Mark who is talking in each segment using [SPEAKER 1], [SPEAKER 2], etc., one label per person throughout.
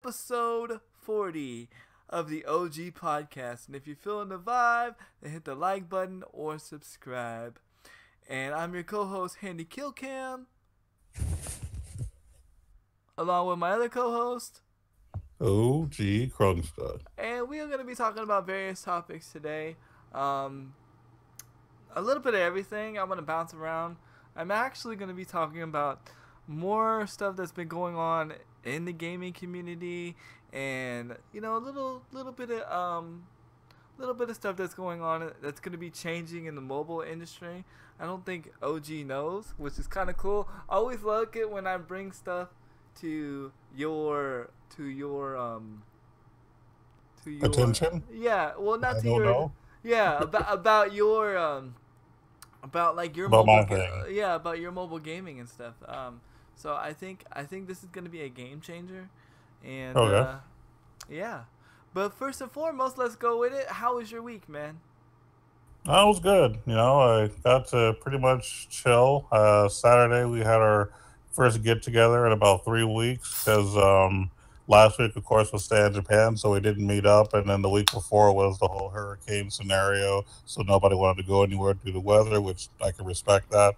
[SPEAKER 1] episode 40 of the OG podcast. And if you're feeling the vibe, then hit the like button or subscribe. And I'm your co host, Handy Killcam, along with my other co host.
[SPEAKER 2] OG Kronstadt.
[SPEAKER 1] And we are going to be talking about various topics today. Um, a little bit of everything. I'm going to bounce around. I'm actually going to be talking about more stuff that's been going on in the gaming community, and a little bit of stuff that's going on that's going to be changing in the mobile industry. I don't think OG knows, which is kind of cool. I always like it when I bring stuff to your
[SPEAKER 2] Attention?
[SPEAKER 1] yeah, well, not
[SPEAKER 2] I
[SPEAKER 1] to
[SPEAKER 2] don't
[SPEAKER 1] your,
[SPEAKER 2] know
[SPEAKER 1] yeah, about your about like your
[SPEAKER 2] about my thing.
[SPEAKER 1] yeah, about your mobile gaming and stuff. So I think this is gonna be a game changer, and
[SPEAKER 2] Okay.
[SPEAKER 1] yeah. But first and foremost, let's go with it. How was your week, man?
[SPEAKER 2] That was good. I got to pretty much chill. Saturday, we had our first get together in about 3 weeks because last week, of course, was stay in Japan, so we didn't meet up. And then the week before was the whole hurricane scenario, so nobody wanted to go anywhere due to weather, which I can respect that.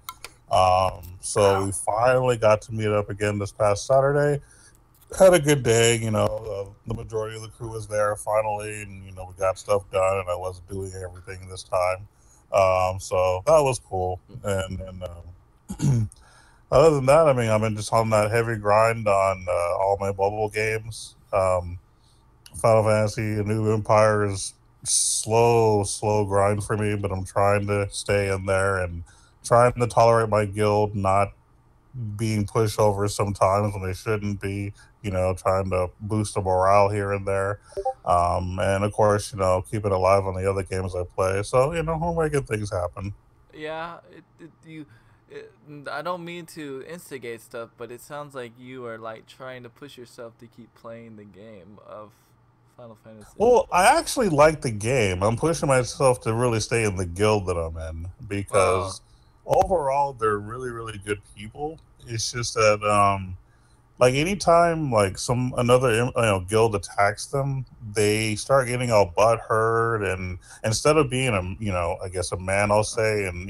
[SPEAKER 2] So we
[SPEAKER 1] Ow.
[SPEAKER 2] finally got to meet up again this past Saturday. Had a good day. The majority of the crew was there finally, and we got stuff done, and I wasn't doing everything this time. So that was cool. And other than that, I mean, I've been just on that heavy grind on all my mobile games. Final Fantasy, A New Empire is slow grind for me, but I'm trying to stay in there and trying to tolerate my guild not being pushed over sometimes when they shouldn't be, trying to boost the morale here and there. And of course, keep it alive on the other games I play. So, we're making things happen.
[SPEAKER 1] Yeah, I don't mean to instigate stuff, but it sounds like you are like trying to push yourself to keep playing the game of Final Fantasy.
[SPEAKER 2] Well, I actually like the game. I'm pushing myself to really stay in the guild that I'm in
[SPEAKER 1] Oh,
[SPEAKER 2] because overall they're really, really good people. It's just that like anytime like some another guild attacks them, they start getting all butthurt, and instead of being a I guess a man, I'll say, and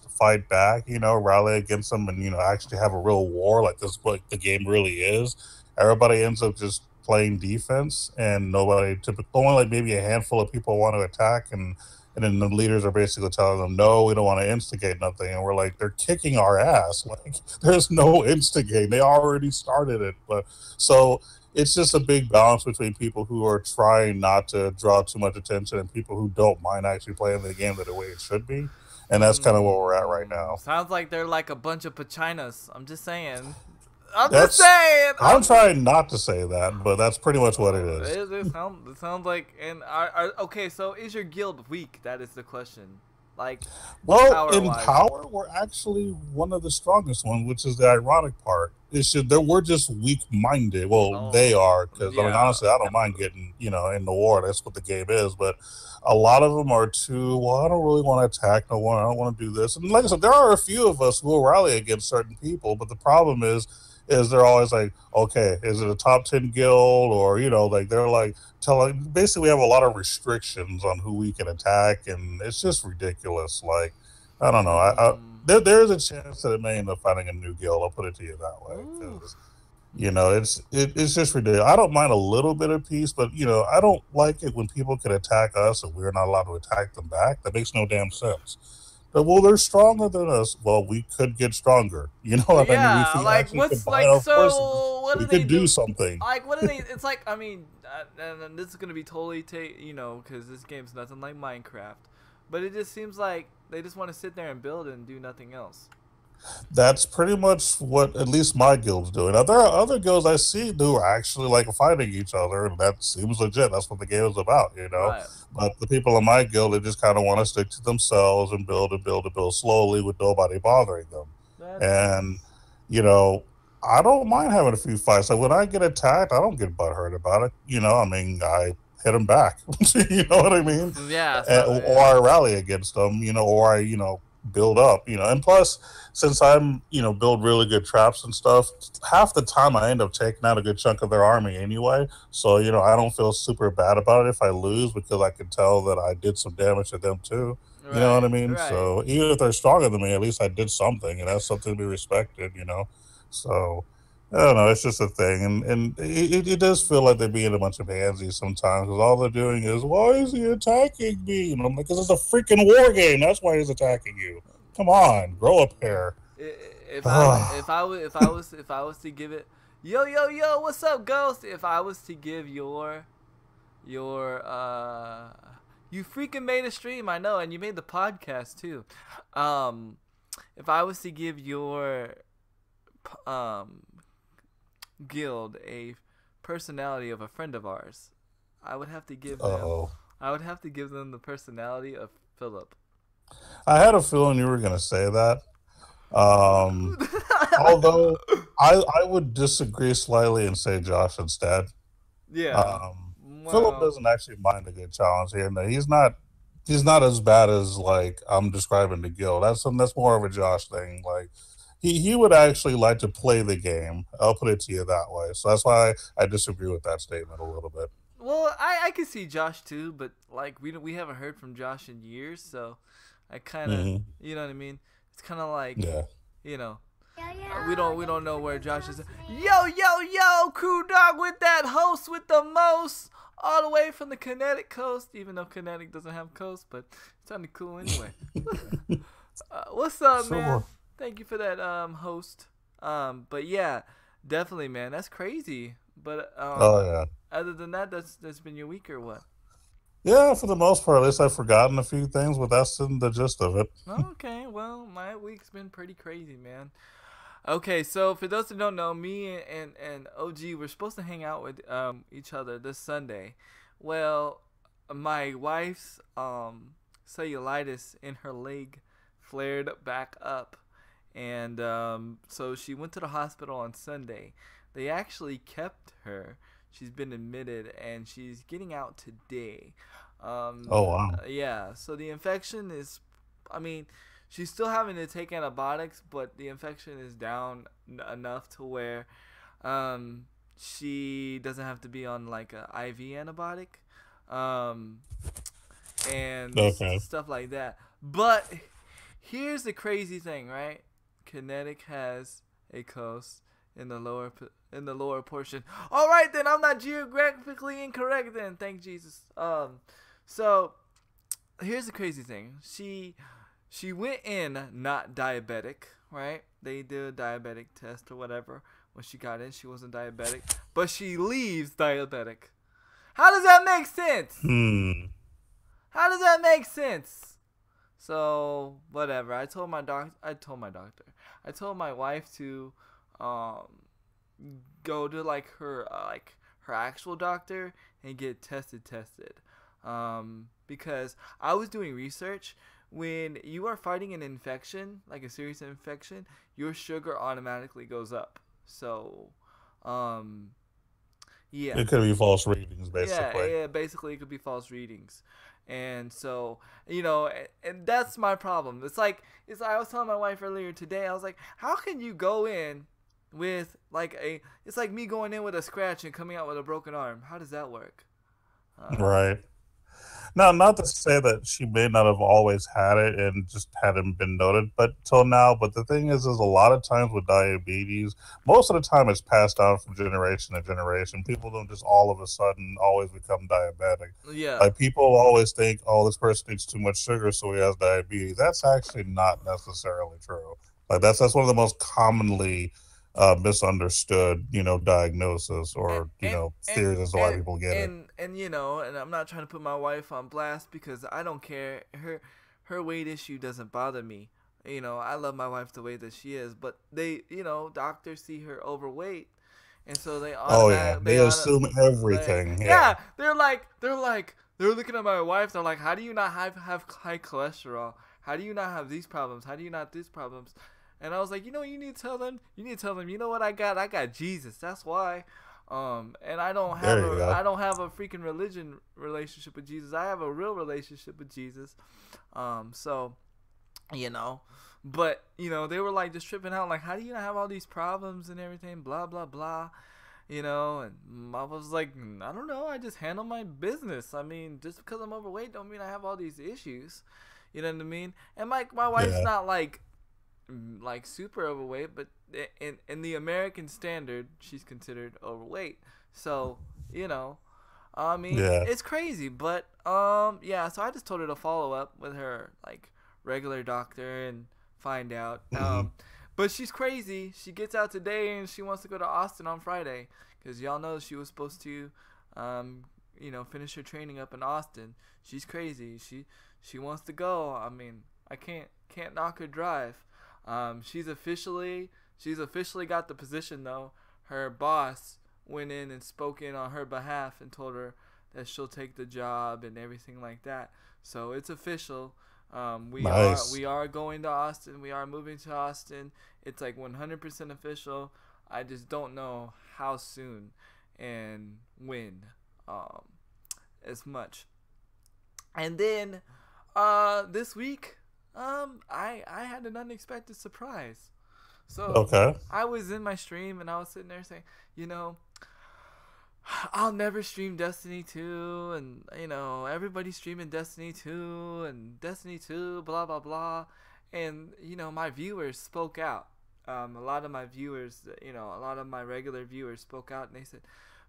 [SPEAKER 2] fight back, rally against them, and actually have a real war like this what the game really is. Everybody ends up just playing defense, and nobody typically, only like maybe a handful of people want to attack, and then the leaders are basically telling them, no, we don't want to instigate nothing. And we're like, they're kicking our ass. Like, there's no instigate. They already started it. But so it's just a big balance between people who are trying not to draw too much attention and people who don't mind actually playing the game the way it should be. And that's kind of where we're at right now.
[SPEAKER 1] sounds like they're like a bunch of pachinas. I'm just saying. I'm just
[SPEAKER 2] That's,
[SPEAKER 1] saying.
[SPEAKER 2] I'm trying not to say that, but that's pretty much what it is.
[SPEAKER 1] It sounds like, and okay. So is your guild weak? That is the question. Like,
[SPEAKER 2] Well,
[SPEAKER 1] power
[SPEAKER 2] in
[SPEAKER 1] wise.
[SPEAKER 2] power, we're actually one of the strongest ones, which is the ironic part. It's just that we're just weak-minded. Well, they
[SPEAKER 1] Oh,
[SPEAKER 2] are, because I mean,
[SPEAKER 1] yeah.
[SPEAKER 2] honestly, I don't mind getting in the war. That's what the game is. But a lot of them are too. Well, I don't really want to attack no one. I don't want to do this. And like I said, there are a few of us who will rally against certain people. But the problem is they're always like, okay, is it a top 10 guild, or like they're like telling. Basically, we have a lot of restrictions on who we can attack, and it's just ridiculous. Like, I don't know.
[SPEAKER 1] Mm.
[SPEAKER 2] There's a chance that it may end up finding a new guild. I'll put it to you that way
[SPEAKER 1] Ooh.
[SPEAKER 2] because it's just ridiculous. I don't mind a little bit of peace, but I don't like it when people can attack us and we're not allowed to attack them back. That makes no damn sense. But, well, they're stronger than us. Well, we could get stronger. You know what I mean? If
[SPEAKER 1] Yeah,
[SPEAKER 2] we
[SPEAKER 1] like
[SPEAKER 2] actually
[SPEAKER 1] what's
[SPEAKER 2] combine
[SPEAKER 1] like
[SPEAKER 2] our forces,
[SPEAKER 1] so what do
[SPEAKER 2] we
[SPEAKER 1] they
[SPEAKER 2] could do
[SPEAKER 1] do?
[SPEAKER 2] something.
[SPEAKER 1] Like what do they? It's like, I mean, and this is gonna be totally because this game's nothing like Minecraft, but it just seems like they just want to sit there and build and do nothing else.
[SPEAKER 2] That's pretty much what at least my guild's doing. Now there are other guilds I see who are actually like fighting each other, and that seems legit. That's what the game is about.
[SPEAKER 1] Right.
[SPEAKER 2] But the people in my guild, they just kind of want to stick to themselves and build and build and build slowly with nobody bothering them.
[SPEAKER 1] That's
[SPEAKER 2] And you know, I don't mind having a few fights. Like when I get attacked, I don't get butthurt about it. I mean, I hit them back. You know what I mean?
[SPEAKER 1] yeah. So
[SPEAKER 2] Or
[SPEAKER 1] yeah.
[SPEAKER 2] I rally against them. Or I build up, and plus, since I'm, build really good traps and stuff, half the time I end up taking out a good chunk of their army anyway. So, I don't feel super bad about it if I lose because I can tell that I did some damage to them too. You know what
[SPEAKER 1] Right,
[SPEAKER 2] I mean?
[SPEAKER 1] right.
[SPEAKER 2] So even if they're stronger than me, at least I did something, and that's something to be respected. So I don't know. It's just a thing, and it does feel like they're being a bunch of pansies sometimes because all they're doing is, "Why is he attacking me?" And I'm like, "Because it's a freaking war game. That's why he's attacking you. Come on, grow up here."
[SPEAKER 1] If I was to give it, yo yo yo, what's up, Ghost? If I was to give your you freaking made a stream, I know, and you made the podcast too. Um, if I was to give your um guild a personality of a friend of ours, I would have to give them.
[SPEAKER 2] Oh,
[SPEAKER 1] I would have to give them the personality of Philip.
[SPEAKER 2] I had a feeling you were gonna say that. Um, Although I would disagree slightly and say Josh instead.
[SPEAKER 1] Yeah.
[SPEAKER 2] Philip
[SPEAKER 1] Well,
[SPEAKER 2] doesn't actually mind a good challenge here. No, he's not as bad as like I'm describing the guild. That's more of a Josh thing. Like he would actually like to play the game. I'll put it to you that way. So that's why I disagree with that statement a little bit.
[SPEAKER 1] I can see Josh too, but like we haven't heard from Josh in years, so I kind of,
[SPEAKER 2] Hmm.
[SPEAKER 1] you know what I mean. It's kind of like,
[SPEAKER 2] Yeah.
[SPEAKER 1] you know, we don't know where Josh is. Yo yo yo, crew dog with that host with the most, all the way from the Kinetic Coast. Even though Kinetic doesn't have coast, but it sounded cool anyway. What's up, man?
[SPEAKER 2] Sure.
[SPEAKER 1] Thank you for that host. But yeah, definitely, man. That's crazy. But
[SPEAKER 2] Oh yeah.
[SPEAKER 1] other than that, that's been your week or what?
[SPEAKER 2] Yeah, for the most part, at least I've forgotten a few things, but that's the gist of it.
[SPEAKER 1] Okay, well, my week's been pretty crazy, man. Okay, so for those who don't know, me and OG were supposed to hang out with each other this Sunday. Well, my wife's cellulitis in her leg flared back up, and so she went to the hospital on Sunday. They actually kept her. She's been admitted, and she's getting out today.
[SPEAKER 2] Oh wow.
[SPEAKER 1] Yeah, so the infection is, I mean, she's still having to take antibiotics, but the infection is down enough to where she doesn't have to be on like a IV antibiotic, um, and
[SPEAKER 2] Okay.
[SPEAKER 1] stuff like that. But here's the crazy thing, right? Kinetic has a coast in the lower portion. All right, then I'm not geographically incorrect. Then thank Jesus. So here's the crazy thing. She went in not diabetic, right? They did a diabetic test or whatever. When she got in, she wasn't diabetic, but she leaves diabetic. How does that make sense?
[SPEAKER 2] Hmm.
[SPEAKER 1] How does that make sense? So whatever. I told my doctor. I told my wife to um go to like her actual doctor and get tested. Because I was doing research. When you are fighting an infection, like a serious infection, your sugar automatically goes up. So, um, yeah,
[SPEAKER 2] It could be false readings,
[SPEAKER 1] yeah,
[SPEAKER 2] basically.
[SPEAKER 1] yeah. Basically, it could be false readings, and so and that's my problem. It's I was telling my wife earlier today. I was like, how can you go in with like a? It's like me going in with a scratch and coming out with a broken arm. How does that work? Uh,
[SPEAKER 2] Right. Now, not to say that she may not have always had it and just hadn't been noted, but till now. But the thing is a lot of times with diabetes, most of the time it's passed down from generation to generation. People don't just all of a sudden always become diabetic.
[SPEAKER 1] yeah,
[SPEAKER 2] Like people always think, oh, this person eats too much sugar, so he has diabetes. That's actually not necessarily true. Like that's one of the most commonly misunderstood, diagnosis
[SPEAKER 1] and
[SPEAKER 2] or
[SPEAKER 1] and and
[SPEAKER 2] theories as to why
[SPEAKER 1] and
[SPEAKER 2] people get it.
[SPEAKER 1] and I'm not trying to put my wife on blast because I don't care. Her weight issue doesn't bother me. I love my wife the way that she is, but doctors see her overweight, and so they
[SPEAKER 2] Oh yeah,
[SPEAKER 1] automatic
[SPEAKER 2] they
[SPEAKER 1] they auto
[SPEAKER 2] assume
[SPEAKER 1] they
[SPEAKER 2] everything. Yeah.
[SPEAKER 1] yeah they're looking at my wife. They're like, how do you not have high cholesterol? How do you not have these problems? How do you not these problems? And I was like, you need to tell them. You need to tell them. You know what I got? I got Jesus. That's why. And
[SPEAKER 2] There you go.
[SPEAKER 1] I don't have a freaking relationship with Jesus. I have a real relationship with Jesus. So you know. But they were like just tripping out, like, how do you not have all these problems and everything, blah blah blah, And I was like, I don't know, I just handle my business. I mean, just because I'm overweight don't mean I have all these issues. You know what I mean? And my wife's
[SPEAKER 2] Yeah.
[SPEAKER 1] not like super overweight, but in the American standard, she's considered overweight. So you know, I mean,
[SPEAKER 2] Yeah.
[SPEAKER 1] it's crazy, but yeah. So I just told her to follow up with her like regular doctor and find out.
[SPEAKER 2] Hmm.
[SPEAKER 1] But she's crazy. She gets out today and she wants to go to Austin on Friday because y'all know she was supposed to, um, finish her training up in Austin. She's crazy. She wants to go. I mean, I can't knock her drive. She's officially got the position though. Her boss went in and spoke in on her behalf and told her that she'll take the job and everything like that. So it's official. We are
[SPEAKER 2] Nice.
[SPEAKER 1] we are going to Austin. We are moving to Austin. It's like 100% official. I just don't know how soon and when, um, as much. And then, this week, I had an unexpected surprise. So
[SPEAKER 2] Okay.
[SPEAKER 1] I was in my stream and I was sitting there saying, you know, I'll never stream Destiny 2, and everybody's streaming Destiny 2 and Destiny 2, blah blah blah. And my viewers spoke out. A lot of my viewers, a lot of my regular viewers spoke out and they said,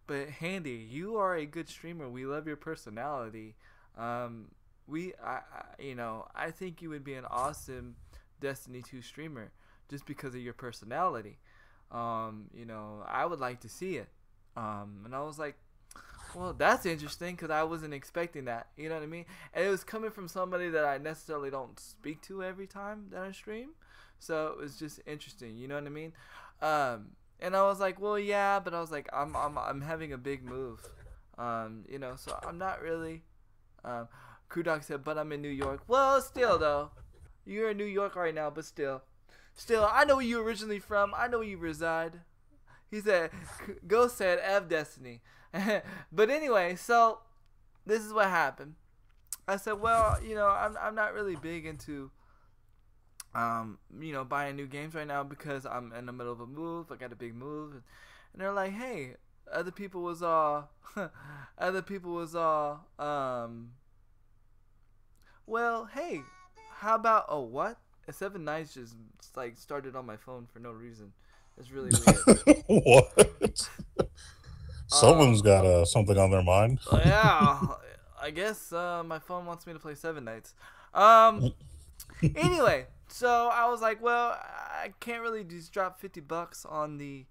[SPEAKER 1] "But Handy, you are a good streamer. We love your personality. Um, I think you would be an awesome Destiny 2 streamer just because of your personality. I would like to see it." And I was like, well, that's interesting because I wasn't expecting that. You know what I mean? And it was coming from somebody that I necessarily don't speak to every time that I stream. So it was just interesting. You know what I mean? And I was like, well, yeah, but I was like, I'm having a big move. So I'm not really. Um, Crew Dog said, but I'm in New York. Well, still though, you're in New York right now, but still, I know where you originally from. I know where you reside. He said, Ghost said, F Destiny. But anyway, so this is what happened. I said, well, I'm not really big into, buying new games right now because I'm in the middle of a move. I got a big move. And they're like, hey, other people was other people was well, hey, how about, oh, what? A 7 Nights just, like, started on my phone for no reason. It's really weird.
[SPEAKER 2] What?
[SPEAKER 1] Uh,
[SPEAKER 2] Someone's got something on their mind.
[SPEAKER 1] yeah, I guess my phone wants me to play 7 Nights. Um, anyway, so I was like, well, I can't really just drop $50 on the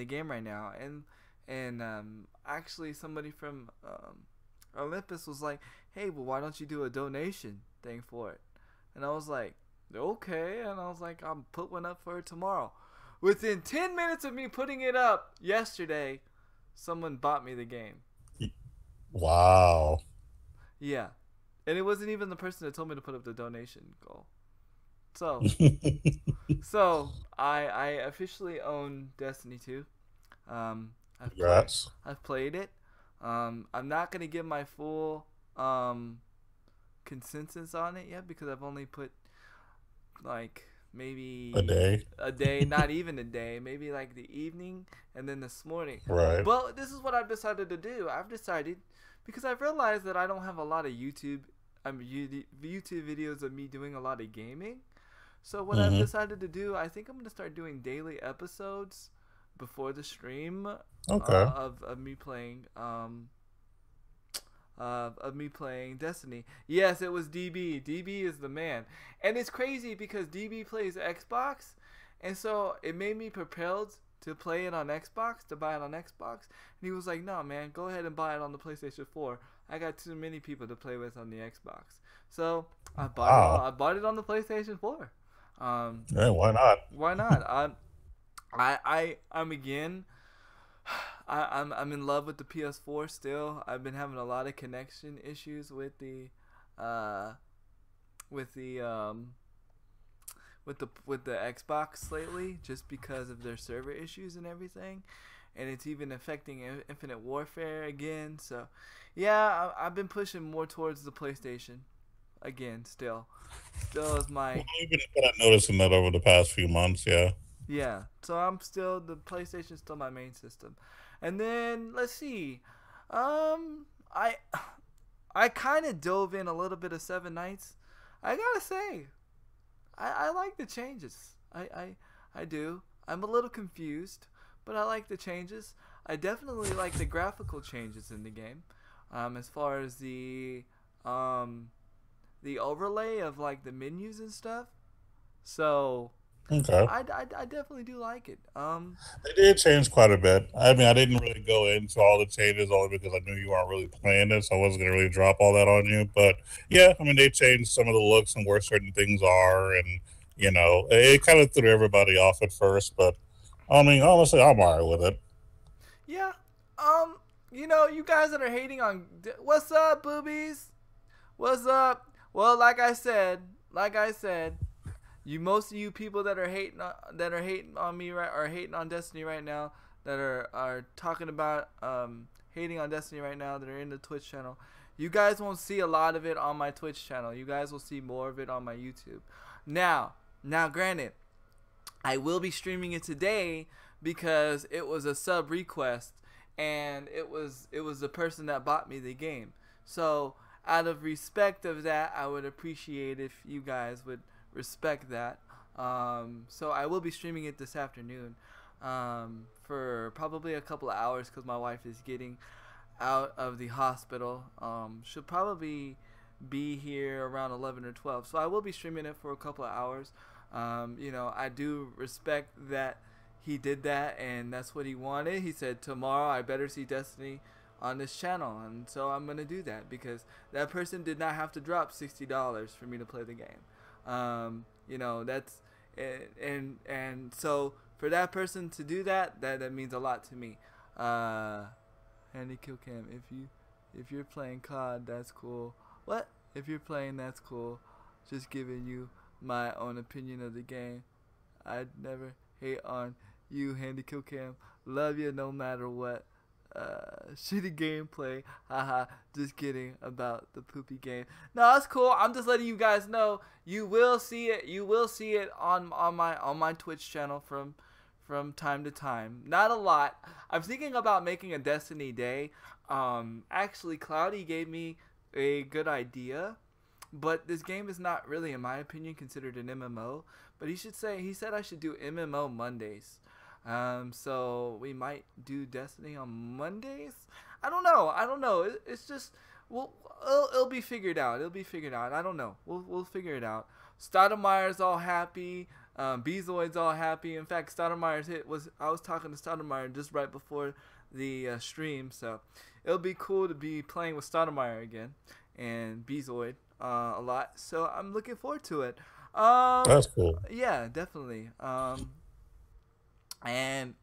[SPEAKER 1] game right now, and actually somebody from Olympus was like, hey, well, why don't you do a donation thing for it? And I was like, okay, and I was like, I'll put one up for it tomorrow. Within 10 minutes of me putting it up yesterday, someone bought me the game.
[SPEAKER 2] Wow.
[SPEAKER 1] Yeah. And it wasn't even the person that told me to put up the donation goal. So, so I officially own Destiny 2. I've played
[SPEAKER 2] Congrats.
[SPEAKER 1] I've played it. I'm not gonna give my full consensus on it yet because I've only put like
[SPEAKER 2] A
[SPEAKER 1] maybe
[SPEAKER 2] day.
[SPEAKER 1] a day, not even a day, maybe like the evening and then this morning.
[SPEAKER 2] Right.
[SPEAKER 1] But this is what I've decided to do. I've decided because I've realized that I don't have a lot of YouTube videos of me doing a lot of gaming. So what I've
[SPEAKER 2] Hmm.
[SPEAKER 1] decided to do, I think I'm gonna start doing daily episodes before the stream
[SPEAKER 2] Okay.
[SPEAKER 1] of me playing of me playing Destiny. Yes, it was DB. DB is the man. And it's crazy because DB plays Xbox, and so it made me propelled to play it on Xbox, to buy it on Xbox. And he was like, no, man, go ahead and buy it on the PlayStation 4. I got too many people to play with on the Xbox. So
[SPEAKER 2] Wow.
[SPEAKER 1] I bought it on the PlayStation 4. Um,
[SPEAKER 2] Yeah, why not?
[SPEAKER 1] why not? I'm again. I'm in love with the PS4 still. I've been having a lot of connection issues uh with the with the Xbox lately, just because of their server issues and everything, and it's even affecting Infinite Warfare again. So, yeah, I've been pushing more towards the PlayStation. again. Still is my
[SPEAKER 2] We've been kind of noticing that over the past few months. Yeah.
[SPEAKER 1] yeah. So I'm still the PlayStation's still my main system, and then let's see, I I kind of dove in a little bit of Seven Nights. I gotta say, I like the changes. I do. I'm a little confused, but I like the changes. I definitely like the graphical changes in the game. As far as um the overlay of like the menus and stuff. So
[SPEAKER 2] Okay.
[SPEAKER 1] I definitely do like it.
[SPEAKER 2] They did change quite a bit. I mean, I didn't really go into all the changes only because I knew you weren't really playing it, so I wasn't gonna really drop all that on you. But yeah, I mean, they changed some of the looks and where certain things are, and it kind of threw everybody off at first. But I mean, honestly, I'm alright with it.
[SPEAKER 1] Yeah. Um. You guys that are hating on, what's up, boobies? What's up? Well, like I said, most of you people that are hating on me right or hating on Destiny right now, that are talking about hating on Destiny right now, that are in the Twitch channel, you guys won't see a lot of it on my Twitch channel. You guys will see more of it on my YouTube. Now, granted, I will be streaming it today because it was a sub request, and it was the person that bought me the game. So out of respect of that, I would appreciate if you guys would respect that. So I will be streaming it this afternoon, for probably a couple of hours because my wife is getting out of the hospital. She'll probably be here around 11 or 12. So I will be streaming it for a couple of hours. I do respect that he did that, and that's what he wanted. He said, tomorrow I better see Destiny on this channel, and so I'm going to do that because that person did not have to drop $60 for me to play the game. That's and so for that person to do that means a lot to me. Handy Kill Cam, if you're playing COD, that's cool. What? If you're playing, that's cool. Just giving you my own opinion of the game. I'd never hate on you, Handy Kill Cam. Love you no matter what. Shitty gameplay. Haha. Just kidding about the poopy game. No, that's cool. I'm just letting you guys know. You will see it. You will see it on my Twitch channel from time to time. Not a lot. I'm thinking about making a Destiny day. Actually, Cloudy gave me a good idea, but this game is not really, in my opinion, considered an MMO. But he said I should do MMO Mondays. So we might do Destiny on Mondays. I don't know. It's just, it'll be figured out. I don't know. We'll figure it out. Stoudemire's all happy. Bezoid's all happy. In fact, Stoudemire's I was talking to Stoudemire just right before the stream, so it'll be cool to be playing with Stoudemire again and Bezoid a lot. So I'm looking forward to it.
[SPEAKER 2] That's cool.
[SPEAKER 1] Yeah, definitely. And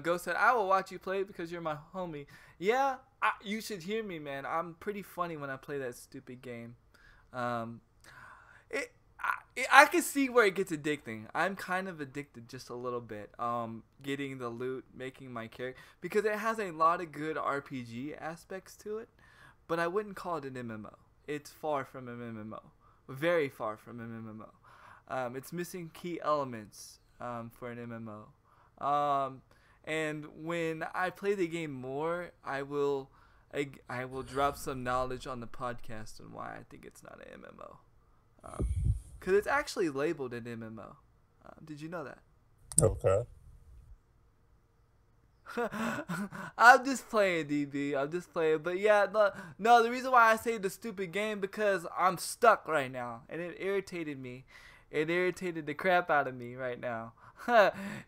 [SPEAKER 1] Ghost said, I will watch you play because you're my homie. Yeah, you should hear me, man. I'm pretty funny when I play that stupid game. I can see where it gets addicting. I'm kind of addicted just a little bit. Getting the loot, making my character, because it has a lot of good RPG aspects to it, but I wouldn't call it an MMO. It's far from an MMO. Very far from an MMO. It's missing key elements for an MMO. And when I play the game more, I will drop some knowledge on the podcast on why I think it's not an MMO. Because it's actually labeled an MMO. Did you know that?
[SPEAKER 2] Okay.
[SPEAKER 1] I'm just playing, DB. I'm just playing. But yeah, no, the reason why I say the stupid game because I'm stuck right now. And it irritated me. It irritated the crap out of me right now.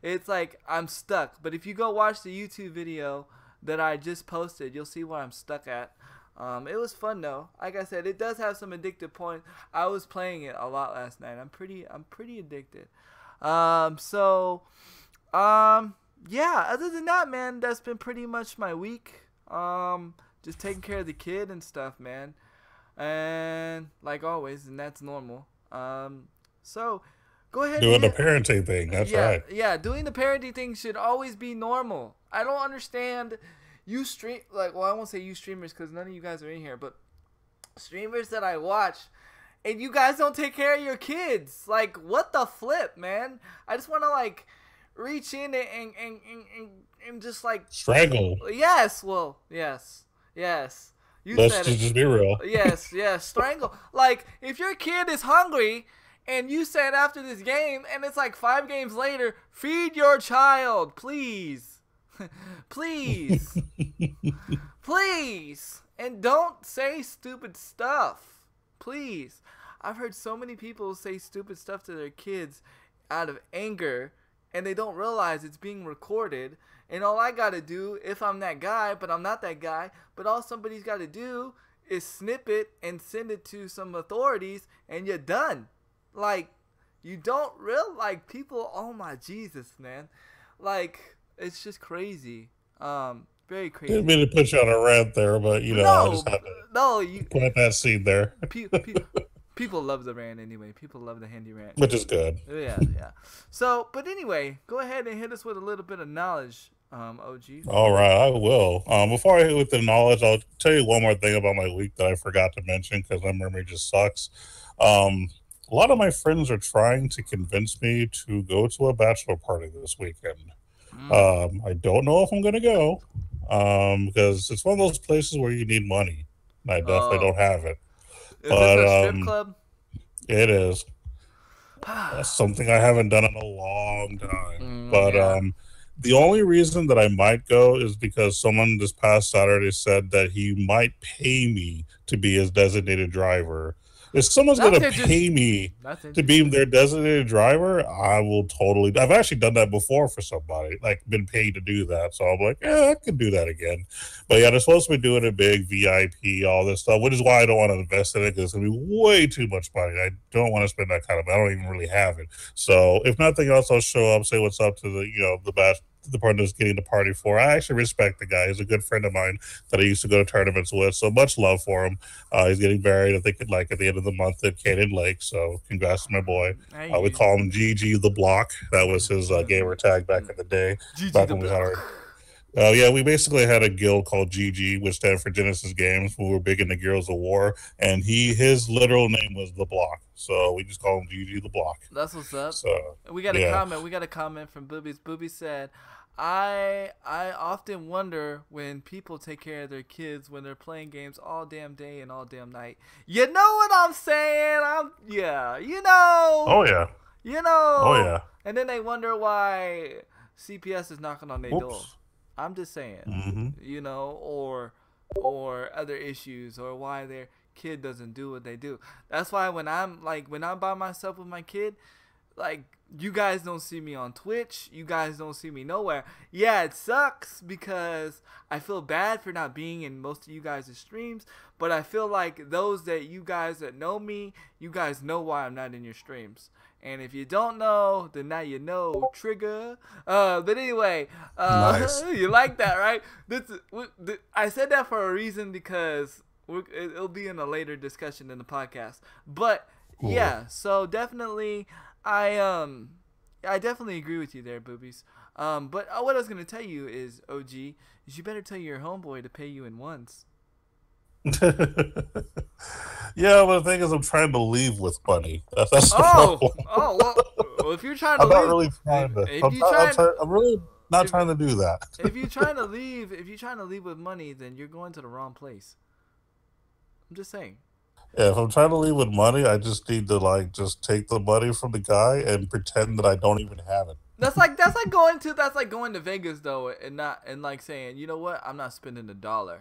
[SPEAKER 1] It's like I'm stuck. But if you go watch the YouTube video that I just posted, you'll see where I'm stuck at. It was fun though. Like I said, it does have some addictive points. I was playing it a lot last night. I'm pretty addicted. Yeah, other than that, man, that's been pretty much my week. Just taking care of the kid and stuff, man. And like always, and that's normal. So go ahead.
[SPEAKER 2] Doing the parenting thing. That's right.
[SPEAKER 1] Yeah, doing the parenting thing should always be normal. I don't understand I won't say you streamers because none of you guys are in here, but streamers that I watch and you guys don't take care of your kids. Like, what the flip, man? I just want to like reach in and just like
[SPEAKER 2] Strangle.
[SPEAKER 1] yes, well, yes. You
[SPEAKER 2] Let's
[SPEAKER 1] said it.
[SPEAKER 2] just be real.
[SPEAKER 1] Yes, strangle. Like, if your kid is hungry and you said after this game and it's like 5 games later, feed your child, please. Please. Please. And don't say stupid stuff. Please. I've heard so many people say stupid stuff to their kids out of anger, and they don't realize it's being recorded. And all I gotta do, if I'm that guy, but I'm not that guy, but all somebody's gotta do is snip it and send it to some authorities, and you're done. Like, you don't like people. Oh my Jesus, man! Like, it's just crazy. Very crazy.
[SPEAKER 2] Didn't mean to put you on a rant there, but I just had to plant that seed there.
[SPEAKER 1] People love the rant anyway. People love the handy rant,
[SPEAKER 2] which is good.
[SPEAKER 1] Yeah. So, but anyway, go ahead and hit us with a little bit of knowledge, OG.
[SPEAKER 2] All right, I will. Before I hit with the knowledge, I'll tell you one more thing about my week that I forgot to mention because my memory just sucks. A lot of my friends are trying to convince me to go to a bachelor party this weekend. I don't know if I'm going to go because it's one of those places where you need money. And I definitely don't have it.
[SPEAKER 1] Is this a strip club?
[SPEAKER 2] It is. That's something I haven't done in a long time. But the only reason that I might go is because someone this past Saturday said that he might pay me to be his designated driver. If someone's going to pay me to be their designated driver, I will totally. I've actually done that before for somebody, like been paid to do that. So I'm like, yeah, I could do that again. But yeah, they're supposed to be doing a big VIP, all this stuff, which is why I don't want to invest in it because it's going to be way too much money. I don't want to spend that kind of money. I don't even really have it. So if nothing else, I'll show up, say what's up to the partner that's getting the party for. I actually respect the guy. He's a good friend of mine that I used to go to tournaments with. So much love for him. He's getting married, I think, at the end of the month at Canyon Lake. So congrats to my boy. We call him GG the Block. That was his gamer tag back in the day. Back when we had our we basically had a guild called GG, which stood for Genesis Games. We were big into Gears of War, and his literal name was the Block. So we just call him GG the Block.
[SPEAKER 1] That's what's up.
[SPEAKER 2] So
[SPEAKER 1] we got a comment. We got a comment from Boobies. Boobies said, I often wonder when people take care of their kids when they're playing games all damn day and all damn night. You know what I'm saying?
[SPEAKER 2] Oh yeah. Oh yeah.
[SPEAKER 1] And then they wonder why CPS is knocking on their door. I'm just saying, or other issues, or why their kid doesn't do what they do. That's why when I'm by myself with my kid, like, you guys don't see me on Twitch. You guys don't see me nowhere. Yeah, it sucks because I feel bad for not being in most of you guys' streams, but I feel like those that you guys that know me, you guys know why I'm not in your streams. And if you don't know, then now you know, trigger. But anyway,
[SPEAKER 2] nice.
[SPEAKER 1] You like that, right? I said that for a reason because it'll be in a later discussion in the podcast. But cool. Yeah, so definitely, I definitely agree with you there, Boobies. But what I was gonna tell you is, OG, is you better tell your homeboy to pay you in ones.
[SPEAKER 2] Yeah, but the thing is, I'm trying to leave with money. That's the problem.
[SPEAKER 1] Well, if you're trying to
[SPEAKER 2] I'm
[SPEAKER 1] leave,
[SPEAKER 2] not really trying to. I'm really not trying to do that.
[SPEAKER 1] If you're trying to leave with money, then you're going to the wrong place. I'm just saying.
[SPEAKER 2] Yeah, if I'm trying to leave with money, I just need to just take the money from the guy and pretend that I don't even have it.
[SPEAKER 1] That's like going to Vegas though, and like saying, you know what, I'm not spending $1.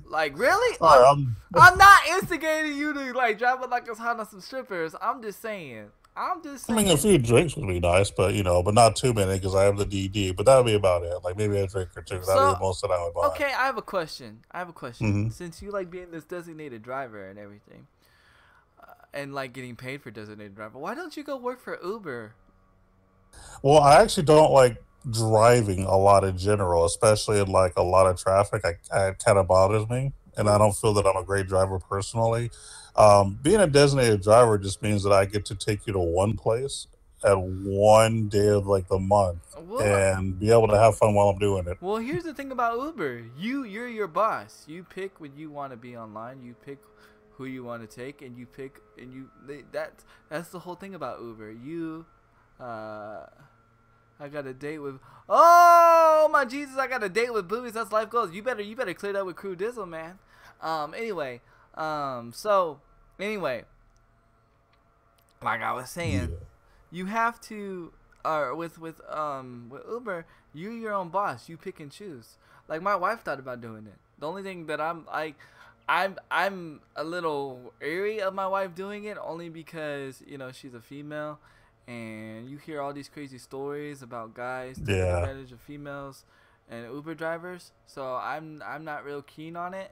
[SPEAKER 1] Like, really? I'm not instigating you to drive it like it's hot on some strippers. I'm just saying.
[SPEAKER 2] I mean, a few drinks would be nice, but but not too many because I have the DD. But that would be about it. Like maybe a drink or two. That would be the most that I would buy.
[SPEAKER 1] Okay, I have a question. Mm-hmm. Since you like being this designated driver and everything, and like getting paid for designated driver, why don't you go work for Uber?
[SPEAKER 2] Well, I actually don't like driving a lot in general, especially in a lot of traffic. It kind of bothers me, and I don't feel that I'm a great driver personally. Being a designated driver just means that I get to take you to one place at one day of the month and be able to have fun while I'm doing it.
[SPEAKER 1] Well, here's the thing about Uber. You're your boss. You pick when you want to be online. You pick who you want to take, and you pick, and that's the whole thing about Uber. I got a date with. Oh my Jesus! I got a date with boobies. That's life goals. You better clear that with Crew Dizzle, man. Anyway, so anyway, like I was saying, you have to, with Uber, you're your own boss. You pick and choose. Like my wife thought about doing it. The only thing that I'm a little airy of my wife doing it, only because she's a female. And you hear all these crazy stories about guys taking advantage of females and Uber drivers. So I'm not real keen on it.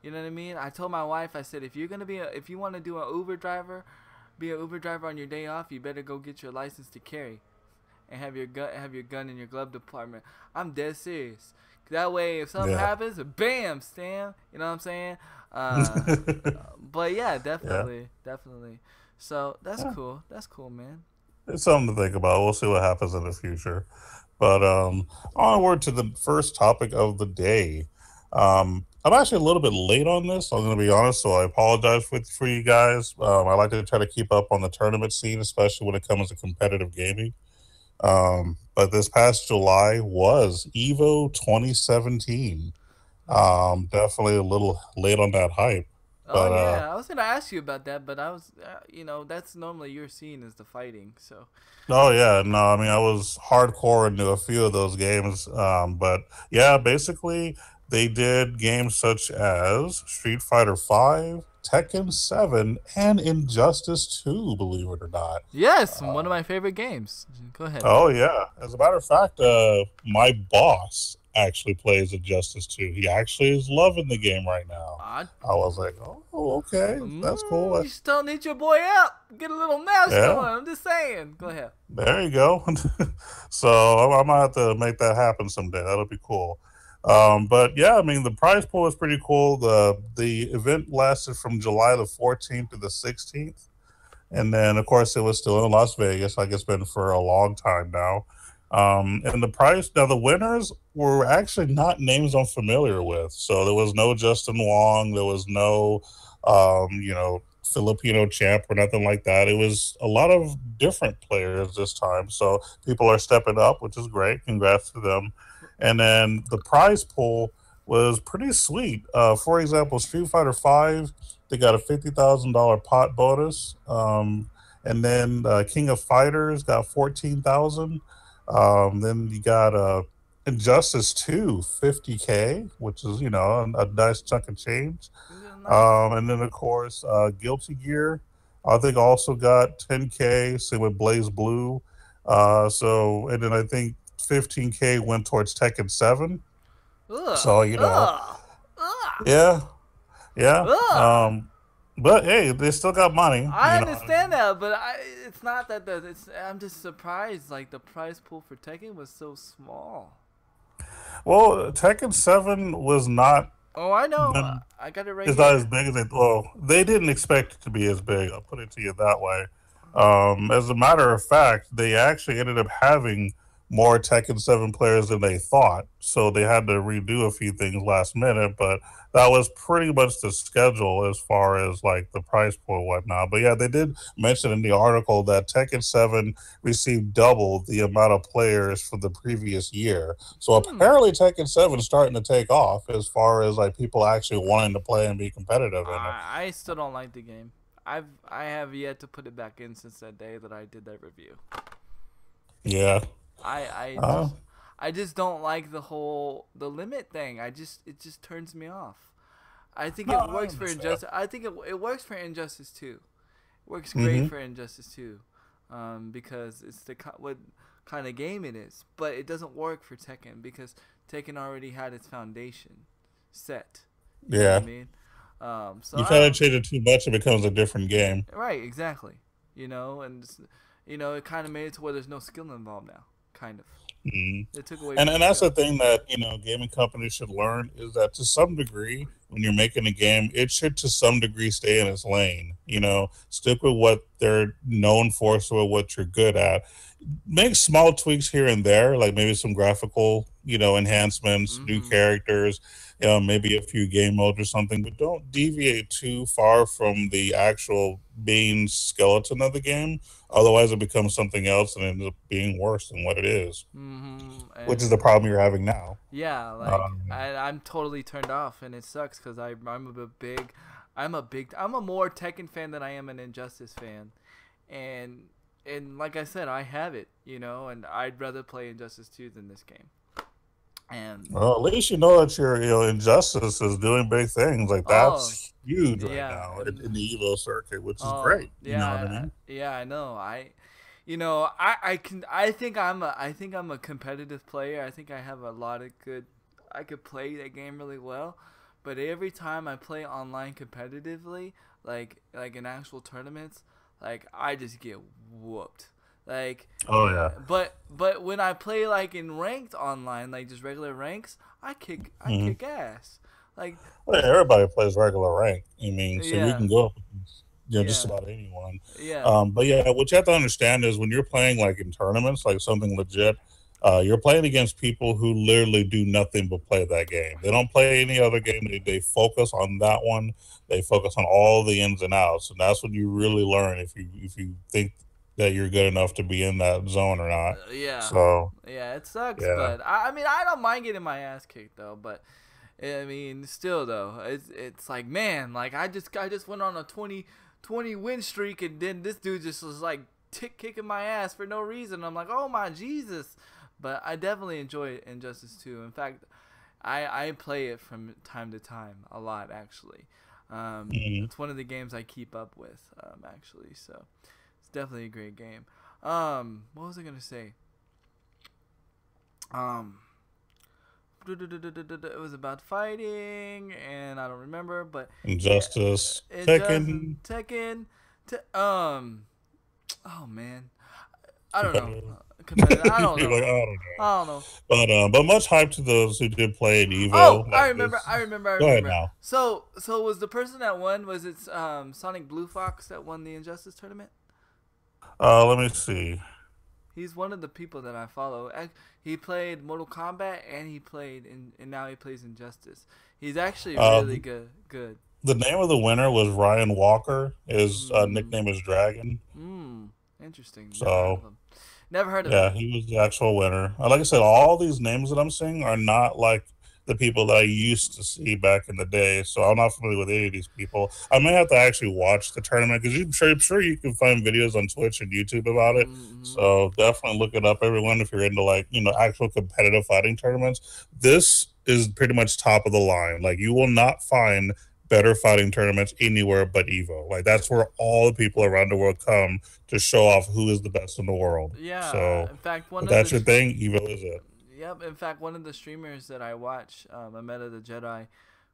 [SPEAKER 1] You know what I mean? I told my wife, I said, if you want to do an Uber driver, be an Uber driver on your day off, you better go get your license to carry, and have your gun in your glove department. I'm dead serious. That way, if something happens, bam, Stan. You know what I'm saying? But yeah, definitely. So that's cool. That's cool, man.
[SPEAKER 2] It's something to think about. We'll see what happens in the future. But onward to the first topic of the day. I'm actually a little bit late on this, I'm going to be honest, so I apologize for you guys. I like to try to keep up on the tournament scene, especially when it comes to competitive gaming. But this past July was EVO 2017. Definitely a little late on that hype. But,
[SPEAKER 1] I was gonna ask you about that, but I was, that's normally your scene is the fighting. So.
[SPEAKER 2] Oh yeah, no, I mean I was hardcore into a few of those games, but yeah, basically they did games such as Street Fighter V, Tekken 7, and Injustice 2. Believe it or not.
[SPEAKER 1] Yes, one of my favorite games. Go ahead.
[SPEAKER 2] Oh yeah, as a matter of fact, my boss actually plays Injustice 2. He actually is loving the game right now. I was like, oh, okay, that's cool.
[SPEAKER 1] You still need your boy out. Get a little mouse going. I'm just saying. Go ahead.
[SPEAKER 2] There you go. So I might have to make that happen someday. That'll be cool. But yeah, I mean, the prize pool was pretty cool. The event lasted from July the 14th to the 16th. And then, of course, it was still in Las Vegas, like it's been for a long time now. And the winners were actually not names I'm familiar with. So there was no Justin Wong, there was no, Filipino champ or nothing like that. It was a lot of different players this time. So people are stepping up, which is great. Congrats to them. And then the prize pool was pretty sweet. For example, Street Fighter V, they got a $50,000 pot bonus. And then King of Fighters got $14,000. Then you got Injustice 2, $50K, which is, a nice chunk of change. And then, of course, Guilty Gear, I think also got $10K, same with Blaze Blue. And then I think $15K went towards Tekken 7.
[SPEAKER 1] Ugh,
[SPEAKER 2] so, yeah. But hey, they still got money.
[SPEAKER 1] I understand that, but it's not that. I'm just surprised. Like the prize pool for Tekken was so small.
[SPEAKER 2] Well, Tekken 7 was not.
[SPEAKER 1] Oh, I know. I got it right.
[SPEAKER 2] It's not as big as they didn't expect it to be as big. I'll put it to you that way. As a matter of fact, they actually ended up having more Tekken 7 players than they thought. So they had to redo a few things last minute, but that was pretty much the schedule as far as like the prize pool and whatnot. But yeah, they did mention in the article that Tekken 7 received double the amount of players from the previous year. So apparently Tekken 7 is starting to take off as far as like people actually wanting to play and be competitive in it.
[SPEAKER 1] I still don't like the game. I have yet to put it back in since that day that I did that review.
[SPEAKER 2] Yeah.
[SPEAKER 1] I just don't like the limit thing. It just turns me off. I think it works for Injustice. I think it works for Injustice 2. It works great for Injustice 2, because it's what kind of game it is. But it doesn't work for Tekken because Tekken already had its foundation set. You know what I mean? So
[SPEAKER 2] you kind of change it too much, it becomes a different game.
[SPEAKER 1] Right, exactly. And it kind of made it to where there's no skill involved now. Kind of.
[SPEAKER 2] Mm-hmm.
[SPEAKER 1] It took away.
[SPEAKER 2] And that's the thing that gaming companies should learn is that to some degree, when you're making a game, it should to some degree stay in its lane. Stick with what they're known for, so what you're good at. Make small tweaks here and there, like maybe some graphical, enhancements, new characters, maybe a few game modes or something, but don't deviate too far from the actual main skeleton of the game. Otherwise, it becomes something else and ends up being worse than what it is, which is
[SPEAKER 1] And
[SPEAKER 2] the problem you're having now.
[SPEAKER 1] yeah, like
[SPEAKER 2] Um,
[SPEAKER 1] I'm totally turned off, and it sucks because I'm a more Tekken fan than I am an Injustice fan, and like I said, I have it, and I'd rather play Injustice 2 than this game. And
[SPEAKER 2] well, at least you know that your Injustice is doing big things. Like
[SPEAKER 1] oh
[SPEAKER 2] that's huge right
[SPEAKER 1] yeah,
[SPEAKER 2] now
[SPEAKER 1] and
[SPEAKER 2] in the Evo circuit, which is
[SPEAKER 1] oh
[SPEAKER 2] great. You know what I
[SPEAKER 1] yeah,
[SPEAKER 2] mean?
[SPEAKER 1] yeah, I know. I think I'm a competitive player. I think I have a lot of good. I could play that game really well, but every time I play online competitively, like in actual tournaments, like I just get whooped. Like,
[SPEAKER 2] Oh yeah.
[SPEAKER 1] but when I play like in ranked online, like just regular ranks, I
[SPEAKER 2] hmm
[SPEAKER 1] kick ass. Like,
[SPEAKER 2] Well, yeah, everybody plays regular rank. I mean, so you
[SPEAKER 1] yeah,
[SPEAKER 2] can go up against just
[SPEAKER 1] yeah,
[SPEAKER 2] about anyone.
[SPEAKER 1] yeah.
[SPEAKER 2] But yeah, what you have to understand is when you're playing like in tournaments, like something legit, you're playing against people who literally do nothing but play that game. They don't play any other game. They focus on that one. They focus on all the ins and outs, and that's when you really learn if you think that you're good enough to be in that zone or not.
[SPEAKER 1] Yeah,
[SPEAKER 2] So
[SPEAKER 1] yeah, it sucks,
[SPEAKER 2] yeah.
[SPEAKER 1] but I mean, I don't mind getting my ass kicked though. But I mean, still though, it's like, man, like I just went on a 20 win streak, and then this dude just was like tick kicking my ass for no reason. I'm like, oh my Jesus! But I definitely enjoy Injustice 2. In fact, I play it from time to time a lot actually.
[SPEAKER 2] Mhm.
[SPEAKER 1] It's one of the games I keep up with actually, so it's definitely a great game. What was I gonna say? Um, it was about fighting, and I don't remember, but yeah,
[SPEAKER 2] Injustice,
[SPEAKER 1] it just
[SPEAKER 2] Tekken,
[SPEAKER 1] Tekken. Oh man, I don't know.
[SPEAKER 2] competitive.
[SPEAKER 1] Competitive. I don't
[SPEAKER 2] You're
[SPEAKER 1] know.
[SPEAKER 2] like, I don't know.
[SPEAKER 1] I don't know.
[SPEAKER 2] But much hype to those who did play in
[SPEAKER 1] Oh,
[SPEAKER 2] Evo.
[SPEAKER 1] I
[SPEAKER 2] Like
[SPEAKER 1] remember.
[SPEAKER 2] this.
[SPEAKER 1] I remember. I
[SPEAKER 2] Go ahead
[SPEAKER 1] remember.
[SPEAKER 2] now.
[SPEAKER 1] So was the person that won? Was it Sonic Blue Fox that won the Injustice tournament?
[SPEAKER 2] Let me see.
[SPEAKER 1] He's one of the people that I follow. He played Mortal Kombat, and and now he plays Injustice. He's actually
[SPEAKER 2] Uh,
[SPEAKER 1] really good. Good.
[SPEAKER 2] the name of the winner was Ryan Walker. His
[SPEAKER 1] Hmm.
[SPEAKER 2] nickname is Dragon.
[SPEAKER 1] Hmm. Interesting. Never heard of
[SPEAKER 2] So
[SPEAKER 1] him. Never heard of him.
[SPEAKER 2] yeah, he was the actual winner. Like I said, all these names that I'm seeing are not like the people that I used to see back in the day. So I'm not familiar with any of these people. I may have to actually watch the tournament because I'm sure you can find videos on Twitch and YouTube about it.
[SPEAKER 1] Hmm.
[SPEAKER 2] So definitely look it up, everyone, if you're into like actual competitive fighting tournaments. This is pretty much top of the line. Like you will not find better fighting tournaments anywhere but Evo. Like that's where all the people around the world come to show off who is the best in the world.
[SPEAKER 1] Yeah.
[SPEAKER 2] So
[SPEAKER 1] In fact,
[SPEAKER 2] if that's your thing, Evo is it.
[SPEAKER 1] Yep. In fact, one of the streamers that I watch, Ameta the Jedi,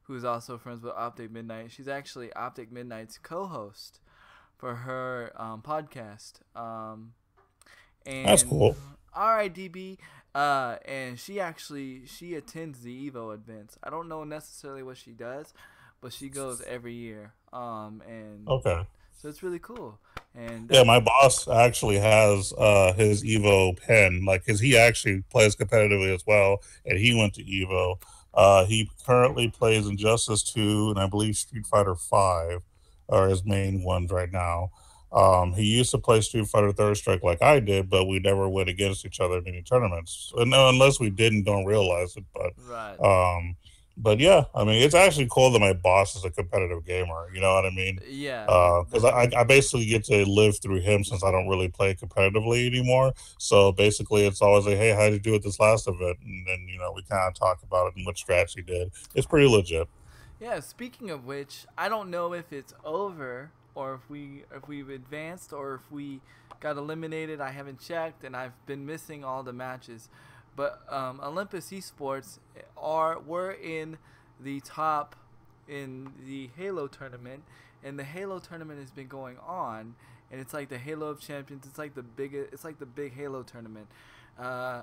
[SPEAKER 1] who's also friends with Optic Midnight. She's actually Optic Midnight's co-host for her podcast.
[SPEAKER 2] That's
[SPEAKER 1] And
[SPEAKER 2] cool.
[SPEAKER 1] RIDB. And she attends the Evo events. I don't know necessarily what she does, but she goes every year. And
[SPEAKER 2] Okay.
[SPEAKER 1] so it's really cool. And
[SPEAKER 2] Yeah, my boss actually has his Evo pen, like, cause he actually plays competitively as well, and he went to Evo. He currently plays Injustice 2 and I believe Street Fighter 5 are his main ones right now. He used to play Street Fighter Third Strike like I did, but we never went against each other in any tournaments. No, unless we didn't, don't realize it.
[SPEAKER 1] right.
[SPEAKER 2] Um, but yeah, I mean, it's actually cool that my boss is a competitive gamer. You know what I mean?
[SPEAKER 1] Yeah,
[SPEAKER 2] Because
[SPEAKER 1] that's really
[SPEAKER 2] I
[SPEAKER 1] cool.
[SPEAKER 2] basically get to live through him since I don't really play competitively anymore. So basically, it's always like, hey, how'd you do at this last event? And then we kind of talk about it and what strategy did. It's pretty legit.
[SPEAKER 1] Yeah, speaking of which, I don't know if it's over or if we've advanced or if we got eliminated. I haven't checked, and I've been missing all the matches. But Olympus Esports were in the top in the Halo tournament, and the Halo tournament has been going on, and it's like the Halo of Champions. It's like the biggest. It's like the big Halo tournament. Uh,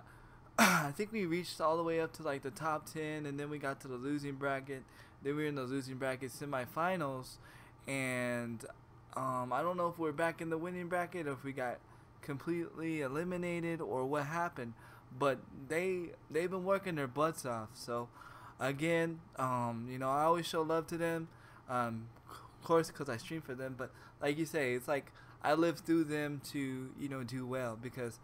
[SPEAKER 1] I think we reached all the way up to like the top 10, and then we got to the losing bracket. Then we were in the losing bracket semifinals, and I don't know if we're back in the winning bracket or if we got completely eliminated or what happened. But they've been working their butts off, so again, I always show love to them. Of course, because I stream for them. But like you say, it's like I live through them to do well because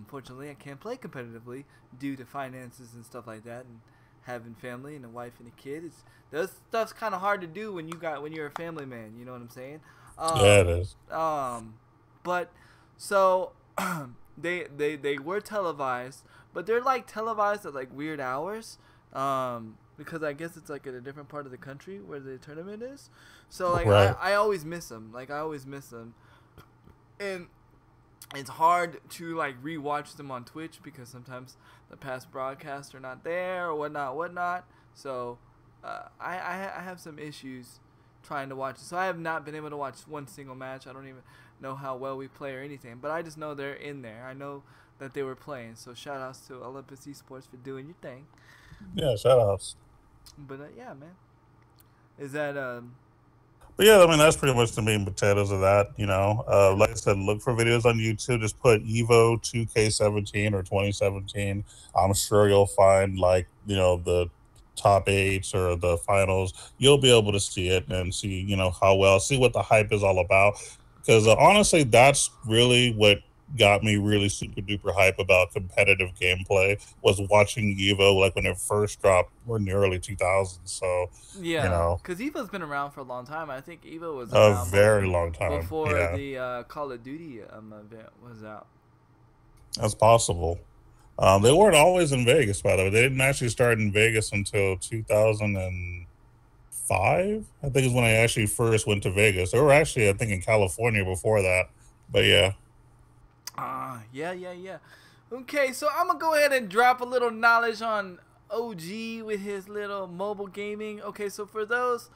[SPEAKER 1] fortunately I can't play competitively due to finances and stuff like that and having family and a wife and a kid. Those stuff's kind of hard to do when you're a family man. You know what I'm saying?
[SPEAKER 2] Yeah, it is.
[SPEAKER 1] But so they were televised, but they're like televised at like weird hours. Because I guess it's like in a different part of the country where the tournament is. So like
[SPEAKER 2] Right.
[SPEAKER 1] I always miss them. Like I always miss them, and it's hard to like rewatch them on Twitch because sometimes the past broadcasts are not there or whatnot. So I have some issues trying to watch it. So I have not been able to watch one single match. I don't even know how well we play or anything, but I just know they're in there. I know that they were playing. So shout outs to Olympus Esports for doing your thing.
[SPEAKER 2] Yeah, shout outs.
[SPEAKER 1] But yeah, man. Is that
[SPEAKER 2] But yeah, I mean that's pretty much the meat and potatoes of that. Like I said, look for videos on YouTube. Just put Evo 2K17 or 2017. I'm sure you'll find like the top eights or the finals. You'll be able to see it and see how well, see what the hype is all about. Because honestly, that's really what got me really super duper hype about competitive gameplay was watching Evo like when it first dropped in the early 2000s. So
[SPEAKER 1] yeah? Because Evo's been around for a long time. I think Evo was
[SPEAKER 2] a
[SPEAKER 1] around
[SPEAKER 2] very long time.
[SPEAKER 1] before
[SPEAKER 2] Yeah,
[SPEAKER 1] the Call of Duty event was out.
[SPEAKER 2] that's possible. They weren't always in Vegas, by the way. They didn't actually start in Vegas until 2005. I think is when I actually first went to Vegas. They were actually, I think, in California before that. But yeah.
[SPEAKER 1] Yeah. Okay, so I'm gonna go ahead and drop a little knowledge on OG with his little mobile gaming. Okay, so for those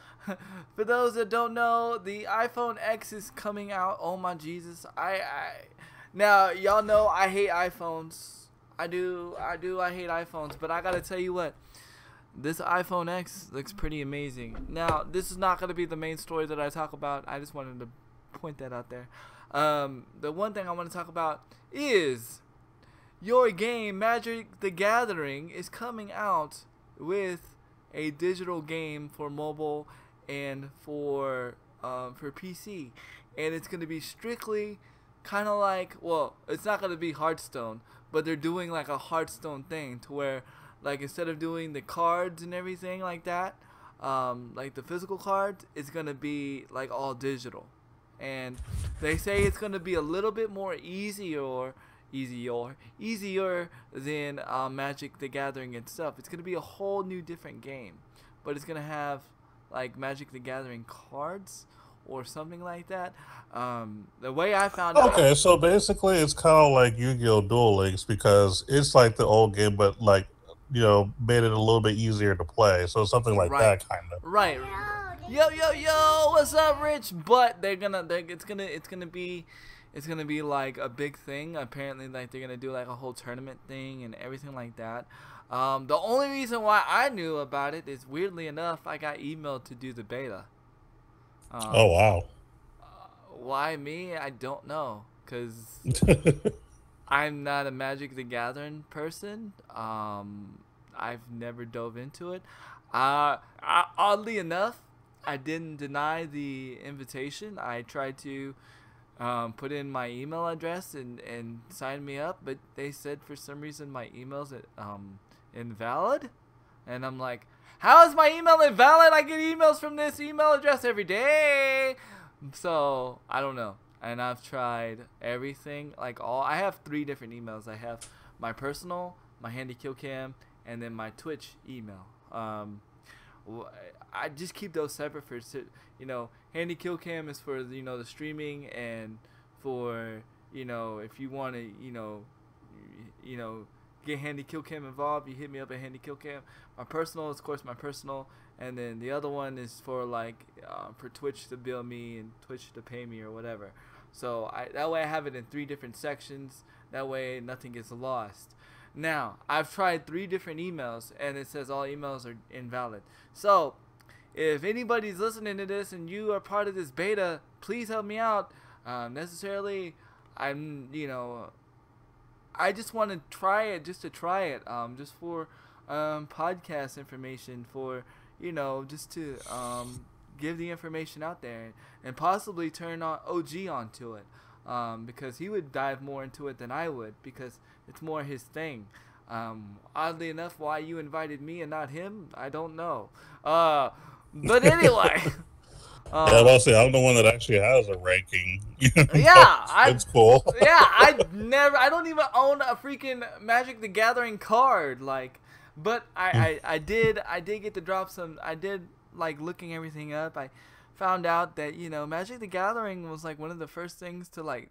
[SPEAKER 1] that don't know, the iPhone X is coming out. Oh my Jesus! Now y'all know I hate iPhones. I do. I hate iPhones, but I gotta tell you what. This iPhone X looks pretty amazing. Now, this is not going to be the main story that I talk about. I just wanted to point that out there. The one thing I want to talk about is your game Magic the Gathering is coming out with a digital game for mobile and for PC, and it's going to be strictly kind of like, well, it's not going to be Hearthstone, but they're doing like a Hearthstone thing to where like instead of doing the cards and everything like that, like the physical cards, it's gonna be like all digital, and they say it's gonna be a little bit more easier than Magic the Gathering itself. It's gonna be a whole new different game, but it's gonna have like Magic the Gathering cards or something like that. The way I found out.
[SPEAKER 2] Okay, so basically, it's kind of like Yu-Gi-Oh! Duel Links because it's like the old game, but like made it a little bit easier to play. So something like
[SPEAKER 1] Right.
[SPEAKER 2] that, kind of.
[SPEAKER 1] Right. Yo, what's up, Rich? But it's gonna be like a big thing. Apparently, like they're gonna do like a whole tournament thing and everything like that. The only reason why I knew about it is weirdly enough, I got emailed to do the beta.
[SPEAKER 2] Oh wow.
[SPEAKER 1] Why me? I don't know, cause I'm not a Magic the Gathering person. I've never dove into it. Oddly enough, I didn't deny the invitation. I tried to put in my email address and sign me up, but they said for some reason my email's invalid. And I'm like, how is my email invalid? I get emails from this email address every day. So I don't know. And I've tried everything. I have 3 different emails. I have my personal, my Handy Kill Cam, and then my Twitch email. I just keep those separate for Handy Kill Cam is for the streaming, and for if you want to get Handy Kill Cam involved, you hit me up at Handy Kill Cam. My personal is of course my personal, and then the other one is for for Twitch to bill me and Twitch to pay me or whatever. So that way I have it in 3 different sections. That way nothing gets lost. Now, I've tried 3 different emails, and it says all emails are invalid. So, if anybody's listening to this and you are part of this beta, please help me out. Necessarily, I just want to try it, just to try it, just for podcast information for, just to give the information out there and possibly turn on OG onto it, because he would dive more into it than I would because it's more his thing. Oddly enough, why you invited me and not him, I don't know. But anyway.
[SPEAKER 2] Yeah, I'll say I'm the one that actually has a ranking.
[SPEAKER 1] Yeah,
[SPEAKER 2] it's cool.
[SPEAKER 1] Yeah, I don't even own a freaking Magic the Gathering card, like, but I did get to drop some. I did like looking everything up. I found out that Magic the Gathering was like one of the first things to like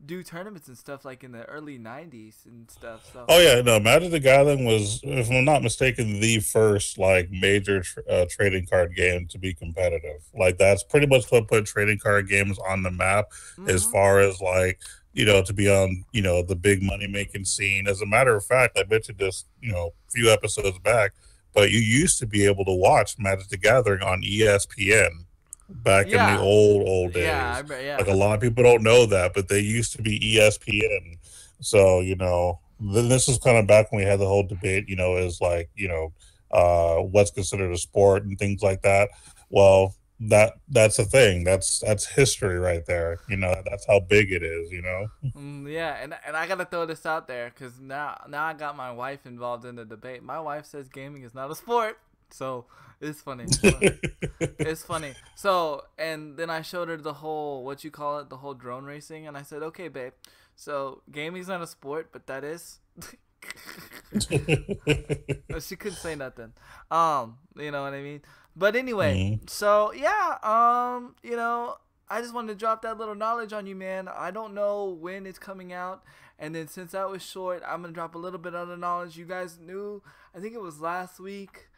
[SPEAKER 1] do tournaments and stuff like in the early '90s and stuff. So.
[SPEAKER 2] Oh yeah, no, Magic the Gathering was, if I'm not mistaken, the first like major trading card game to be competitive. Like that's pretty much what put trading card games on the map, as far as like to be on the big money making scene. As a matter of fact, I mentioned this a few episodes back, but you used to be able to watch Magic the Gathering on ESPN. Back in the old days.
[SPEAKER 1] Yeah.
[SPEAKER 2] Like a lot of people don't know that, but they used to be ESPN. So, then this is kind of back when we had the whole debate, is like, what's considered a sport and things like that. Well, that's a thing. That's history right there. That's how big it is,
[SPEAKER 1] Yeah, and I gotta throw this out there because now I got my wife involved in the debate. My wife says gaming is not a sport. So it's funny. It's funny. So, and then I showed her the whole, the whole drone racing. And I said, okay, babe, so gaming's not a sport, but that is. She couldn't say nothing. You know what I mean? But anyway, so yeah, I just wanted to drop that little knowledge on you, man. I don't know when it's coming out. And then since that was short, I'm going to drop a little bit of the knowledge. You guys knew, I think it was last week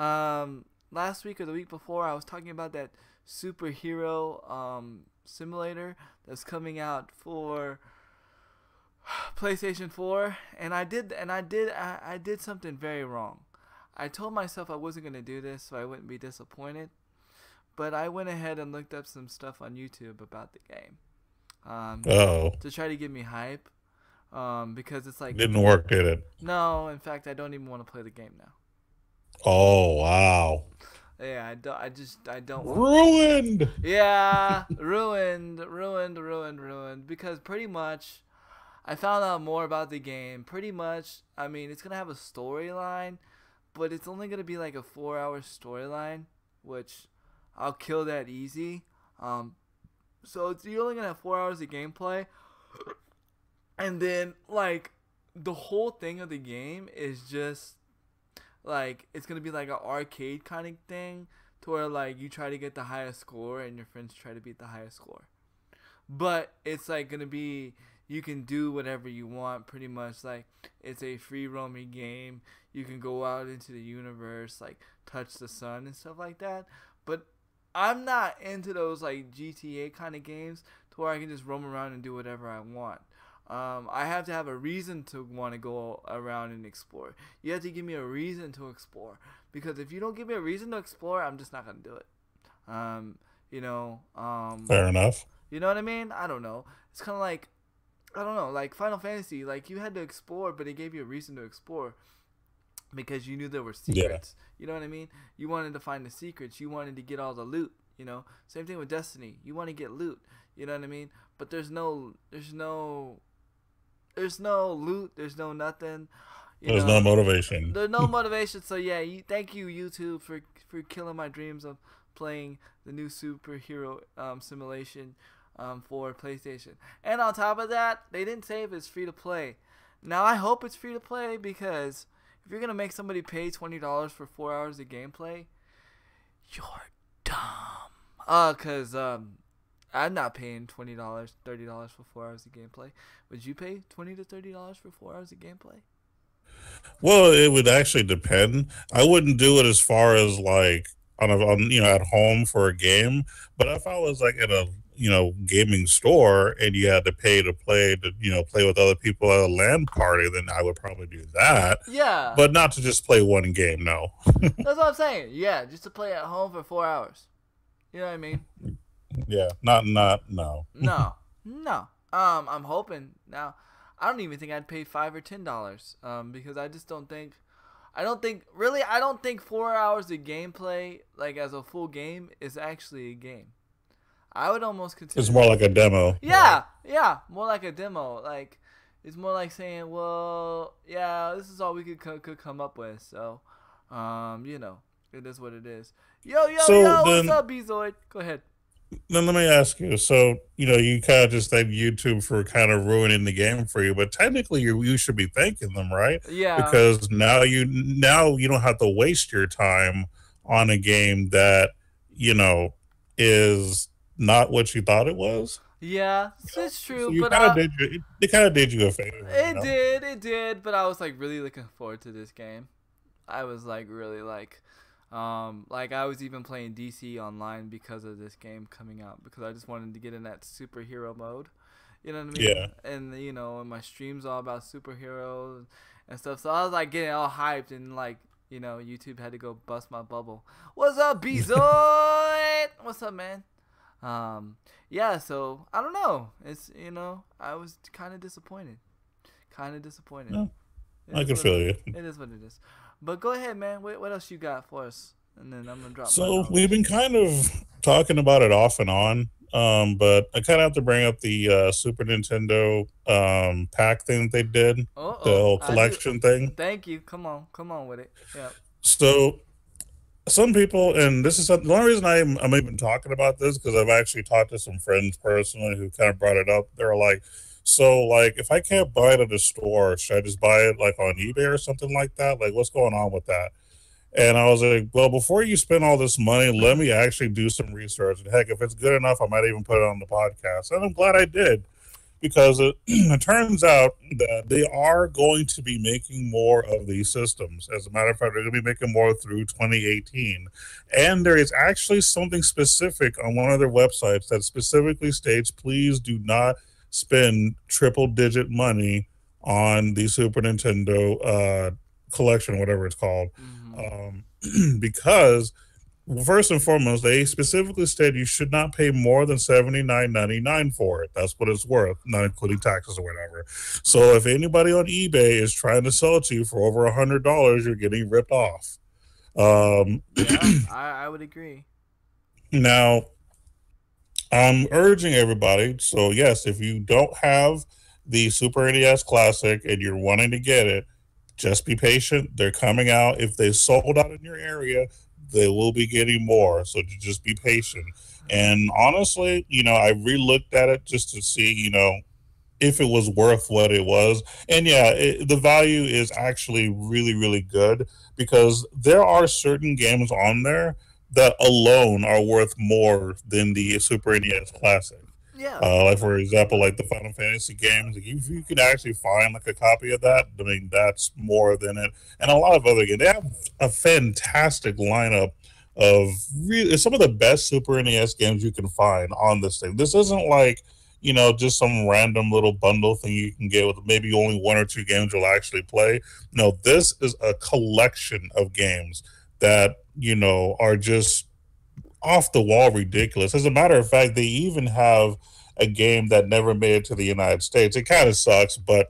[SPEAKER 1] or the week before, I was talking about that superhero simulator that's coming out for PlayStation 4, and I did something very wrong. I told myself I wasn't going to do this so I wouldn't be disappointed, but I went ahead and looked up some stuff on YouTube about the game to try to give me hype, because it's like,
[SPEAKER 2] didn't work, did it?
[SPEAKER 1] No, in fact, I don't even want to play the game now.
[SPEAKER 2] Oh wow!
[SPEAKER 1] Yeah, I don't.
[SPEAKER 2] Ruined.
[SPEAKER 1] Yeah, ruined. Because pretty much, I found out more about the game. Pretty much, I mean, it's gonna have a storyline, but it's only gonna be like a 4-hour storyline, which I'll kill that easy. So you're only gonna have 4 hours of gameplay, and then like the whole thing of the game is just. Like, it's going to be like an arcade kind of thing to where, like, you try to get the highest score and your friends try to beat the highest score. But it's, like, going to be, you can do whatever you want pretty much. Like, it's a free roaming game. You can go out into the universe, like, touch the sun and stuff like that. But I'm not into those, like, GTA kind of games to where I can just roam around and do whatever I want. I have to have a reason to want to go around and explore. You have to give me a reason to explore. Because if you don't give me a reason to explore, I'm just not going to do it.
[SPEAKER 2] Fair enough.
[SPEAKER 1] You know what I mean? I don't know. It's kind of like, I don't know, like Final Fantasy. Like, you had to explore, but it gave you a reason to explore. Because you knew there were secrets. Yeah. You know what I mean? You wanted to find the secrets. You wanted to get all the loot. Same thing with Destiny. You want to get loot. You know what I mean? But there's no loot. There's no nothing.
[SPEAKER 2] There's no motivation.
[SPEAKER 1] There's no motivation. So yeah, thank you YouTube for killing my dreams of playing the new superhero simulation for PlayStation. And on top of that, they didn't say if it's free to play. Now I hope it's free to play, because if you're gonna make somebody pay $20 for 4 hours of gameplay, you're dumb. Cause I'm not paying $20, $30 for 4 hours of gameplay. Would you pay $20 to $30 for 4 hours of gameplay?
[SPEAKER 2] Well, it would actually depend. I wouldn't do it as far as like on at home for a game. But if I was like at a gaming store and you had to pay to play with other people at a LAN party, then I would probably do that.
[SPEAKER 1] Yeah.
[SPEAKER 2] But not to just play one game. No.
[SPEAKER 1] That's what I'm saying. Yeah, just to play at home for 4 hours. You know what I mean?
[SPEAKER 2] Yeah, no.
[SPEAKER 1] No. I'm hoping now. I don't even think I'd pay $5 or $10. Because I just don't think. I don't think 4 hours of gameplay, like as a full game, is actually a game. I would almost consider
[SPEAKER 2] It's more like a demo.
[SPEAKER 1] yeah, yeah, more like a demo. Like it's more like saying, well, yeah, this is all we could come up with. So, you know, it is what it is. Yo,
[SPEAKER 2] So
[SPEAKER 1] what's
[SPEAKER 2] then,
[SPEAKER 1] up, Bezoid? Go ahead.
[SPEAKER 2] then let me ask you. So you kind of just thank YouTube for kind of ruining the game for you, but technically you should be thanking them, right?
[SPEAKER 1] Yeah,
[SPEAKER 2] Because now you don't have to waste your time on a game that you know is not what you thought it was.
[SPEAKER 1] yeah, it's
[SPEAKER 2] So
[SPEAKER 1] true.
[SPEAKER 2] you
[SPEAKER 1] But
[SPEAKER 2] kind of did you. It kind of did you a favor.
[SPEAKER 1] it did. But I was like really looking forward to this game. I was like really like I was even playing DC online because of this game coming out because I just wanted to get in that superhero mode. You know what I mean?
[SPEAKER 2] Yeah.
[SPEAKER 1] And you know, and my stream's all about superheroes and stuff. So I was like getting all hyped and like, you know, YouTube had to go bust my bubble. What's up, Bezoid? What's up, man? Yeah, so I don't know. It's I was kind of disappointed. Kind of disappointed.
[SPEAKER 2] Yeah,
[SPEAKER 1] It
[SPEAKER 2] I
[SPEAKER 1] is
[SPEAKER 2] can
[SPEAKER 1] what
[SPEAKER 2] feel you.
[SPEAKER 1] it is what it is. But go ahead, man. What else you got for us? And then I'm gonna drop my
[SPEAKER 2] So we've
[SPEAKER 1] knowledge.
[SPEAKER 2] been kind of talking about it off and on, but I kind of have to bring up the Super Nintendo pack thing that they did, the
[SPEAKER 1] Oh,
[SPEAKER 2] whole
[SPEAKER 1] I do.
[SPEAKER 2] collection thing.
[SPEAKER 1] Thank you. Come on with it. Yeah.
[SPEAKER 2] So some people, and this is the only reason I'm even talking about this because I've actually talked to some friends personally who kind of brought it up. They're like, so like if I can't buy it at a store, should I just buy it like on eBay or something like that? Like what's going on with that? And I was like, well, before you spend all this money, let me actually do some research. And heck, if it's good enough, I might even put it on the podcast. And I'm glad I did because it turns out that they are going to be making more of these systems. As a matter of fact, they're going to be making more through 2018. And there is actually something specific on one of their websites that specifically states, please do not spend triple digit money on the Super Nintendo collection, whatever it's called.
[SPEAKER 1] Mhm.
[SPEAKER 2] Um, because first and foremost, they specifically said you should not pay more than $79.99 for it. That's what it's worth, not including taxes or whatever. So if anybody on eBay is trying to sell it to you for over $100, you're getting ripped off. Um,
[SPEAKER 1] Yeah, I would agree.
[SPEAKER 2] Now, I'm urging everybody. So yes, if you don't have the Super NES Classic and you're wanting to get it, just be patient. They're coming out. If they sold out in your area, they will be getting more. So just be patient. And honestly, I re-looked at it just to see, if it was worth what it was. And yeah, the value is actually really, really good because there are certain games on there that alone are worth more than the Super NES Classic.
[SPEAKER 1] Yeah.
[SPEAKER 2] Like for example, like the Final Fantasy games, like if you could actually find like a copy of that, I mean that's more than it. And a lot of other games, they have a fantastic lineup of really some of the best Super NES games you can find on this thing. This isn't like just some random little bundle thing you can get with maybe only one or two games you'll actually play. No, this is a collection of games that are just off the wall ridiculous. As a matter of fact, they even have a game that never made it to the United States. It kind of sucks, but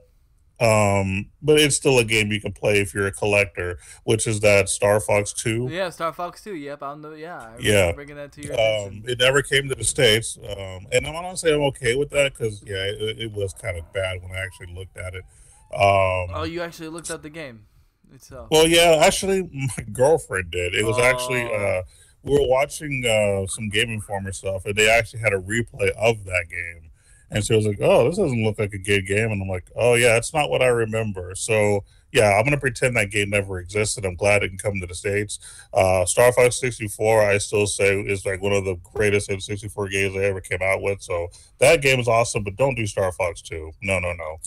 [SPEAKER 2] it's still a game you can play if you're a collector, which is that Star Fox 2.
[SPEAKER 1] Yeah, Star Fox 2. Yep, I know. Yeah, I remember
[SPEAKER 2] Yeah.
[SPEAKER 1] bringing that to your attention.
[SPEAKER 2] It never came to the States. And I'm not saying I'm okay with that because, yeah, it was kind of bad when I actually looked at it.
[SPEAKER 1] Oh, you actually looked up the game itself.
[SPEAKER 2] Well, yeah, actually, my girlfriend did. It was actually
[SPEAKER 1] Oh,
[SPEAKER 2] we were watching some Game Informer stuff, and they actually had a replay of that game, and she was like, "Oh, this doesn't look like a good game," and I'm like, "Oh yeah, it's not what I remember." So yeah, I'm gonna pretend that game never existed. I'm glad it can come to the States. Star Fox 64, I still say is like one of the greatest N64 games they ever came out with. So that game is awesome, but don't do Star Fox 2. No, no, no.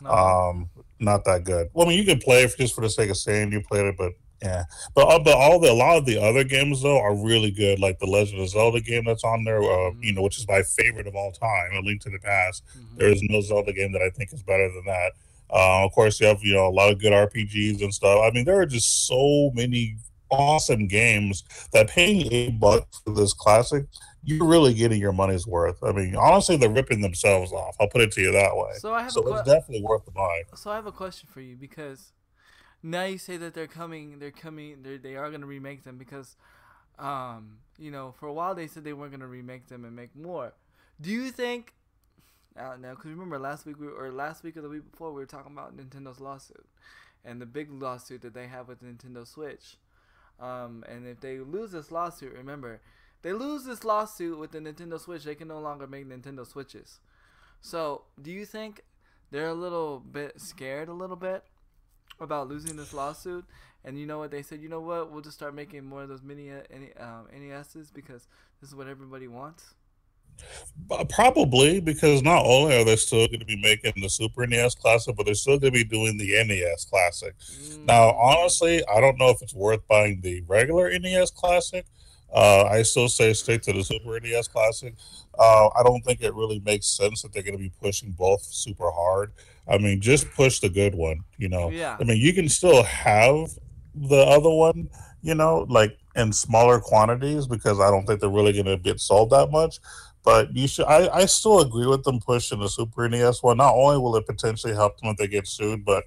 [SPEAKER 1] no.
[SPEAKER 2] Not that good. Well, I mean, you can play it just for the sake of saying you played it, but yeah. But a lot of the other games though are really good. Like the Legend of Zelda game that's on there,
[SPEAKER 1] Mhm.
[SPEAKER 2] which is my favorite of all time, A Link to the Past. There
[SPEAKER 1] Mhm.
[SPEAKER 2] is no Zelda game that I think is better than that. Of course, you have a lot of good RPGs and stuff. I mean, there are just so many awesome games that paying $8 for this classic, you're really getting your money's worth. I mean, honestly, they're ripping themselves off. I'll put it to you that way.
[SPEAKER 1] So I have a
[SPEAKER 2] So it's definitely worth the buy.
[SPEAKER 1] so I have a question for you because now you say that they are gonna remake them because, for a while they said they weren't gonna remake them and make more. Do you think? Now, because remember last week or the week before, we were talking about Nintendo's lawsuit, and the big lawsuit that they have with the Nintendo Switch. And if they lose this lawsuit, remember, they lose this lawsuit with the Nintendo Switch, they can no longer make Nintendo Switches. So, do you think they're a little bit scared about losing this lawsuit? And you know what they said? You know what? We'll just start making more of those mini NESs because this is what everybody wants.
[SPEAKER 2] Probably because not only are they still going to be making the Super NES Classic, but they're still going to be doing the NES Classic. Now, honestly, I don't know if it's worth buying the regular NES Classic. I still say stick to the Super NES Classic. I don't think it really makes sense that they're going to be pushing both super hard. I mean, just push the good one,
[SPEAKER 1] Yeah.
[SPEAKER 2] I mean, you can still have the other one, like in smaller quantities because I don't think they're really going to get sold that much. But you should. I still agree with them pushing the Super NES one. Not only will it potentially help them if they get sued, but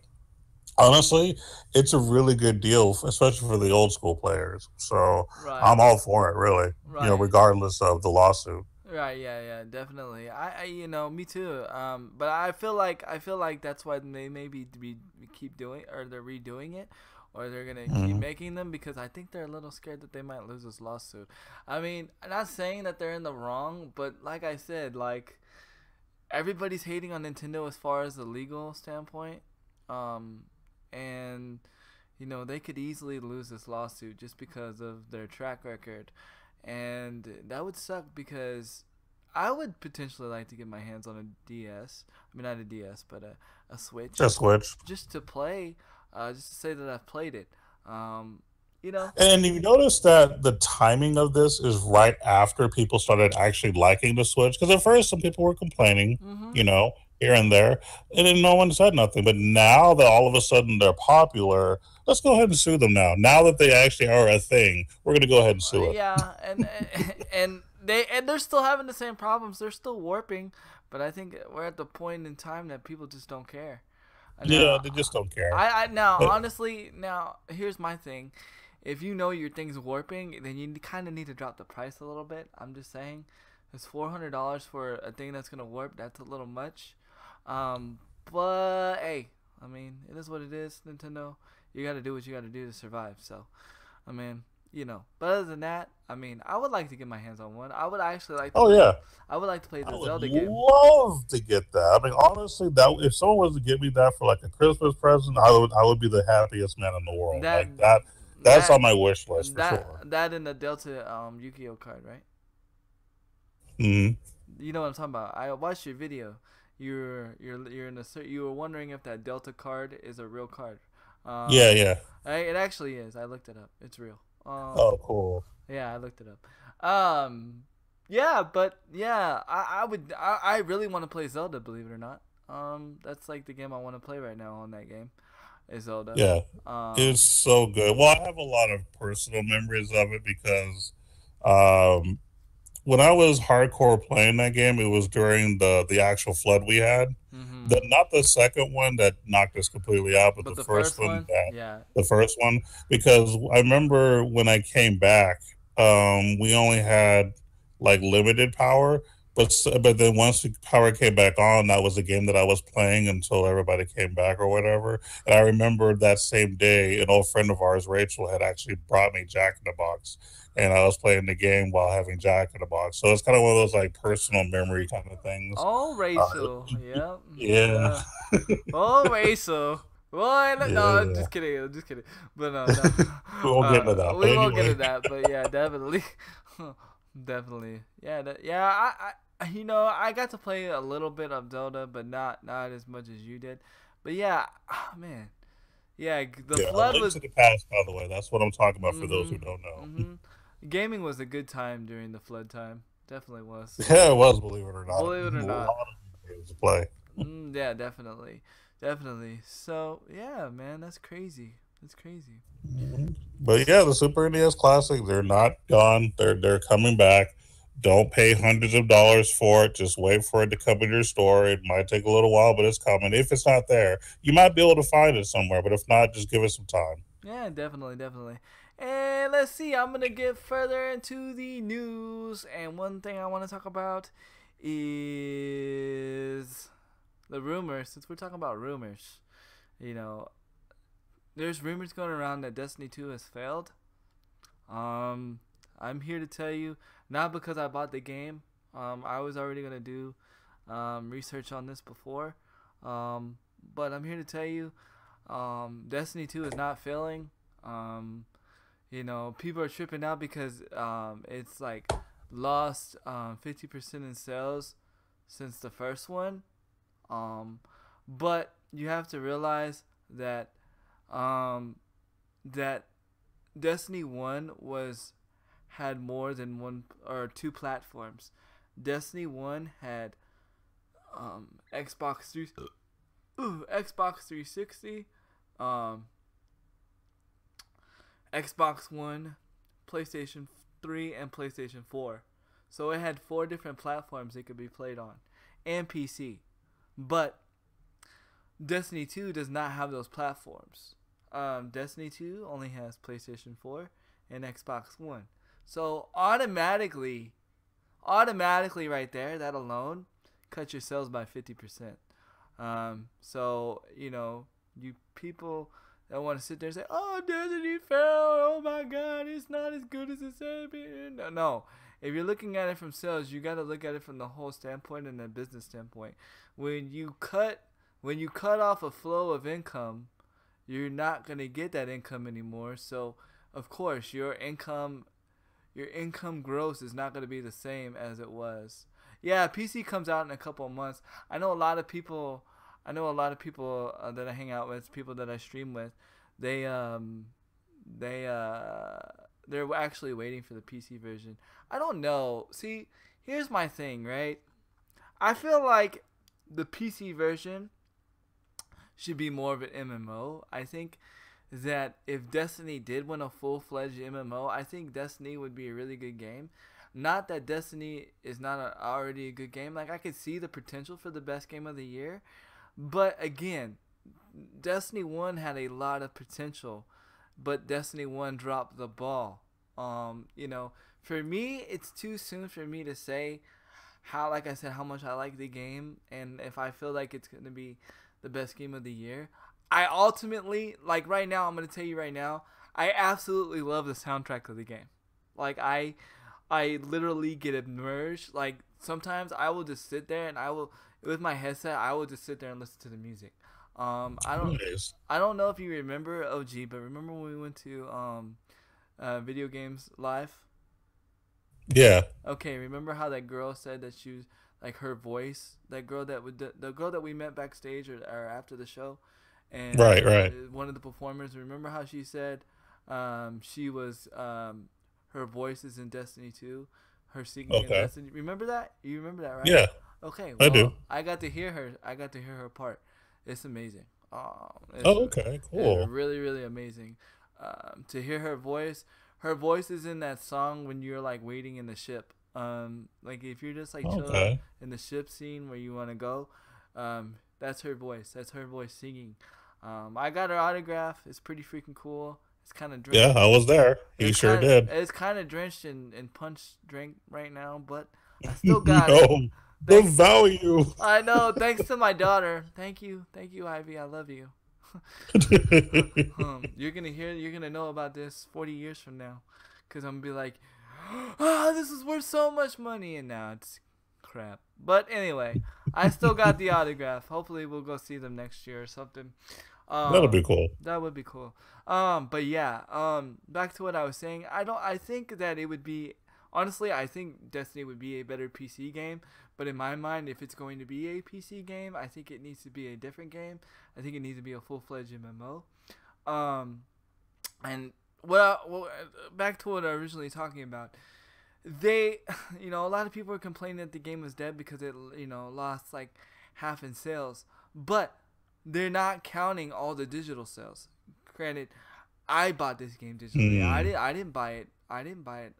[SPEAKER 2] honestly, it's a really good deal, especially for the old school players. So
[SPEAKER 1] Right.
[SPEAKER 2] I'm all for it, really.
[SPEAKER 1] Right.
[SPEAKER 2] Regardless of the lawsuit.
[SPEAKER 1] Right, yeah, definitely. Me too. But I feel like that's why they maybe keep doing or they're redoing it, or they're gonna keep making them because I think they're a little scared that they might lose this lawsuit. I mean, I'm not saying that they're in the wrong, but like I said, like everybody's hating on Nintendo as far as the legal standpoint, and they could easily lose this lawsuit just because of their track record. And that would suck because I would potentially like to get my hands on a DS. I mean, not a DS, but a Switch.
[SPEAKER 2] A Switch.
[SPEAKER 1] Just to play, just to say that I've played it.
[SPEAKER 2] And you notice that the timing of this is right after people started actually liking the Switch. Because at first, some people were complaining, here and there, and then no one said nothing. But now that all of a sudden they're popular, let's go ahead and sue them now. Now that they actually are a thing, we're going to go ahead and sue them.
[SPEAKER 1] Yeah, and they're still having the same problems. They're still warping, but I think we're at the point in time that people just don't care.
[SPEAKER 2] Yeah, they just don't care.
[SPEAKER 1] Honestly, here's my thing. If you know your thing's warping, then you kind of need to drop the price a little bit. I'm just saying, it's $400 for a thing that's gonna warp. That's a little much. But hey, I mean, it is what it is. Nintendo, you got to do what you got to do to survive. So, I mean, But other than that, I mean, I would like to get my hands on one. I would actually like. I would like to play the Zelda game.
[SPEAKER 2] Love to get that. I mean, honestly, that if someone was to give me that for like a Christmas present, I would be the happiest man in the world. That's on my wish list for sure.
[SPEAKER 1] That and the Delta Yu-Gi-Oh card, right?
[SPEAKER 2] Mm-hmm.
[SPEAKER 1] You know what I'm talking about. I watched your video. You were wondering if that Delta card is a real card.
[SPEAKER 2] Yeah.
[SPEAKER 1] It actually is. I looked it up. It's real.
[SPEAKER 2] Oh, cool.
[SPEAKER 1] Yeah, I looked it up. I really want to play Zelda, believe it or not. That's like the game I want to play right now on that game. Is Zelda.
[SPEAKER 2] Yeah. It's so good. Well, I have a lot of personal memories of it because when I was hardcore playing that game, it was during the actual flood we had.
[SPEAKER 1] Mm-hmm.
[SPEAKER 2] Not the second one that knocked us completely out, but the first one. The first one, because I remember when I came back, we only had like limited power, but then once the power came back on, that was the game that I was playing until everybody came back or whatever. And I remember that same day, an old friend of ours, Rachel, had actually brought me Jack in the Box. And I was playing the game while having Jack in the Box. So it's kind of one of those like personal memory kind of things.
[SPEAKER 1] Oh, Rachel.
[SPEAKER 2] Yeah.
[SPEAKER 1] Oh, Rachel. Well, no, I'm just kidding. But no.
[SPEAKER 2] We won't get into that.
[SPEAKER 1] We won't get into that. But yeah, definitely. Definitely. Yeah, I got to play a little bit of Zelda, but not as much as you did. But yeah, man. Yeah, the flood was
[SPEAKER 2] to the past, by the way. That's what I'm talking about for those who don't know.
[SPEAKER 1] Mm-hmm. Gaming was a good time during the flood time. Definitely was.
[SPEAKER 2] Yeah, it was. Believe it or not.
[SPEAKER 1] Believe it or not.
[SPEAKER 2] A lot of games to play.
[SPEAKER 1] Yeah, definitely. So yeah, man, that's crazy.
[SPEAKER 2] But yeah, the Super NES Classic, they're not gone. They're coming back. Don't pay hundreds of dollars for it. Just wait for it to come in your store. It might take a little while, but it's coming. If it's not there, you might be able to find it somewhere. But if not, just give it some time.
[SPEAKER 1] Yeah, definitely, definitely. And let's see, I'm gonna get further into the news, and one thing I want to talk about is the rumors. Since we're talking about rumors, you know, there's rumors going around that Destiny 2 has failed. Um, I'm here to tell you, not because I bought the game. I was already gonna do research on this before, um, but I'm here to tell you, Destiny 2 is not failing. Um, People are tripping out because it's like lost 50% in sales since the first one. Um, but you have to realize that um, that Destiny 1 was had more than one or two platforms. Destiny 1 had Xbox 3 Xbox 360, um, Xbox One, PlayStation 3, and PlayStation 4. So it had four different platforms it could be played on, and PC. But Destiny 2 does not have those platforms. Destiny 2 only has PlayStation 4 and Xbox One. So automatically right there, that alone cut your sales by 50%. You people that want to sit there and say, "Oh, Destiny fell. Oh my God, it's not as good as it said." No. If you're looking at it from sales, you got to look at it from the whole standpoint and the business standpoint. When you cut off a flow of income, you're not gonna get that income anymore. So, of course, your income gross is not gonna be the same as it was. Yeah, PC comes out in a couple of months. I know a lot of people. That I hang out with, people that I stream with. They they they're actually waiting for the PC version. I don't know. See, here's my thing, right? I feel like the PC version should be more of an MMO. I think that if Destiny did win a full-fledged MMO, I think Destiny would be a really good game. Not that Destiny is not already a good game. Like, I could see the potential for the best game of the year, but again, Destiny 1 had a lot of potential, but Destiny 1 dropped the ball. For me, it's too soon for me to say how, like I said, how much I like the game and if I feel like it's going to be the best game of the year. I ultimately, like right now, I'm going to tell you right now, I absolutely love the soundtrack of the game. Like, I literally get immersed. Like, sometimes I will just sit there and with my headset, I will just sit there and listen to the music. I don't
[SPEAKER 2] Nice.
[SPEAKER 1] I don't know if you remember OG, but remember when we went to video games live?
[SPEAKER 2] Yeah.
[SPEAKER 1] Okay, remember how that girl said that she was like her voice, that girl that would the girl that we met backstage or after the show, and
[SPEAKER 2] Right. Right.
[SPEAKER 1] one of the performers. Remember how she said she was her voice is in Destiny 2, her singing in
[SPEAKER 2] Okay.
[SPEAKER 1] Destiny. Remember that? You remember that, right?
[SPEAKER 2] Yeah,
[SPEAKER 1] Okay,
[SPEAKER 2] I do.
[SPEAKER 1] well, I got to hear her. I got to hear her part. It's amazing.
[SPEAKER 2] Oh, okay.
[SPEAKER 1] It's
[SPEAKER 2] Cool.
[SPEAKER 1] really really amazing. To hear her voice. Her voice is in that song when you're like waiting in the ship. Like if you're just like chilling
[SPEAKER 2] Okay.
[SPEAKER 1] in the ship scene where you want to go, that's her voice. That's her voice singing. I got her autograph. It's pretty freaking cool. It's kind of
[SPEAKER 2] Yeah,
[SPEAKER 1] drenched.
[SPEAKER 2] I was there. He sure did.
[SPEAKER 1] It's kind of drenched in punch drink right now, but I still got it.
[SPEAKER 2] Yo, the
[SPEAKER 1] Thanks.
[SPEAKER 2] value.
[SPEAKER 1] I know. Thanks to my daughter. Thank you, Ivy. I love you. You're gonna know about this 40 years from now, cause I'm gonna be like, ah, this is worth so much money, and now it's crap. But anyway, I still got the autograph. Hopefully, we'll go see them next year or something.
[SPEAKER 2] That'll be
[SPEAKER 1] Um,
[SPEAKER 2] cool.
[SPEAKER 1] that would be cool. But yeah. Back to what I was saying. I think that it would be. Honestly, I think Destiny would be a better PC game. But in my mind, if it's going to be a PC game, I think it needs to be a different game. I think it needs to be a full-fledged MMO. Um, and back to what I was originally talking about. They, a lot of people are complaining that the game was dead because it, lost like half in sales. But they're not counting all the digital sales. Granted, I bought this game digitally.
[SPEAKER 2] Hmm.
[SPEAKER 1] I didn't buy it. I didn't buy it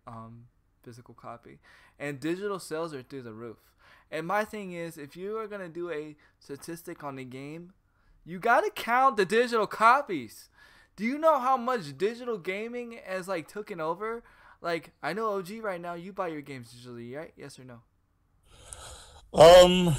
[SPEAKER 1] physical copy, and digital sales are through the roof. And my thing is, if you are gonna do a statistic on the game, you gotta count the digital copies. Do you know how much digital gaming has like taken over? Like, I know OG right now, you buy your games digitally, right? Yes or no?
[SPEAKER 2] Um,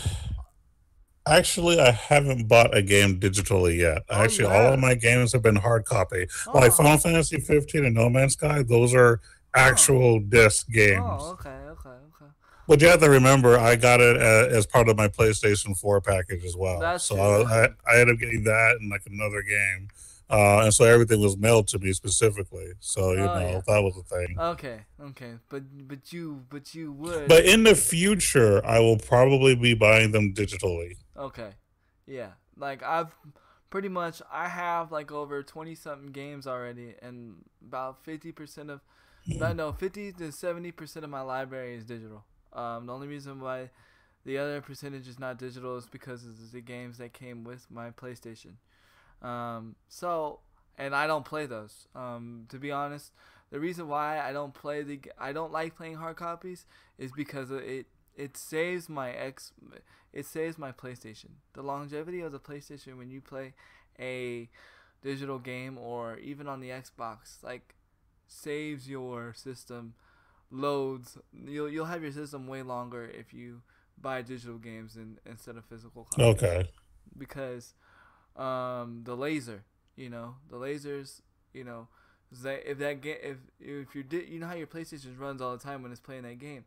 [SPEAKER 2] Actually, I haven't bought a game digitally yet.
[SPEAKER 1] Oh, you
[SPEAKER 2] Actually, all of
[SPEAKER 1] have.
[SPEAKER 2] my games have been hard copy. Like
[SPEAKER 1] Oh,
[SPEAKER 2] Final Fantasy 15 and No Man's Sky, those are
[SPEAKER 1] oh,
[SPEAKER 2] actual disc
[SPEAKER 1] oh.
[SPEAKER 2] games.
[SPEAKER 1] Okay, okay, okay.
[SPEAKER 2] But you have to remember, I got it as part of my PlayStation 4 package as well.
[SPEAKER 1] That's
[SPEAKER 2] So
[SPEAKER 1] true. That's true.
[SPEAKER 2] I ended up getting that and like another game. And so everything was mailed to me specifically. So,
[SPEAKER 1] Oh yeah.
[SPEAKER 2] that was the thing.
[SPEAKER 1] Okay, okay. But you would.
[SPEAKER 2] But in the future, I will probably be buying them digitally.
[SPEAKER 1] Okay. Yeah. Like I have like over 20 something games already, and about 50% of about no 50 to 70% of my library is digital. The only reason why the other percentage is not digital is because of the games that came with my PlayStation. So, and I don't play those. To be honest, the reason why I don't like playing hard copies is because it saves my it saves my PlayStation. The longevity of the PlayStation when you play a digital game or even on the Xbox, like, saves your system loads. You'll have your system way longer if you buy digital games instead of physical copies,
[SPEAKER 2] Okay.
[SPEAKER 1] because the laser, the lasers, you know, if that game, if you did, you know how your PlayStation runs all the time when it's playing that game.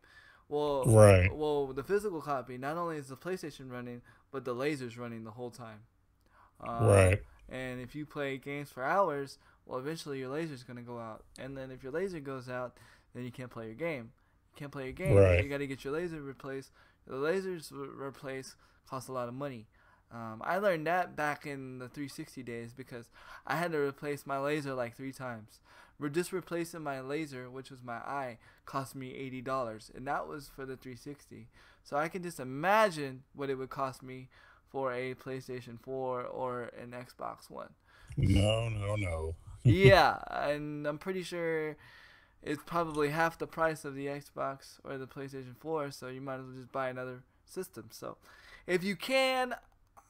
[SPEAKER 1] Well,
[SPEAKER 2] Right.
[SPEAKER 1] the physical copy, not only is the PlayStation running, but the laser's running the whole time. Um,
[SPEAKER 2] Right.
[SPEAKER 1] and if you play games for hours, well, eventually your laser's gonna go out, and then if your laser goes out, then you can't play your game. You can't play your game.
[SPEAKER 2] Right.
[SPEAKER 1] You got to get your laser replaced. The lasers replaced cost a lot of money. I learned that back in the 360 days because I had to replace my laser like 3 times. Just replacing my laser, which was my eye, cost me $80, and that was for the 360. So I can just imagine what it would cost me for a PlayStation 4 or an Xbox One.
[SPEAKER 2] No, no, no.
[SPEAKER 1] Yeah, and I'm pretty sure it's probably half the price of the Xbox or the PlayStation 4, so you might as well just buy another system. So, if you can,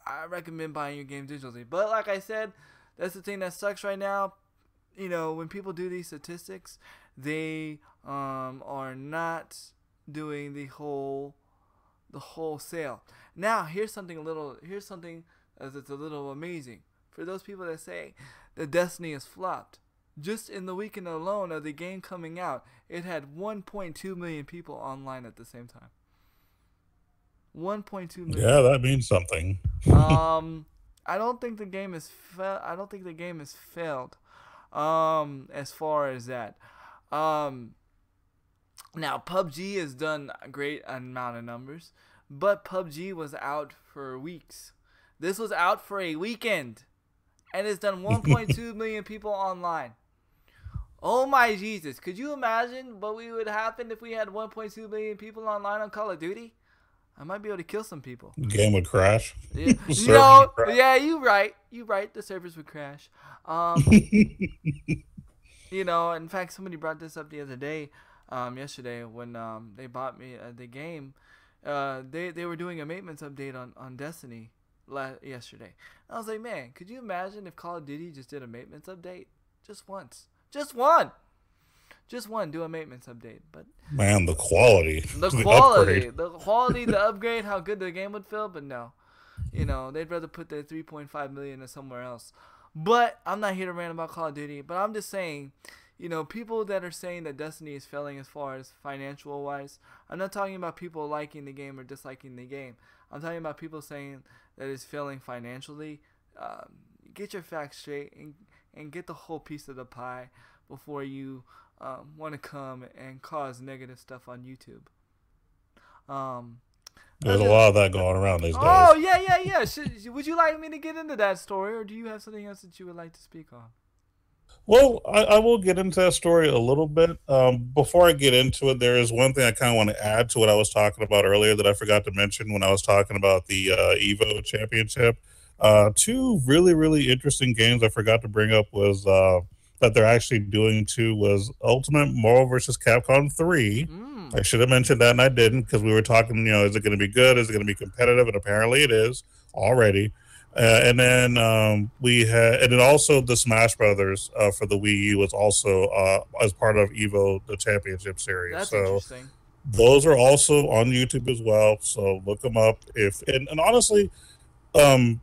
[SPEAKER 1] I recommend buying your game digitally. But like I said, that's the thing that sucks right now. When people do these statistics, they are not doing the whole sale. Now, here's something that's a little amazing for those people that say that Destiny has flopped. Just in the weekend alone of the game coming out, it had 1.2 million people online at the same time. 1.2
[SPEAKER 2] Yeah,
[SPEAKER 1] million.
[SPEAKER 2] that means something.
[SPEAKER 1] I don't think the game is I don't think the game has failed. As far as that. Um, Now PUBG has done a great amount of numbers, but PUBG was out for weeks. This was out for a weekend, and it's done 1.2 million people online. Oh my Jesus! Could you imagine what would happen if we had 1.2 million people online on Call of Duty? I might be able to kill some people.
[SPEAKER 2] Game would crash.
[SPEAKER 1] Yeah.
[SPEAKER 2] Servers would
[SPEAKER 1] No,
[SPEAKER 2] crash.
[SPEAKER 1] yeah, you right. You right. The servers would crash. Um, in fact, somebody brought this up the other day, yesterday when they bought me the game. They were doing a maintenance update on Destiny yesterday. I was like, man, could you imagine if Call of Duty just did a maintenance update just once, just one, do a maintenance update, but
[SPEAKER 2] Man, the quality,
[SPEAKER 1] the
[SPEAKER 2] the
[SPEAKER 1] quality,
[SPEAKER 2] upgrade.
[SPEAKER 1] the upgrade, how good the game would feel, but no, they'd rather put their 3.5 million somewhere else. But I'm not here to rant about Call of Duty, but I'm just saying, people that are saying that Destiny is failing as far as financial wise, I'm not talking about people liking the game or disliking the game. I'm talking about people saying that it's failing financially. Um, get your facts straight and get the whole piece of the pie before you want to come and cause negative stuff on YouTube. Um, I
[SPEAKER 2] There's a
[SPEAKER 1] just,
[SPEAKER 2] lot of that going around these
[SPEAKER 1] oh
[SPEAKER 2] days.
[SPEAKER 1] yeah, yeah, yeah. Would you like me to get into that story, or do you have something else that you would like to speak on?
[SPEAKER 2] Well, I will get into that story a little bit. Before I get into it, there is one thing I kind of want to add to what I was talking about earlier that I forgot to mention when I was talking about the Evo Championship. Two really, really interesting games I forgot to bring up was that they're actually doing too was Ultimate Marvel vs. Capcom 3.
[SPEAKER 1] Mm.
[SPEAKER 2] I should have mentioned that and I didn't because we were talking, is it going to be good? Is it going to be competitive? And apparently it is already. And then we had, and then also the Smash Brothers for the Wii U was also as part of Evo, the championship series.
[SPEAKER 1] That's
[SPEAKER 2] So
[SPEAKER 1] interesting.
[SPEAKER 2] those are also on YouTube as well. So look them up. If and honestly, um,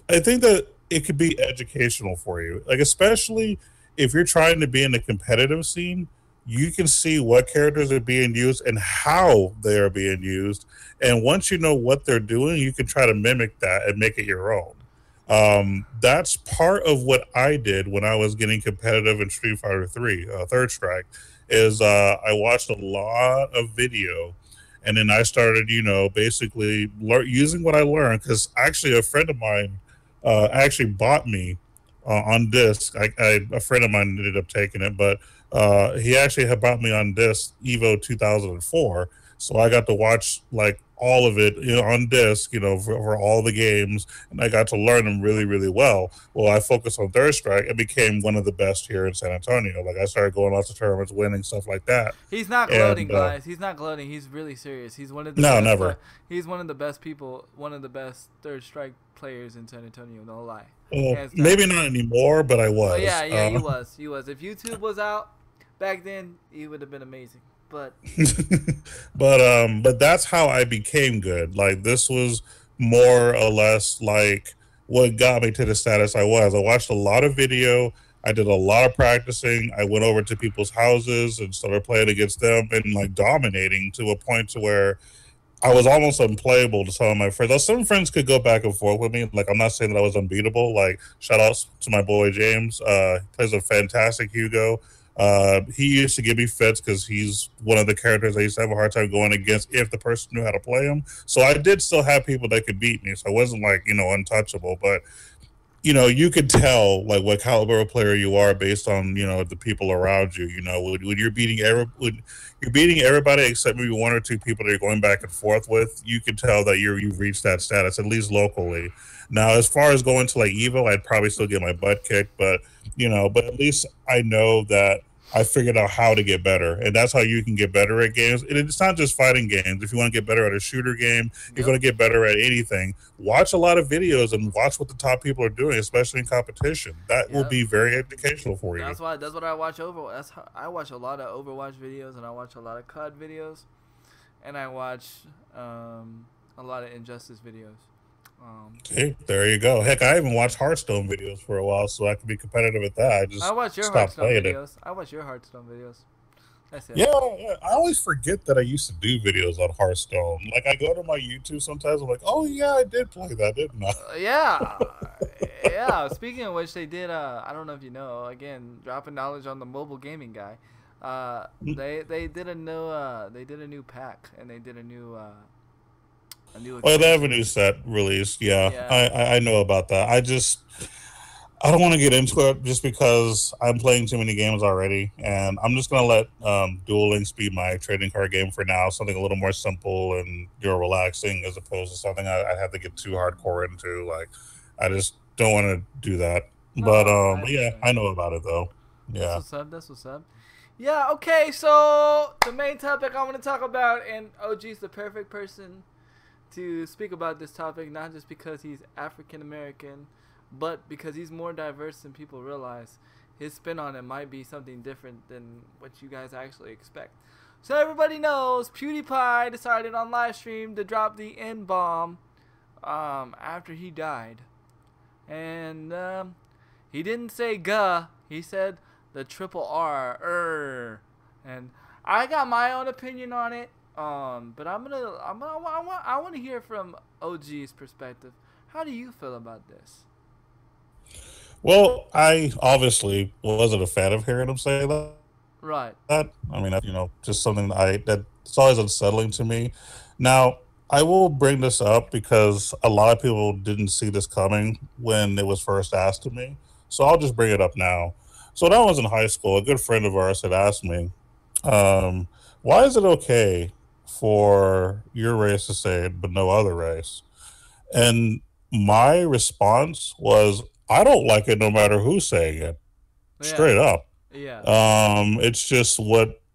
[SPEAKER 2] I think that it could be educational for you, like especially if you're trying to be in the competitive scene. You can see what characters are being used and how they are being used, and once you know what they're doing, you can try to mimic that and make it your own. That's part of what I did when I was getting competitive in Street Fighter 3, Third Strike. Is I watched a lot of video, and then I started, basically using what I learned because actually a friend of mine actually bought me on disc. A friend of mine ended up taking it, but he actually had bought me on disc Evo 2004, so I got to watch like all of it, on disc, for all the games, and I got to learn them really, really well. Well, I focused on Third Strike and became one of the best here in San Antonio. Like I started going lots of tournaments, winning stuff like that.
[SPEAKER 1] He's not gloating,
[SPEAKER 2] And
[SPEAKER 1] guys. He's not gloating. He's really serious. He's one of the
[SPEAKER 2] no,
[SPEAKER 1] best.
[SPEAKER 2] never.
[SPEAKER 1] He's one of the best people. One of the best Third Strike players in San Antonio. No lie.
[SPEAKER 2] Maybe not anymore, but I was.
[SPEAKER 1] Oh yeah, he was. He was. If YouTube was out back then, he would have been amazing. But
[SPEAKER 2] but that's how I became good. Like this was more or less like what got me to the status I was. I watched a lot of video. I did a lot of practicing. I went over to people's houses and started playing against them and like dominating to a point to where I was almost unplayable to some of my friends. Though some friends could go back and forth with me. Like I'm not saying that I was unbeatable. Like shout outs to my boy James. He plays a fantastic Hugo. He used to give me fits because he's one of the characters I used to have a hard time going against if the person knew how to play him. So I did still have people that could beat me. So I wasn't like, untouchable. But you could tell like what caliber of player you are based on, the people around you. When you're when you're beating everybody except maybe one or two people that you're going back and forth with, you can tell that you've reached that status, at least locally. Now, as far as going to like Evo, I'd probably still get my butt kicked, but but at least I know that I figured out how to get better, and that's how you can get better at games. And it's not just fighting games. If you want to get better at a shooter game, you're going to get better at anything. Watch a lot of videos and watch what the top people are doing, especially in competition. That will be very educational for you.
[SPEAKER 1] That's what I watch over. I watch a lot of Overwatch videos, and I watch a lot of COD videos, and I watch a lot of Injustice videos.
[SPEAKER 2] Okay, there you go. Heck, I even watched Hearthstone videos for a while, so I could be competitive at that.
[SPEAKER 1] I watch your
[SPEAKER 2] stopped
[SPEAKER 1] Hearthstone
[SPEAKER 2] playing
[SPEAKER 1] videos. I watch your Hearthstone videos. That's it.
[SPEAKER 2] Yeah, I always forget that I used to do videos on Hearthstone. Like I go to my YouTube sometimes, I'm like, oh yeah, I did play that, didn't I?
[SPEAKER 1] Yeah, yeah. Speaking of which, they did. I don't know if you know. Again, dropping knowledge on the mobile gaming guy. They did a new pack, and they did a new.
[SPEAKER 2] Well, they have a new set released. Yeah. I know about that. I don't want to get into it just because I'm playing too many games already, and I'm just gonna let Duel Links be my trading card game for now. Something a little more simple and relaxing, as opposed to something I have to get too hardcore into. Like, I just don't want to do that.
[SPEAKER 1] No,
[SPEAKER 2] but yeah, I know about it though. Yeah.
[SPEAKER 1] That's what's up. Yeah. Okay. So the main topic I want to talk about, and OG's the perfect person to speak about this topic, not just because he's African American, but because he's more diverse than people realize. His spin on it might be something different than what you guys actually expect. So everybody knows PewDiePie decided on live stream to drop the N-bomb after he died. And he didn't say "guh," he said the triple R. And I got my own opinion on it. But I want to hear from OG's perspective. How do you feel about this?
[SPEAKER 2] Well, I obviously wasn't a fan of hearing him say that.
[SPEAKER 1] Right.
[SPEAKER 2] I mean, just something that's always unsettling to me. Now, I will bring this up because a lot of people didn't see this coming when it was first asked to me. So I'll just bring it up now. So when I was in high school, a good friend of ours had asked me, why is it okay for your race to say it, but no other race? And my response was, I don't like it no matter who's saying it.
[SPEAKER 1] Yeah.
[SPEAKER 2] straight up.
[SPEAKER 1] Yeah.
[SPEAKER 2] It's just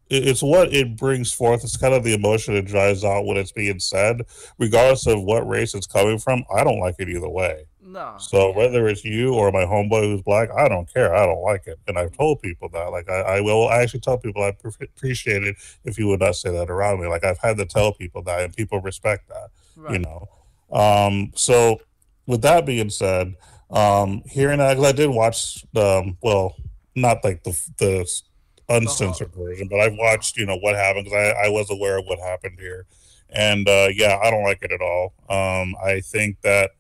[SPEAKER 2] it's what it brings forth. It's kind of the emotion it drives out when it's being said, regardless of what race it's coming from. I don't like it either way.
[SPEAKER 1] No.
[SPEAKER 2] So
[SPEAKER 1] Yeah.
[SPEAKER 2] whether it's you or my homeboy who's black, I don't care. I don't like it, and I've told people that. Like I will actually tell people I appreciate it if you would not say that around me. Like I've had to tell people that, and people respect that. You
[SPEAKER 1] Right.
[SPEAKER 2] know. So with that being said, hearing that, because I did watch well, not like the
[SPEAKER 1] The whole.
[SPEAKER 2] uncensored version, but I've watched what happened because I was aware of what happened here, and yeah, I don't like it at all. I think that,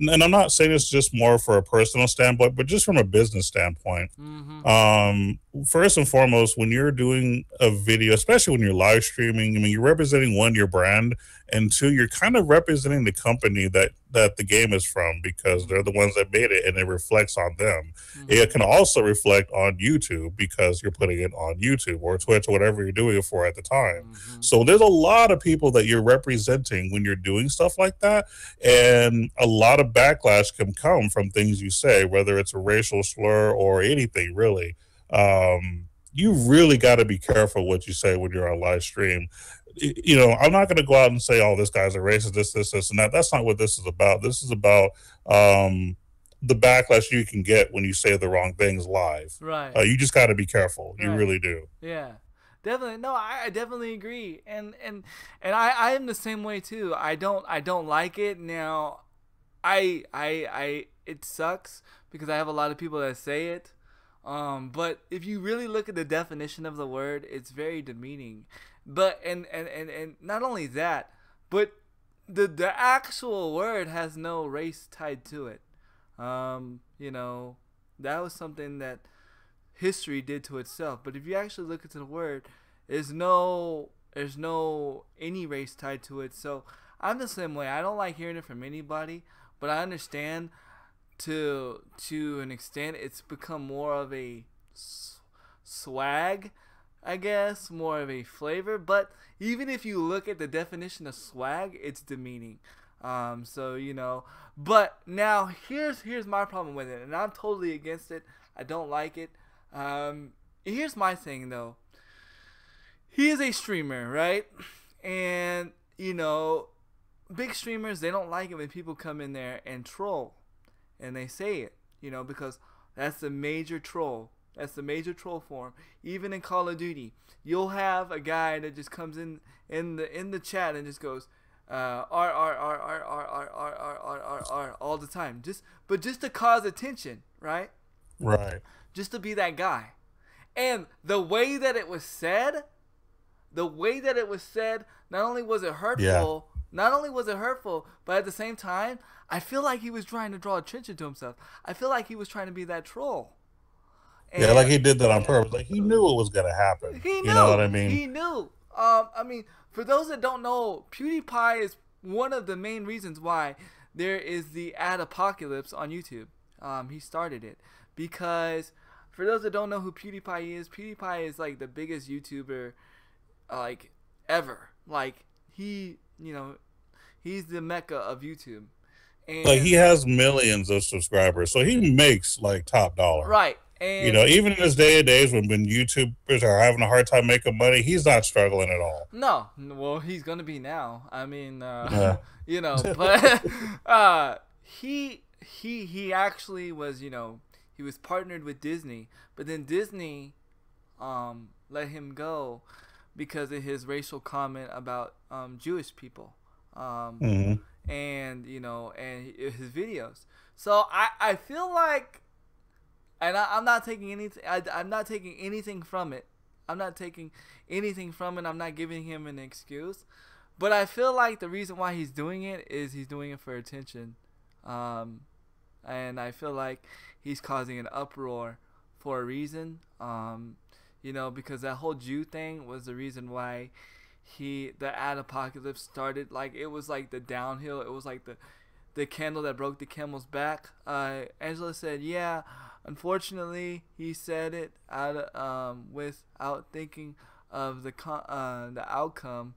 [SPEAKER 2] and I'm not saying it's just more for a personal standpoint, but just from a business standpoint.
[SPEAKER 1] Mm-hmm.
[SPEAKER 2] First and foremost, when you're doing a video, especially when you're live streaming, I mean, you're representing one, your brand, and two, you're kind of representing the company that the game is from because they're the
[SPEAKER 1] Mm-hmm.
[SPEAKER 2] ones that made it, and it reflects on them. It
[SPEAKER 1] Mm-hmm.
[SPEAKER 2] can also reflect on YouTube because you're putting it on YouTube or Twitch or whatever you're doing it for at the time.
[SPEAKER 1] Mm-hmm.
[SPEAKER 2] So there's a lot of people that you're representing when you're doing stuff like that, and a lot of backlash can come from things you say, whether it's a racial slur or anything really. You really got to be careful what you say when you're on live stream. I'm not going to go out and say, "Oh, this guy's a racist," this, and that. That's not what this is about. This is about the backlash you can get when you say the wrong things live.
[SPEAKER 1] Right.
[SPEAKER 2] You just got to be careful. You
[SPEAKER 1] Right.
[SPEAKER 2] really do.
[SPEAKER 1] Yeah. Definitely. No, I definitely agree. And I am the same way too. I don't like it. Now I it sucks because I have a lot of people that say it. But if you really look at the definition of the word, it's very demeaning. But and not only that, but the actual word has no race tied to it. You know, that was something that history did to itself. But if you actually look into the word, there's no any race tied to it. So I'm the same way. I don't like hearing it from anybody, but I understand to an extent it's become more of a swag, I guess, more of a flavor. But even if you look at the definition of swag, it's demeaning. So but now here's my problem with it, and I'm totally against it. I don't like it. Here's my thing though. He is a streamer, right? And big streamers, they don't like it when people come in there and troll, and they say it, because that's the major troll. That's the major troll form. Even in Call of Duty, you'll have a guy that just comes in the chat and just goes, R all the time, just to cause attention, right?
[SPEAKER 2] Right.
[SPEAKER 1] Just to be that guy. And the way that it was said, not only was it
[SPEAKER 2] Yeah.
[SPEAKER 1] hurtful, but at the same time, I feel like he was trying to draw attention to himself. I feel like he was trying to be that troll.
[SPEAKER 2] Yeah, like
[SPEAKER 1] And
[SPEAKER 2] he did that on purpose. Like he knew it was gonna happen.
[SPEAKER 1] he
[SPEAKER 2] You know what I
[SPEAKER 1] knew.
[SPEAKER 2] mean?
[SPEAKER 1] He knew. I mean, for those that don't know, PewDiePie is one of the main reasons why there is the ad apocalypse on YouTube. He started it because for those that don't know who PewDiePie is like the biggest YouTuber like ever. Like he's the mecca of YouTube.
[SPEAKER 2] Like he
[SPEAKER 1] And
[SPEAKER 2] has millions of subscribers, so he makes like top dollar.
[SPEAKER 1] right. And
[SPEAKER 2] Even in this day and age when YouTubers are having a hard time making money, he's not struggling at all.
[SPEAKER 1] no, well, he's gonna be now. I mean,
[SPEAKER 2] Yeah.
[SPEAKER 1] but he actually was, he was partnered with Disney, but then Disney let him go because of his racial comment about Jewish people,
[SPEAKER 2] hmm
[SPEAKER 1] and his videos. So I feel like, and I'm not taking anything. I'm not taking anything from it. I'm not taking anything from it. I'm not giving him an excuse. But I feel like the reason why he's doing it is he's doing it for attention. And I feel like he's causing an uproar for a reason. Because that whole Jew thing was the reason why the ad apocalypse started. Like it was like the downhill. It was like the candle that broke the camel's back. Angela said, "Yeah, unfortunately, he said it without thinking of the outcome,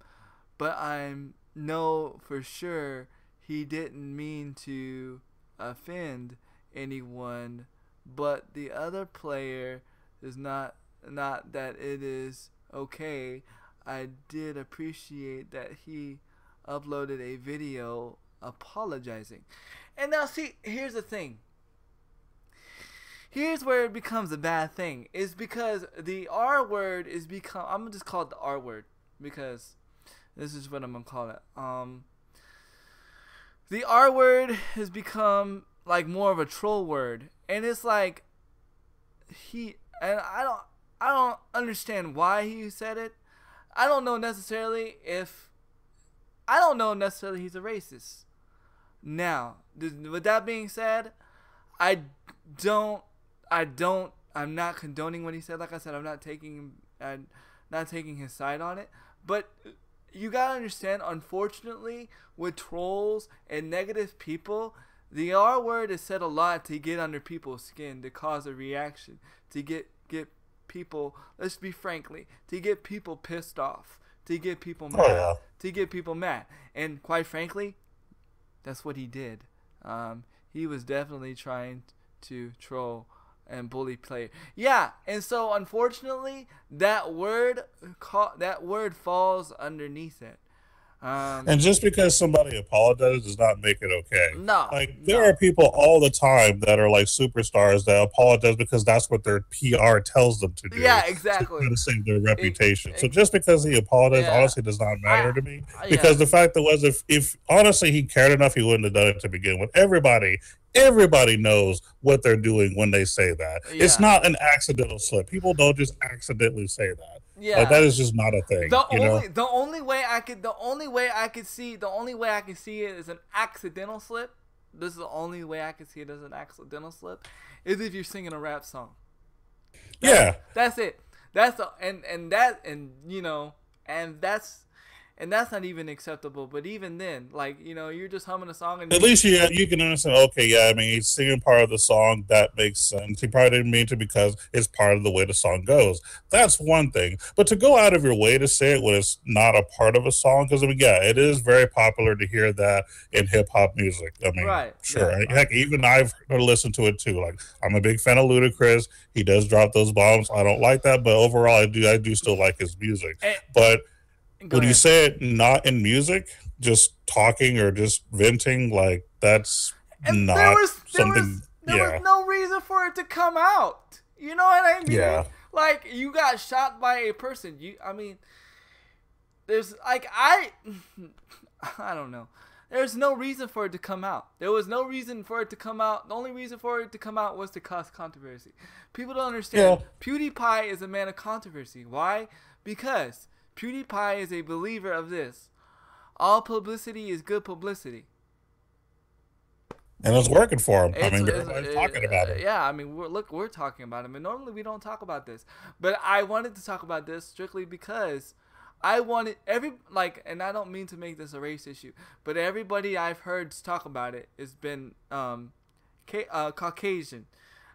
[SPEAKER 1] but I know for sure he didn't mean to offend anyone, but the other player is not that it is okay. I did appreciate that he uploaded a video apologizing. And now see, here's the thing. Here's where it becomes a bad thing. Is because the R word is become, I'm gonna just call it the R word because this is what I'm gonna call it. The R word has become like more of a troll word, and it's like I don't understand why he said it. I don't know necessarily he's a racist. Now, with that being said, I'm not condoning what he said. Like I said, I'm not taking his side on it. But you gotta understand, unfortunately, with trolls and negative people, the R word is said a lot to get under people's skin, to cause a reaction, to get people, let's be frankly, to get people pissed off, to get people mad, and quite frankly, that's what he did. He was definitely trying to troll and bully player. Yeah, and so unfortunately, that word falls underneath it.
[SPEAKER 2] And just because somebody apologizes does not make it okay.
[SPEAKER 1] No.
[SPEAKER 2] Like, there are people all the time that are like superstars that apologize because that's what their PR tells them to do.
[SPEAKER 1] Yeah, exactly.
[SPEAKER 2] To save their reputation. So just because he apologized, honestly, does not matter to me. Because the fact that was, if honestly he cared enough, he wouldn't have done it to begin with. Everybody knows what they're doing when they say that. Yeah. It's not an accidental slip. People don't just accidentally say that. Yeah, like, that is just not a thing.
[SPEAKER 1] The only way I can see it as an accidental slip. This is the only way I can see it as an accidental slip, is if you're singing a rap song. That's it. That's not even acceptable. But even then, like, you're just humming a song. And
[SPEAKER 2] at least you can understand, okay, yeah, I mean, he's singing part of the song. That makes sense. He probably didn't mean to because it's part of the way the song goes. That's one thing. But to go out of your way to say it when it's not a part of a song, because, I mean, yeah, it is very popular to hear that in hip-hop music. I mean, right. Sure. Yeah. Heck, even I've listened to it, too. Like, I'm a big fan of Ludacris. He does drop those bombs. I don't like that. But overall, I do still like his music. But when you say it not in music, just talking or just venting, like, that's not something.
[SPEAKER 1] There was no reason for it to come out. You know what I mean? Yeah. Like, you got shot by a person. There's like I don't know. There's no reason for it to come out. There was no reason for it to come out. The only reason for it to come out was to cause controversy. People don't understand. Yeah. PewDiePie is a man of controversy. Why? Because PewDiePie is a believer of this. All publicity is good publicity.
[SPEAKER 2] And it's working for him. Everybody's talking about him.
[SPEAKER 1] Yeah, I mean, we're talking about him. And normally we don't talk about this. But I wanted to talk about this strictly because I wanted and I don't mean to make this a race issue, but everybody I've heard talk about it has been Caucasian.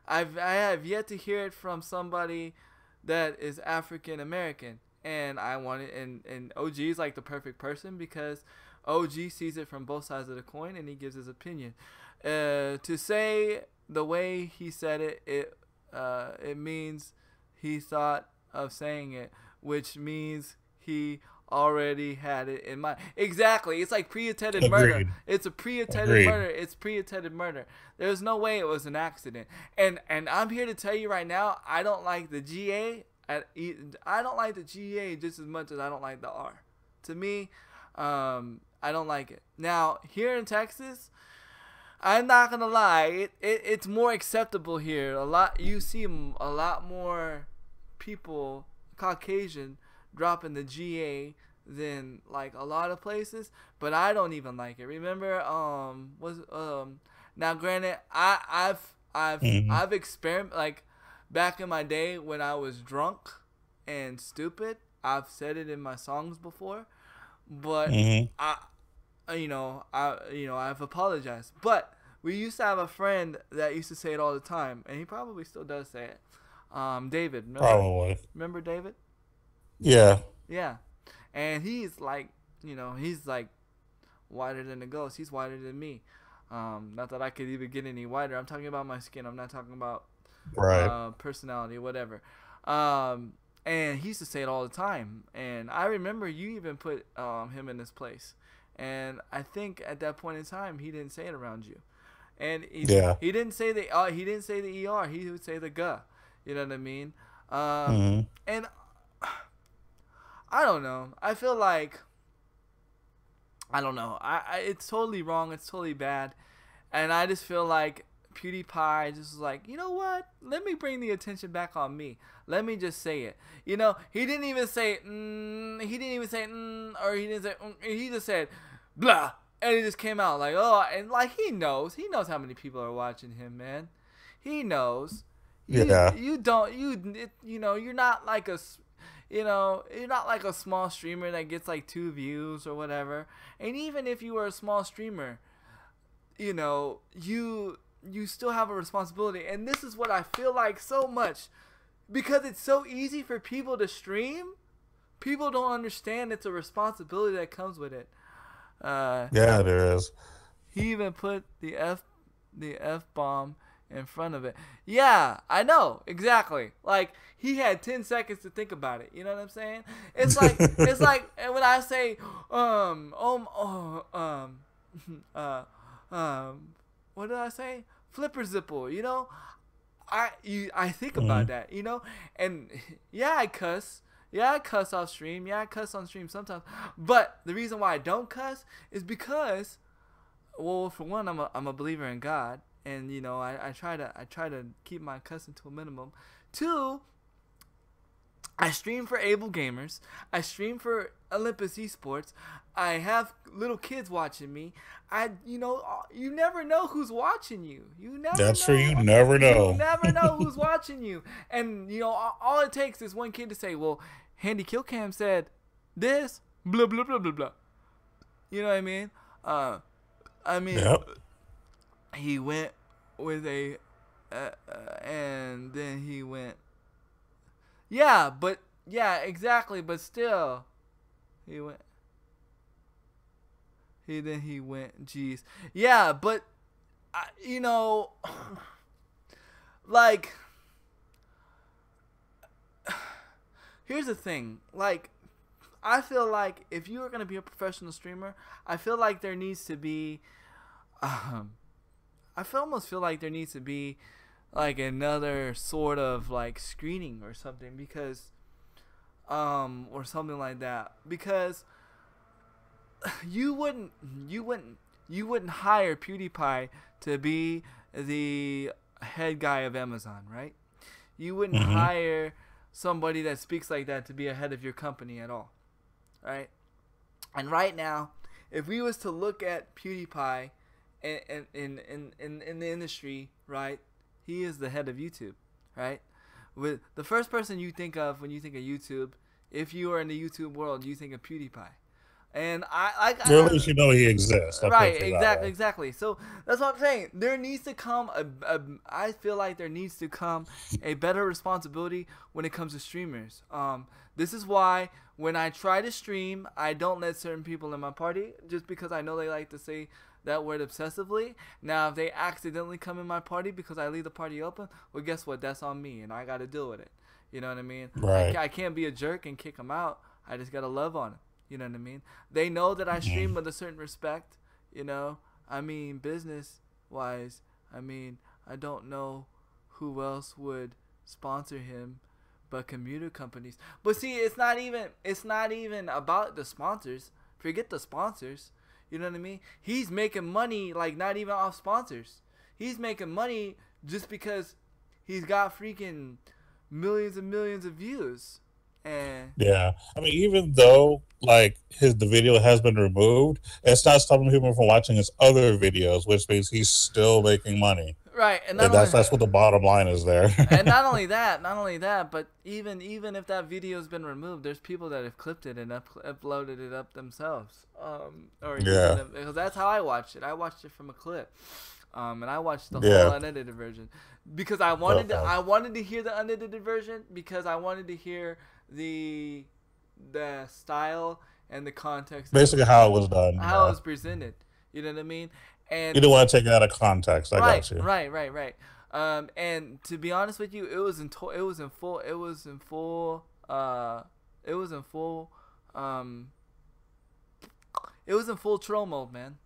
[SPEAKER 1] I have yet to hear it from somebody that is African American. And I wanted, and OG is like the perfect person because OG sees it from both sides of the coin and he gives his opinion. To say the way he said it, it means he thought of saying it, which means he already had it in mind. Exactly. It's like pre-intended murder. It's a pre-intended murder. It's pre-intended murder. There's no way it was an accident. And I'm here to tell you right now, I don't like the GA. I don't like the GA just as much as I don't like the R. To me, I don't like it. Now, here in Texas, I'm not gonna lie, it's more acceptable here. You see a lot more people, Caucasian, dropping the GA than like a lot of places. But I don't even like it. Remember, now granted, I've experimented, like, back in my day when I was drunk and stupid, I've said it in my songs before, but I've apologized. But we used to have a friend that used to say it all the time, and he probably still does say it. David, remember David?
[SPEAKER 2] Yeah.
[SPEAKER 1] Yeah, and he's like whiter than the ghost. He's whiter than me. Not that I could even get any whiter. I'm talking about my skin. I'm not talking about
[SPEAKER 2] Right.
[SPEAKER 1] personality, whatever. And he used to say it all the time. And I remember you even put him in this place. And I think at that point in time, he didn't say it around you. And
[SPEAKER 2] Yeah.
[SPEAKER 1] he didn't say the ER. He would say the G. You know what I mean?
[SPEAKER 2] Hmm.
[SPEAKER 1] And I don't know. I feel like I don't know. It's totally wrong. It's totally bad. And I just feel like PewDiePie just was like, you know what? Let me bring the attention back on me. Let me just say it. You know, he didn't even say he didn't even say or he didn't say he just said blah, and it just came out like, oh, and like he knows how many people are watching him, man. He knows.
[SPEAKER 2] Yeah.
[SPEAKER 1] You don't you know, you're not like you're not like a small streamer that gets like 2 views or whatever. And even if you were a small streamer, you know, you still have a responsibility. And this is what I feel like so much, because it's so easy for people to stream. People don't understand it's a responsibility that comes with it.
[SPEAKER 2] Yeah, there is.
[SPEAKER 1] He even put the F bomb in front of it. Yeah, I know exactly. Like he had 10 seconds to think about it. You know what I'm saying? It's like and when I say what did I say? Flipper zipple. You know, I think about that. You know, and yeah, I cuss. Yeah, I cuss off stream. Yeah, I cuss on stream sometimes. But the reason why I don't cuss is because, well, for one, I'm a believer in God, and you know, I try to keep my cussing to a minimum. Two, I stream for Able Gamers. I stream for Olympus Esports. I have little kids watching me. You know, you never know who's watching you.
[SPEAKER 2] That's true. You never know.
[SPEAKER 1] You never know who's watching you. And you know, all it takes is one kid to say, "Well, Handy Killcam said this, blah blah blah blah blah." You know what I mean?
[SPEAKER 2] Yep.
[SPEAKER 1] He went with a, and then he went. Yeah, but yeah, exactly. But still, he went. He went. Jeez. Yeah, but you know, like, here's the thing. Like, I feel like if you are gonna be a professional streamer, I feel like there needs to be, almost feel like there needs to be like another sort of like screening or something, because or something like that, because you wouldn't hire PewDiePie to be the head guy of Amazon, right? You wouldn't hire somebody that speaks like that to be a head of your company at all, right? And right now, if we was to look at PewDiePie in the industry, right? He is the head of YouTube, right? With the first person you think of when you think of YouTube, if you are in the YouTube world, you think of PewDiePie. And at
[SPEAKER 2] least you know he exists.
[SPEAKER 1] Right, exactly. So that's what I'm saying. There needs to come I feel like there needs to come a better responsibility when it comes to streamers. This is why when I try to stream, I don't let certain people in my party, just because I know they like to say that word obsessively. Now, if they accidentally come in my party because I leave the party open, well, guess what? That's on me, and I got to deal with it. You know what I mean?
[SPEAKER 2] Right.
[SPEAKER 1] I can't be a jerk and kick them out. I just got to love on them. You know what I mean? They know that I stream with a certain respect. You know, I mean, business-wise, I mean, I don't know who else would sponsor him but computer companies. But see, it's not even about the sponsors. Forget the sponsors. You know what I mean? He's making money like not even off sponsors. He's making money just because he's got freaking millions and millions of views. And
[SPEAKER 2] yeah, I mean, even though like the video has been removed, it's not stopping people from watching his other videos, which means he's still making money.
[SPEAKER 1] Right, and
[SPEAKER 2] that's what the bottom line is there.
[SPEAKER 1] And not only that, but even if that video's been removed, there's people that have clipped it and uploaded it up themselves. Because that's how I watched it. I watched it from a clip, and I watched the whole unedited version because I wanted to hear the unedited version, because I wanted to hear the style and the context.
[SPEAKER 2] Basically, how it was done,
[SPEAKER 1] how it was presented. You know what I mean? And
[SPEAKER 2] you didn't want to take it out of context. I got you.
[SPEAKER 1] Right. And to be honest with you, it was in full troll mode, man.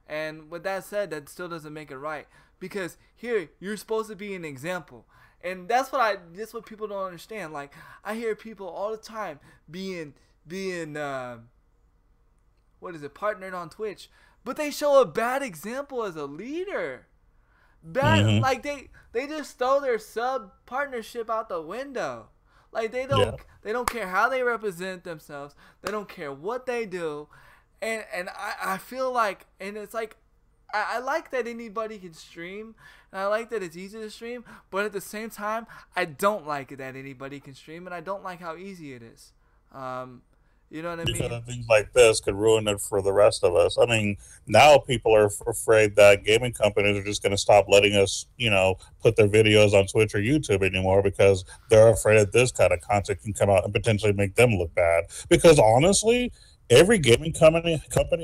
[SPEAKER 1] And with that said, that still doesn't make it right, because here you're supposed to be an example. And that's what people don't understand. Like, I hear people all the time being partnered on Twitch, but they show a bad example as a leader. Bad, like they just throw their sub partnership out the window. Like they don't care how they represent themselves. They don't care what they do. And I feel like, and it's like, I like that anybody can stream, and I like that it's easy to stream, but at the same time, I don't like it that anybody can stream, and I don't like how easy it is. You know what I mean?
[SPEAKER 2] Because things like this could ruin it for the rest of us. I mean, now people are afraid that gaming companies are just going to stop letting us, put their videos on Twitch or YouTube anymore, because they're afraid that this kind of content can come out and potentially make them look bad. Because honestly, every gaming company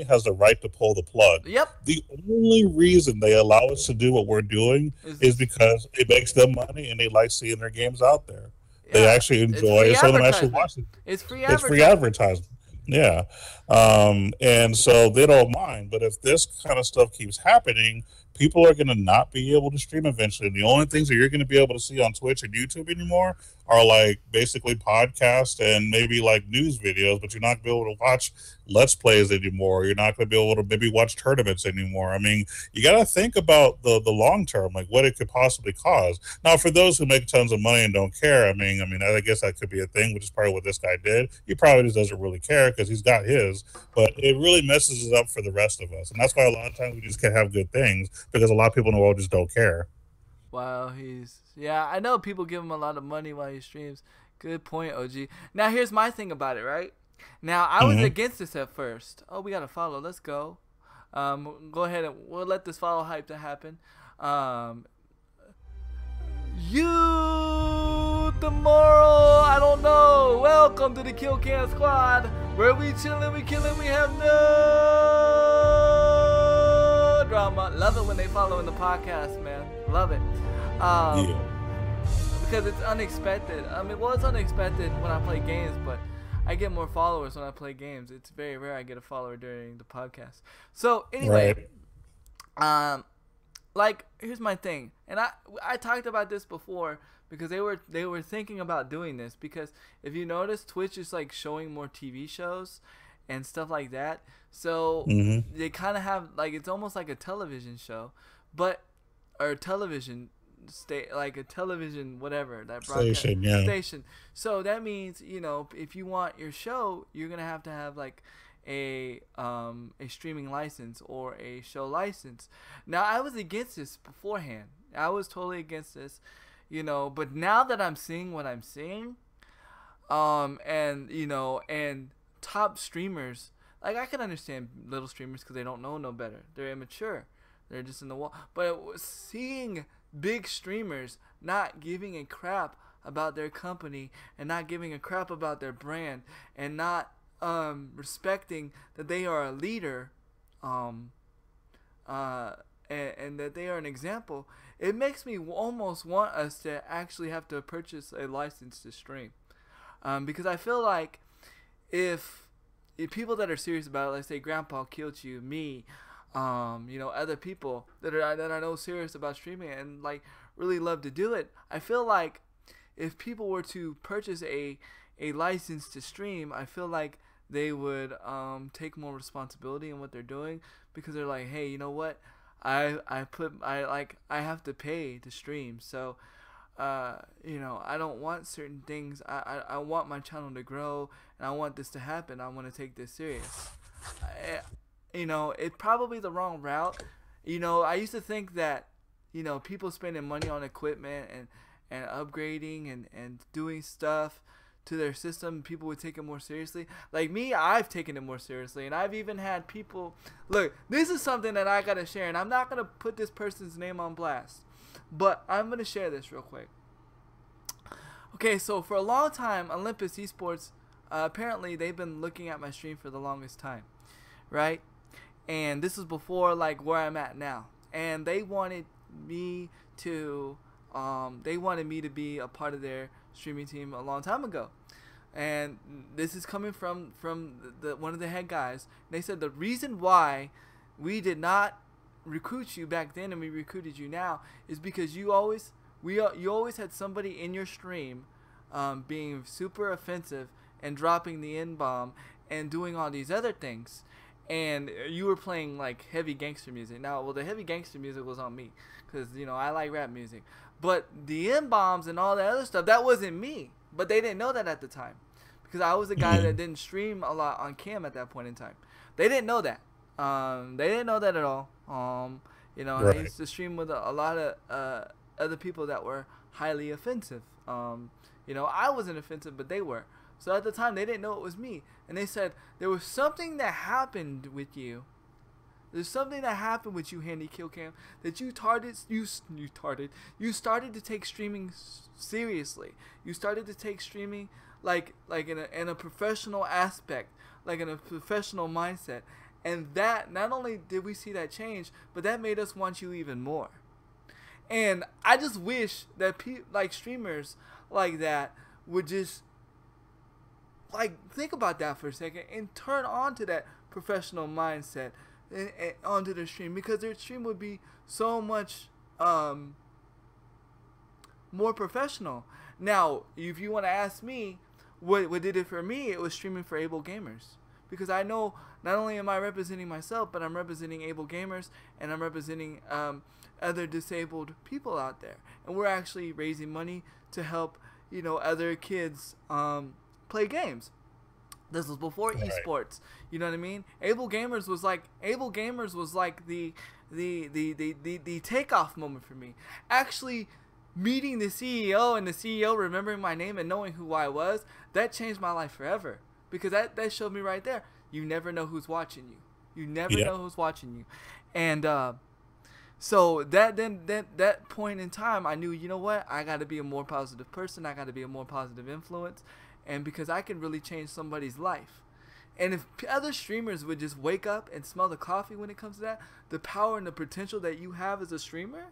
[SPEAKER 2] has the right to pull the plug.
[SPEAKER 1] Yep.
[SPEAKER 2] The only reason they allow us to do what we're doing is because it makes them money and they like seeing their games out there. Yeah. They actually enjoy it, so them actually watch it.
[SPEAKER 1] It's free
[SPEAKER 2] advertising. Yeah. And so they don't mind. But if this kind of stuff keeps happening, people are going to not be able to stream eventually. And the only things that you're going to be able to see on Twitch and YouTube anymore are like basically podcasts and maybe like news videos, but you're not going to be able to watch Let's Plays anymore. You're not going to be able to maybe watch tournaments anymore. I mean, you got to think about the long term, like what it could possibly cause. Now, for those who make tons of money and don't care, I mean, I guess that could be a thing, which is probably what this guy did. He probably just doesn't really care because he's got his, but it really messes it up for the rest of us. And that's why a lot of times we just can't have good things, because a lot of people in the world just don't care.
[SPEAKER 1] Wow, I know people give him a lot of money while he streams. Good point, OG. Now, here's my thing about it, right? Now, I was against this at first. Oh, we got to follow. Let's go. Go ahead and we'll let this follow hype to happen. Tomorrow, I don't know. Welcome to the Kill Cam Squad, where we chillin', we killin', we have no drama. Love it when they follow in the podcast, man. Love it. Because it's unexpected. It's unexpected when I play games, but I get more followers when I play games. It's very rare I get a follower during the podcast. So anyway, like, here's my thing, and I talked about this before, because they were thinking about doing this, because if you notice, Twitch is like showing more TV shows and stuff like that. So they kind of have, like, it's almost like a television show, or television like a television whatever that station. So that means, if you want your show, you're gonna have to have like a streaming license or a show license. Now, I was against this beforehand. I was totally against this, but now that I'm seeing what I'm seeing, and top streamers, like, I can understand little streamers because they don't know no better. They're immature. They're just in the wall. But seeing big streamers not giving a crap about their company and not giving a crap about their brand and not respecting that they are a leader, and that they are an example, it makes me almost want us to actually have to purchase a license to stream, because I feel like if people that are serious about it, like say Grandpa Killed You, me, other people that I know serious about streaming and like really love to do it, I feel like if people were to purchase a license to stream, I feel like they would take more responsibility in what they're doing, because they're like, hey, you know what, I have to pay to stream, so I don't want certain things. I want my channel to grow, and I want this to happen. I want to take this serious. It's probably the wrong route. I used to think that people spending money on equipment and upgrading and doing stuff to their system, people would take it more seriously. Like me, I've taken it more seriously, and I've even had people look. This is something that I gotta share, and I'm not gonna put this person's name on blast, but I'm gonna share this real quick. Okay, so for a long time, Olympus Esports, apparently they've been looking at my stream for the longest time, right? And this is before like where I'm at now, and they wanted me to they wanted me to be a part of their streaming team a long time ago. And this is coming from the one of the head guys. They said the reason why we did not recruit you back then and we recruited you now is because you always had somebody in your stream being super offensive and dropping the N-bomb and doing all these other things, and you were playing like heavy gangster music. Now, well, the heavy gangster music was on me because I like rap music, but the N-bombs and all that other stuff, that wasn't me. But they didn't know that at the time because I was a guy that didn't stream a lot on cam at that point in time. They didn't know that. They didn't know that at all. Right. I used to stream with a lot of other people that were highly offensive. I wasn't offensive, but they were. So at the time, they didn't know it was me. And they said, there was something that happened with you. There's something that happened with you, Handy Kill Cam, that you started to take streaming seriously. You started to take streaming like in a professional aspect, like in a professional mindset. And that, not only did we see that change, but that made us want you even more. And I just wish that streamers like that would just think about that for a second and turn on to that professional mindset and onto their stream, because their stream would be so much more professional. Now, if you want to ask me what did it for me, it was streaming for Able Gamers, because I know not only am I representing myself, but I'm representing Able Gamers, and I'm representing other disabled people out there, and we're actually raising money to help other kids play games. This was before esports. You know what I mean? Able Gamers was like the takeoff moment for me. Actually meeting the CEO and the CEO remembering my name and knowing who I was, that changed my life forever. Because that showed me right there, you never know who's watching you. You never know who's watching you. And so that point in time, I knew, you know what? I got to be a more positive person. I got to be a more positive influence. And because I can really change somebody's life. And if other streamers would just wake up and smell the coffee when it comes to that, the power and the potential that you have as a streamer,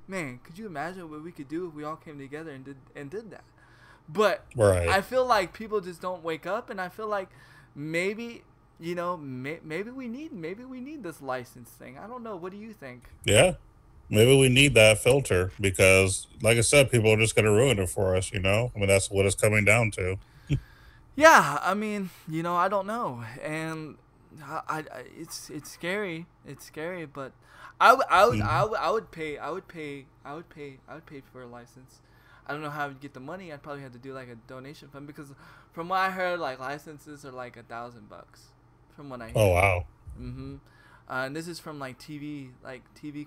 [SPEAKER 1] man, could you imagine what we could do if we all came together and did that? But I feel like people just don't wake up, and I feel like maybe maybe we need this license thing. I don't know. What do you think?
[SPEAKER 2] Yeah. Maybe we need that filter because, like I said, people are just going to ruin it for us, I mean, that's what it's coming down to.
[SPEAKER 1] Yeah, I mean, I don't know. And it's scary. It's scary, but I would pay for a license. I don't know how I would get the money. I'd probably have to do like a donation fund, because from what I heard, like licenses are like $1,000 from what I heard.
[SPEAKER 2] Oh, wow.
[SPEAKER 1] Mm-hmm. And this is from like TV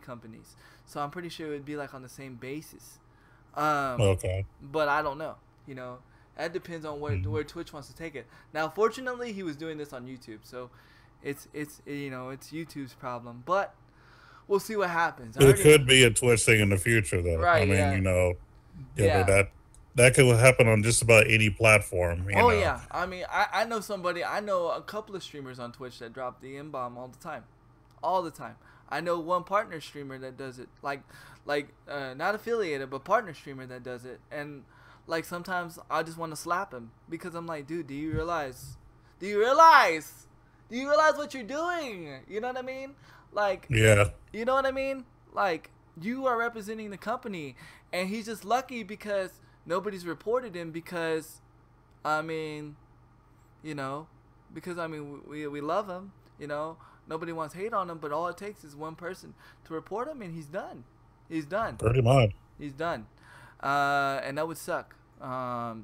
[SPEAKER 1] companies, so I'm pretty sure it would be like on the same basis.
[SPEAKER 2] Okay.
[SPEAKER 1] But I don't know. That depends on where Twitch wants to take it. Now, fortunately, he was doing this on YouTube, so it's YouTube's problem. But we'll see what happens.
[SPEAKER 2] It could be a Twitch thing in the future, though.
[SPEAKER 1] Right.
[SPEAKER 2] I mean, that could happen on just about any platform.
[SPEAKER 1] Yeah. I mean, I know a couple of streamers on Twitch that drop the N-bomb all the time. I know one partner streamer that does it, like not affiliated, but partner streamer that does it. And like sometimes I just want to slap him, because I'm like, dude, do you realize what you're doing? You know what I mean? Like,
[SPEAKER 2] yeah.
[SPEAKER 1] You know what I mean? Like, you are representing the company, and he's just lucky because nobody's reported him, because we love him, Nobody wants hate on him, but all it takes is one person to report him, and he's done.
[SPEAKER 2] Pretty much.
[SPEAKER 1] He's done. And that would suck. But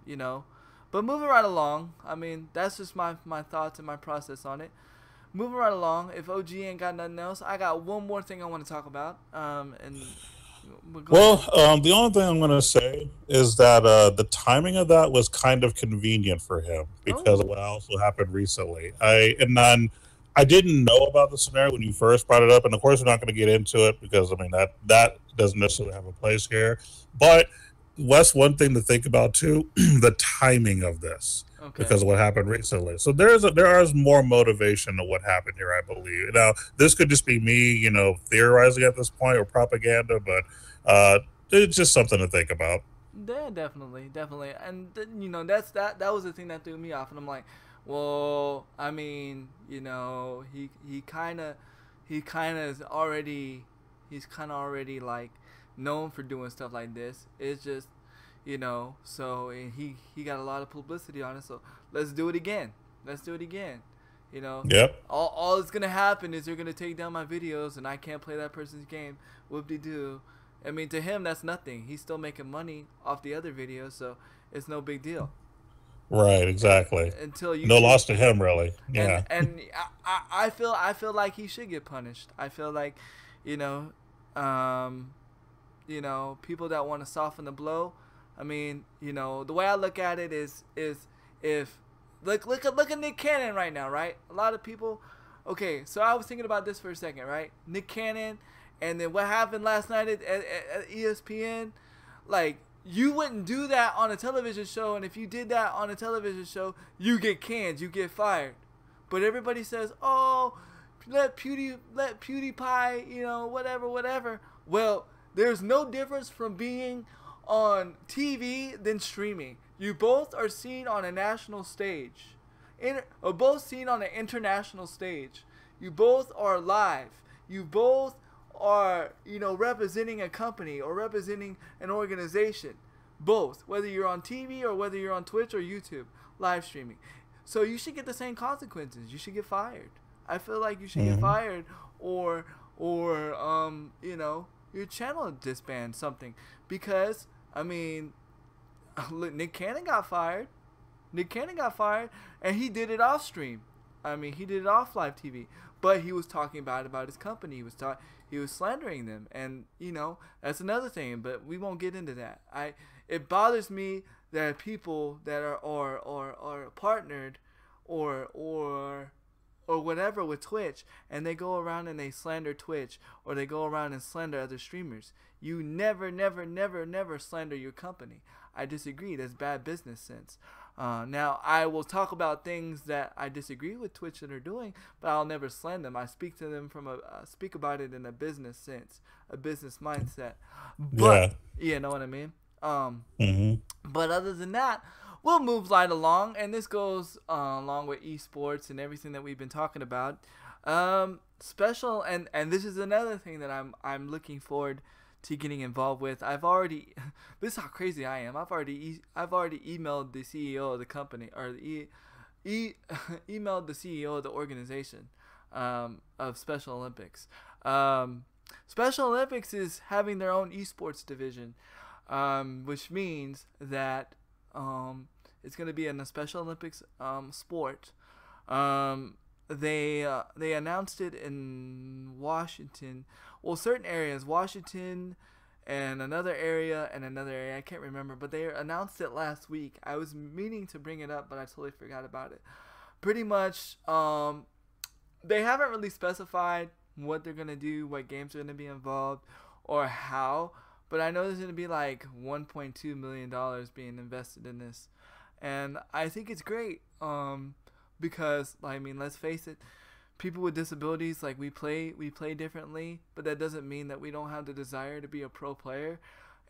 [SPEAKER 1] moving right along, I mean, that's just my thoughts and my process on it. Moving right along, if OG ain't got nothing else, I got one more thing I want to talk about.
[SPEAKER 2] The only thing I'm going to say is that the timing of that was kind of convenient for him, because of what also happened recently. I didn't know about the scenario when you first brought it up, and of course we're not going to get into it because I mean that doesn't necessarily have a place here. But that's one thing to think about too: the timing of this.
[SPEAKER 1] Okay.
[SPEAKER 2] because of what happened recently. So there is more motivation to what happened here, I believe. Now, this could just be me, theorizing at this point or propaganda, but it's just something to think about.
[SPEAKER 1] Yeah, definitely, definitely, and that was the thing that threw me off, and I'm like, well, I mean, he kind of is already he's kind of already like known for doing stuff like this. It's just, so and he got a lot of publicity on it, so let's do it again. Let's do it again. You know,
[SPEAKER 2] Yep.
[SPEAKER 1] all that's gonna happen is they're gonna take down my videos, and I can't play that person's game. Whoop de doo. I mean, to him, that's nothing. He's still making money off the other videos, so it's no big deal.
[SPEAKER 2] Right. Exactly.
[SPEAKER 1] Until
[SPEAKER 2] No
[SPEAKER 1] YouTube,
[SPEAKER 2] loss to him, really.
[SPEAKER 1] and
[SPEAKER 2] Yeah.
[SPEAKER 1] and I feel like he should get punished. I feel like, you know, um, people that want to soften the blow. I mean, the way I look at it is if look at Nick Cannon right now, right? A lot of people. Okay, so I was thinking about this for a second, right? Nick Cannon, and then what happened last night at ESPN, like. You wouldn't do that on a television show, and if you did that on a television show, you get canned, you get fired. But everybody says, "Oh, let PewDiePie, whatever, whatever." Well, there's no difference from being on TV than streaming. You both are seen on a national stage, or both seen on an international stage. You both are live. You both are, representing a company or representing an organization. Both, whether you're on TV or whether you're on Twitch or YouTube, live streaming. So you should get the same consequences. You should get fired. I feel like you should get
[SPEAKER 2] Hmm.
[SPEAKER 1] fired, or your channel disband something, because I mean, Nick Cannon got fired. Nick Cannon got fired, and he did it off stream. I mean, he did it off live TV, but he was talking about his company. He was slandering them, and that's another thing. But we won't get into that. It bothers me that people that are partnered, or whatever with Twitch, and they go around and they slander Twitch, or they go around and slander other streamers. You never, never, never, never slander your company. I disagree. That's bad business sense. Now, I will talk about things that I disagree with Twitch that are doing, but I'll never slander them. I speak to them speak about it in a business sense, a business mindset. But
[SPEAKER 2] Yeah.
[SPEAKER 1] you know what I mean.
[SPEAKER 2] Hmm.
[SPEAKER 1] But other than that, we'll move right along, and this goes along with esports and everything that we've been talking about. Special, and this is another thing that I'm looking forward to getting involved with. I've already this is how crazy I am. I've already emailed the CEO of the company, or emailed the CEO of the organization, of Special Olympics. Special Olympics is having their own esports division, which means that it's going to be in the Special Olympics sport. They announced it in Washington. Well, certain areas, Washington, and another area, and another area. I can't remember, but they announced it last week. I was meaning to bring it up, but I totally forgot about it. Pretty much, they haven't really specified what they're gonna do, what games are gonna be involved, or how. But I know there's gonna be like $1.2 million being invested in this, and I think it's great. Because I mean, let's face it, people with disabilities, like, we play differently, but that doesn't mean that we don't have the desire to be a pro player,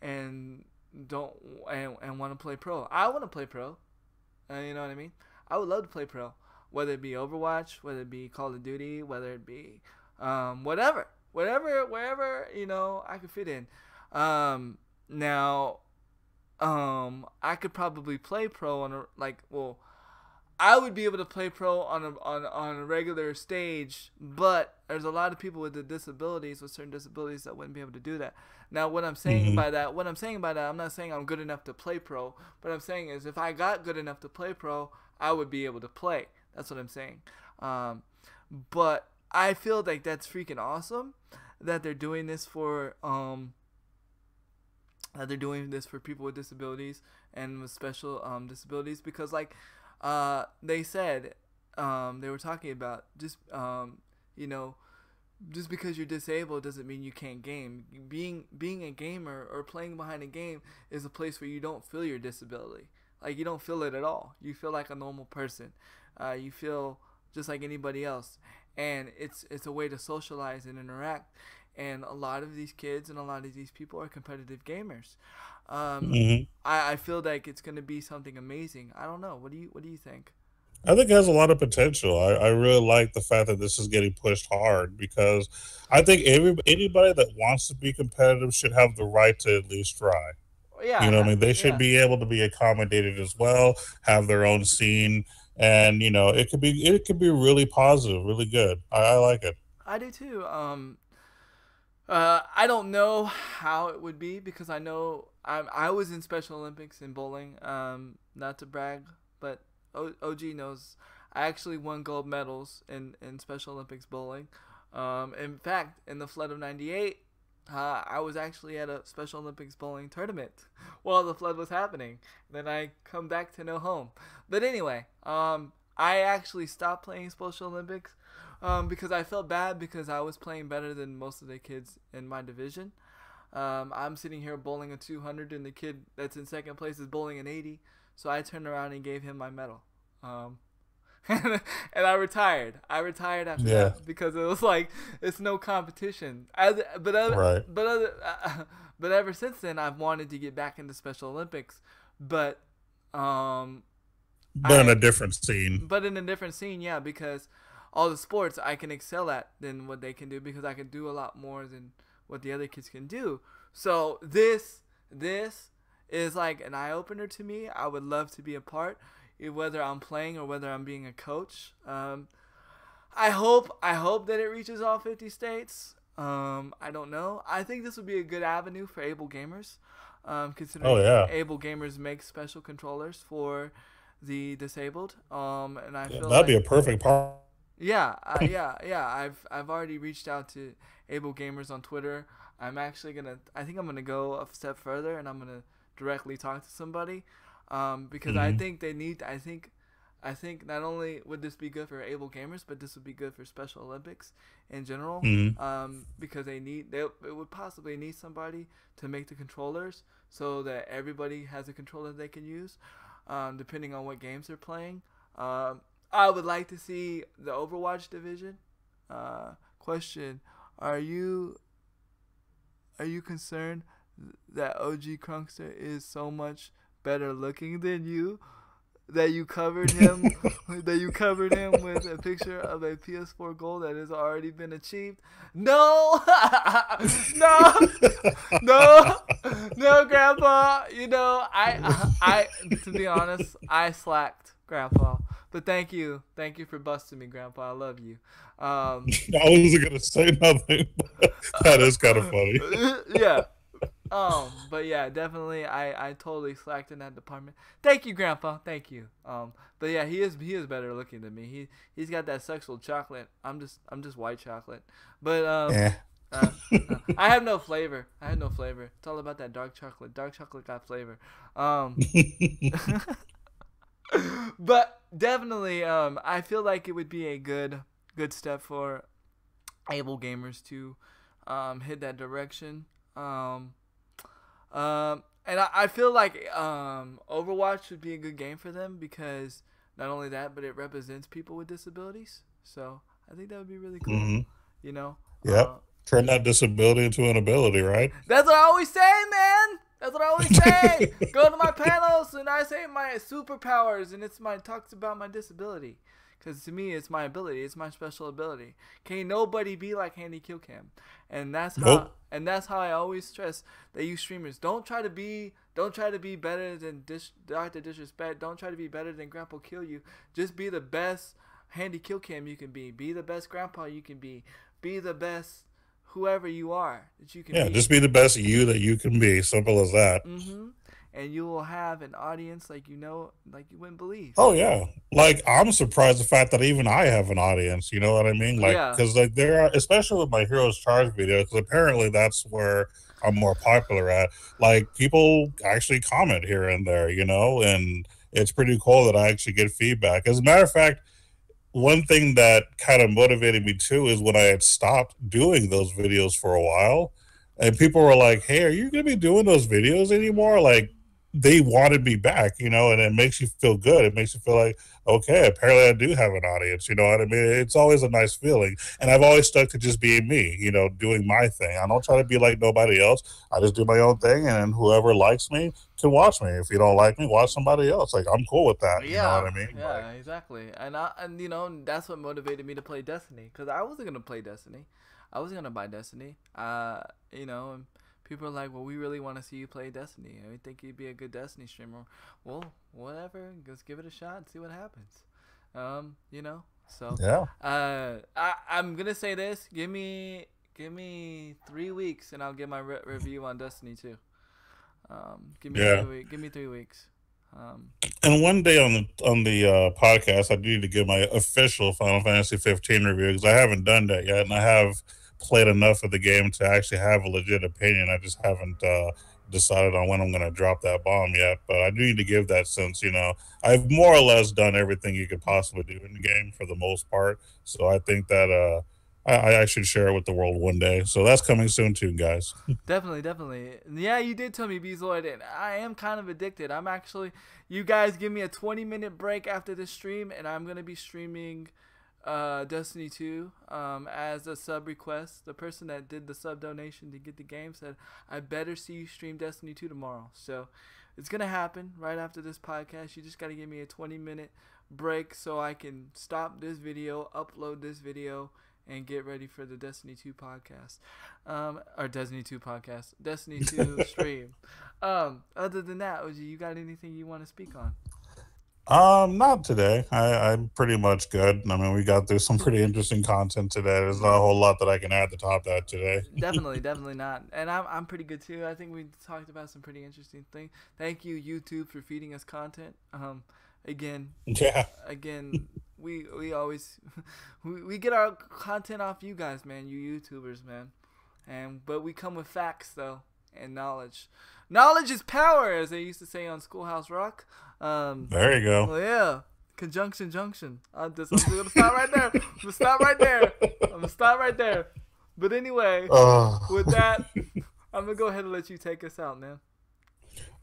[SPEAKER 1] and don't and want to play pro. I want to play pro. You know what I mean? I would love to play pro, whether it be Overwatch, whether it be Call of Duty, whether it be whatever, wherever I could fit in. Now, I could probably play pro on I would be able to play pro on a regular stage, but there's a lot of people with certain disabilities, that wouldn't be able to do that. Now,
[SPEAKER 2] Hmm.
[SPEAKER 1] what I'm saying by that, I'm not saying I'm good enough to play pro. What I'm saying is, if I got good enough to play pro, I would be able to play. That's what I'm saying. Um, but I feel like that's freaking awesome that they're doing this for people with disabilities and with special disabilities, because, like, they said, they were talking about, just you know just because you're disabled doesn't mean you can't game. Being a gamer or playing behind a game is a place where you don't feel your disability. Like you don't feel it at all. You feel like a normal person. You feel just like anybody else, and it's a way to socialize and interact. And a lot of these kids and a lot of these people are competitive gamers. Um,
[SPEAKER 2] Hmm.
[SPEAKER 1] I feel like it's gonna be something amazing. I don't know. What do you think?
[SPEAKER 2] I think it has a lot of potential. I really like the fact that this is getting pushed hard because I think anybody that wants to be competitive should have the right to at least try. You know what I
[SPEAKER 1] Yeah,
[SPEAKER 2] mean? They should
[SPEAKER 1] yeah.
[SPEAKER 2] be able to be accommodated as well, have their own scene, and it could be really positive, really good. I like it.
[SPEAKER 1] I do too. I don't know how it would be because I know I was in Special Olympics in bowling. Not to brag, but OG knows I actually won gold medals in Special Olympics bowling. In fact, in the flood of '98, I was actually at a Special Olympics bowling tournament while the flood was happening. Then I come back to no home. But anyway, I actually stopped playing Special Olympics because I felt bad because I was playing better than most of the kids in my division. I'm sitting here bowling a 200, and the kid that's in second place is bowling an 80. So I turned around and gave him my medal. Um, and I retired. I retired after
[SPEAKER 2] Yeah,
[SPEAKER 1] that because it was like it's no competition.
[SPEAKER 2] right.
[SPEAKER 1] But ever since then, I've wanted to get back into Special Olympics, but um,
[SPEAKER 2] But in
[SPEAKER 1] I
[SPEAKER 2] a different scene.
[SPEAKER 1] but in a different scene, yeah, because all the sports I can excel at than what they can do because I can do a lot more than what the other kids can do. So this is like an eye opener to me. I would love to be a part, whether I'm playing or whether I'm being a coach. I hope that it reaches all 50 states. I don't know. I think this would be a good avenue for able gamers,
[SPEAKER 2] Oh
[SPEAKER 1] considering
[SPEAKER 2] yeah,
[SPEAKER 1] able gamers make special controllers for the disabled. And I
[SPEAKER 2] yeah,
[SPEAKER 1] feel
[SPEAKER 2] that'd be
[SPEAKER 1] like
[SPEAKER 2] a perfect part.
[SPEAKER 1] yeah. I've already reached out to able gamers on Twitter. I think I'm gonna go a step further, and I'm gonna directly talk to somebody, because I
[SPEAKER 2] Hmm.
[SPEAKER 1] think they need. I think not only would this be good for able gamers, but this would be good for Special Olympics in general.
[SPEAKER 2] Hmm.
[SPEAKER 1] Because they it would possibly need somebody to make the controllers so that everybody has a controller they can use, depending on what games they're playing. I would like to see the Overwatch division. Question: Are you concerned that OG Crunkster is so much better looking than you? That you covered him, that you covered him with a picture of a PS4 goal that has already been achieved. No, no, no, no, Grandpa. To be honest, I slacked, Grandpa. But thank you for busting me, Grandpa. I love you. Um,
[SPEAKER 2] I wasn't gonna say nothing, but that is kind of funny.
[SPEAKER 1] yeah. But yeah, definitely, I totally slacked in that department. Thank you, Grandpa. Thank you. But yeah, he is better looking than me. He's got that sexual chocolate. I'm just white chocolate. But
[SPEAKER 2] Eh.
[SPEAKER 1] uh, I have no flavor. I have no flavor. It's all about that dark chocolate. Dark chocolate got flavor. Um, but definitely, I feel like it would be a good step for able gamers to hit that direction. Um, and I feel like Overwatch would be a good game for them because not only that, but it represents people with disabilities. So I think that would be really cool.
[SPEAKER 2] Hmm.
[SPEAKER 1] You know,
[SPEAKER 2] Yep. Turn that disability into an ability, right?
[SPEAKER 1] that's what I always say, man. That's what I always say. Go to my panels and I say my superpowers, and talks about my disability. Because to me, it's my ability. It's my special ability. Can't nobody be like Handy Killcam, and
[SPEAKER 2] Nope.
[SPEAKER 1] that's how I always stress that you streamers don't try to be better than Doctor Disrespect. Don't try to be better than Grandpa Kill You. Just be the best Handy Killcam you can be. Be the best Grandpa you can be. Be the best whoever you are that you can
[SPEAKER 2] Yeah,
[SPEAKER 1] be.
[SPEAKER 2] just be the best you that you can be. Simple as that.
[SPEAKER 1] Mm-hmm. And you will have an audience like you wouldn't believe.
[SPEAKER 2] Oh yeah, like I'm surprised the fact that even I have an audience. You know what I mean? Like,
[SPEAKER 1] Yeah.
[SPEAKER 2] because like there are, especially with my Heroes Charge video, because apparently that's where I'm more popular at. Like people actually comment here and there, and it's pretty cool that I actually get feedback. As a matter of fact, one thing that kind of motivated me too is when I had stopped doing those videos for a while, and people were like, "Hey, are you gonna be doing those videos anymore?" Like, they wanted me back, and it makes you feel good. It makes you feel like, okay, apparently I do have an audience. You know what I mean? It's always a nice feeling. And I've always stuck to just being me, doing my thing. I don't try to be like nobody else. I just do my own thing, and whoever likes me can watch me. If you don't like me, watch somebody else. Like, I'm cool with that. You know what
[SPEAKER 1] Yeah,
[SPEAKER 2] I mean? Like,
[SPEAKER 1] yeah, exactly. And that's what motivated me to play Destiny, because I wasn't gonna play Destiny. I wasn't gonna buy Destiny. And people are like, well, we really want to see you play Destiny. And we think you'd be a good Destiny streamer. Well, whatever. Just give it a shot and see what happens. So
[SPEAKER 2] yeah.
[SPEAKER 1] I'm gonna say this. Give me 3 weeks, and I'll get my review on Destiny 2. Give me
[SPEAKER 2] Yeah.
[SPEAKER 1] 3 weeks. Give me 3 weeks.
[SPEAKER 2] And one day on the podcast, I do need to give my official Final Fantasy 15 review because I haven't done that yet, and I have played enough of the game to actually have a legit opinion. I just haven't decided on when I'm going to drop that bomb yet, but I do need to give that since I've more or less done everything you could possibly do in the game for the most part. So I think that I should share it with the world one day. So that's coming soon too, guys.
[SPEAKER 1] Definitely, definitely. Yeah, you did tell me, Bezoid, and I am kind of addicted. I'm actually, you guys give me a 20-minute break after this stream, and I'm going to be streaming Destiny 2 as a sub request. The person that did the sub donation to get the game said, I better see you stream Destiny 2 tomorrow. So it's going to happen right after this podcast. You just got to give me a 20-minute break so I can stop this video, upload this video, and get ready for the Destiny 2 podcast. Or Destiny 2 podcast. Destiny 2 stream. Other than that, OG, you got anything you want to speak on?
[SPEAKER 2] Not today. I'm pretty much good. I mean, we got through some pretty interesting content today. There's not a whole lot that I can add to top that today.
[SPEAKER 1] Definitely not. And I'm pretty good too. I think we talked about some pretty interesting things. Thank you, YouTube, for feeding us content. Again,
[SPEAKER 2] Yeah.
[SPEAKER 1] we always we get our content off you guys, man. You YouTubers, man. But we come with facts though, and knowledge. Knowledge is power, as they used to say on Schoolhouse Rock.
[SPEAKER 2] There you go.
[SPEAKER 1] Well, yeah. Conjunction junction. I'm gonna stop right there. I'm gonna stop right there. But anyway, with that, I'm gonna go ahead and let you take us out, man.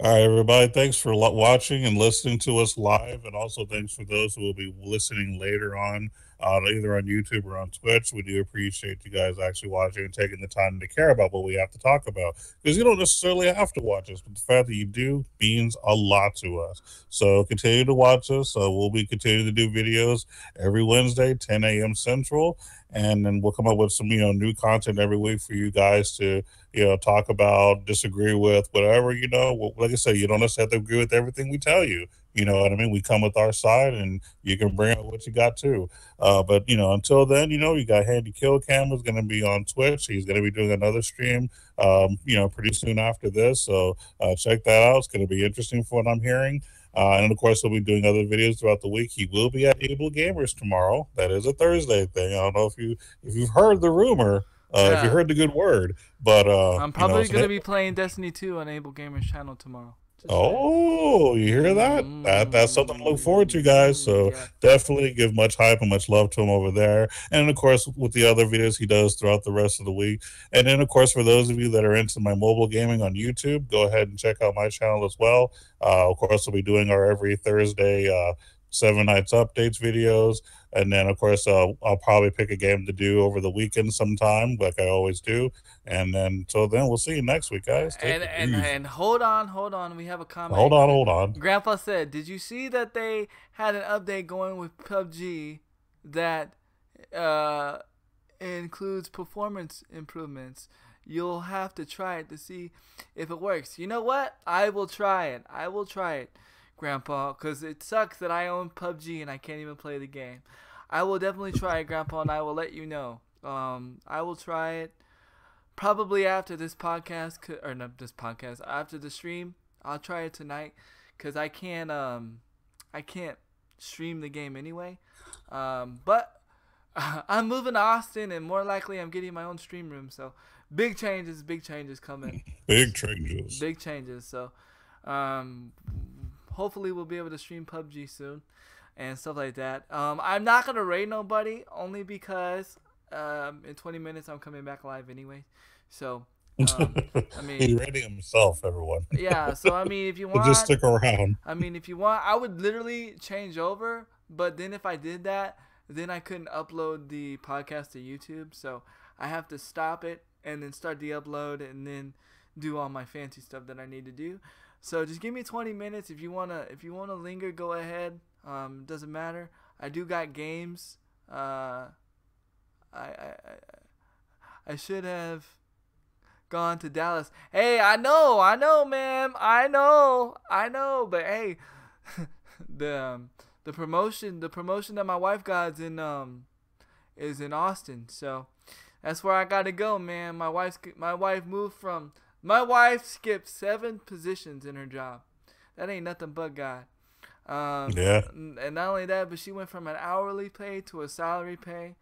[SPEAKER 2] All right, everybody. Thanks for watching and listening to us live, and also thanks for those who will be listening later on, either on YouTube or on Twitch. We do appreciate you guys actually watching and taking the time to care about what we have to talk about, because you don't necessarily have to watch us, but the fact that you do means a lot to us. So continue to watch us. We'll be continuing to do videos every Wednesday, 10 a.m. Central, and then we'll come up with some new content every week for you guys to talk about, disagree with, whatever. Like I said, you don't necessarily have to agree with everything we tell you. You know what I mean? We come with our side, and you can bring up what you got too. But until then, you got Handy Kill Cam is going to be on Twitch. He's going to be doing another stream, pretty soon after this. So check that out. It's going to be interesting for what I'm hearing. And of course, he'll be doing other videos throughout the week. He will be at Able Gamers tomorrow. That is a Thursday thing. I don't know if you've heard the rumor. If you heard the good word, but
[SPEAKER 1] I'm probably gonna be playing Destiny 2 on Able Gamers channel tomorrow.
[SPEAKER 2] Oh, you hear that? That's something to look forward to, guys. So
[SPEAKER 1] yeah.
[SPEAKER 2] Definitely give much hype and much love to him over there. And of course, with the other videos he does throughout the rest of the week. And then, of course, for those of you that are into my mobile gaming on YouTube, go ahead and check out my channel as well. Of course, we'll be doing our every Thursday 7 Nights Updates videos. And then, of course, I'll probably pick a game to do over the weekend sometime, like I always do. And then, until then, we'll see you next week, guys.
[SPEAKER 1] And hold on. We have a comment.
[SPEAKER 2] Hold on.
[SPEAKER 1] Grandpa said, did you see that they had an update going with PUBG that includes performance improvements? You'll have to try it to see if it works. You know what? I will try it. Grandpa, because it sucks that I own PUBG and I can't even play the game. I will definitely try it, Grandpa, and I will let you know. I will try it probably after this podcast, or not this podcast, after the stream. I'll try it tonight, because I can't stream the game anyway. But I'm moving to Austin, and more likely I'm getting my own stream room. So big changes coming.
[SPEAKER 2] Big changes. So
[SPEAKER 1] hopefully we'll be able to stream PUBG soon and stuff like that. I'm not going to raid nobody, only because in 20 minutes I'm coming back live anyway. So I
[SPEAKER 2] He's
[SPEAKER 1] mean,
[SPEAKER 2] rating himself, everyone.
[SPEAKER 1] yeah. So I mean, if you
[SPEAKER 2] So just
[SPEAKER 1] want,
[SPEAKER 2] stick around.
[SPEAKER 1] I would literally change over. But then if I did that, then I couldn't upload the podcast to YouTube. So I have to stop it and then start the upload and then do all my fancy stuff that I need to do. So just give me 20 minutes if you wanna linger, go ahead. Doesn't matter. I do got games. I should have gone to Dallas. Hey, I know, man, I know. But hey, the promotion that my wife got is in Austin. So that's where I gotta go, man. My wife skipped 7 positions in her job. That ain't nothing but God.
[SPEAKER 2] Yeah.
[SPEAKER 1] And not only that, but she went from an hourly pay to a salary pay,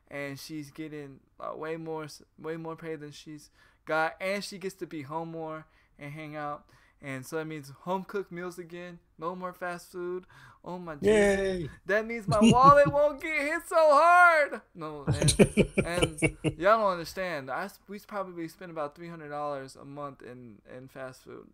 [SPEAKER 1] and she's getting way more pay than she's got, and she gets to be home more and hang out. And so that means home cooked meals again, no more fast food. Oh my Jesus.
[SPEAKER 2] Yay.
[SPEAKER 1] That means my wallet won't get hit so hard. No, and y'all don't understand. We probably spend about $300 a month in fast food.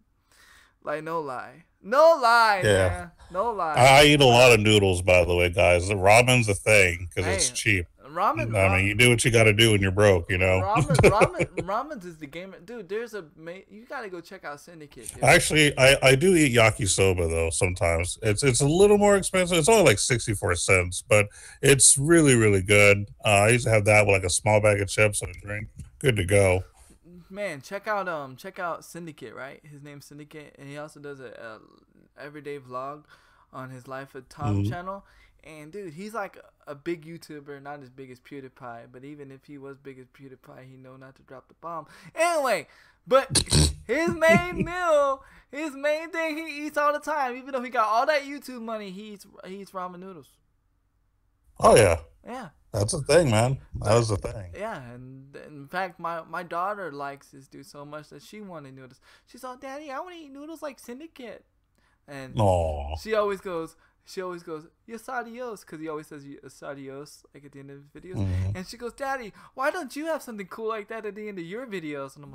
[SPEAKER 1] Like no lie,
[SPEAKER 2] Yeah.
[SPEAKER 1] man, no lie.
[SPEAKER 2] I eat a lot of noodles, by the way, guys. The ramen's a thing because it's
[SPEAKER 1] Hey,
[SPEAKER 2] cheap.
[SPEAKER 1] ramen,
[SPEAKER 2] I mean, you do what you got to do when you're broke, you know.
[SPEAKER 1] Ramen's is the game, dude. You gotta go check out Syndicate. Dude.
[SPEAKER 2] Actually, I do eat yakisoba though. Sometimes it's a little more expensive. It's only like 64 cents, but it's really really good. I used to have that with like a small bag of chips and a drink. Good to go.
[SPEAKER 1] Man, check out Syndicate, right? His name's Syndicate, and he also does a everyday vlog on his Life of Tom
[SPEAKER 2] Mhm.
[SPEAKER 1] channel. And dude, he's like a big YouTuber, not as big as PewDiePie, but even if he was big as PewDiePie, he know not to drop the bomb. Anyway, but his main thing he eats all the time, even though he got all that YouTube money, he eats ramen noodles.
[SPEAKER 2] Oh yeah,
[SPEAKER 1] Yeah.
[SPEAKER 2] that's a thing, man. That is a thing.
[SPEAKER 1] Yeah, and in fact, my daughter likes this dude so much that she wanted noodles. She's all, Daddy, I want to eat noodles like Syndicate. And
[SPEAKER 2] Oh,
[SPEAKER 1] she always goes, yes, adios, because he always says yes, adios, like at the end of his videos.
[SPEAKER 2] Mhm.
[SPEAKER 1] And she goes, Daddy, why don't you have something cool like that at the end of your videos? And I'm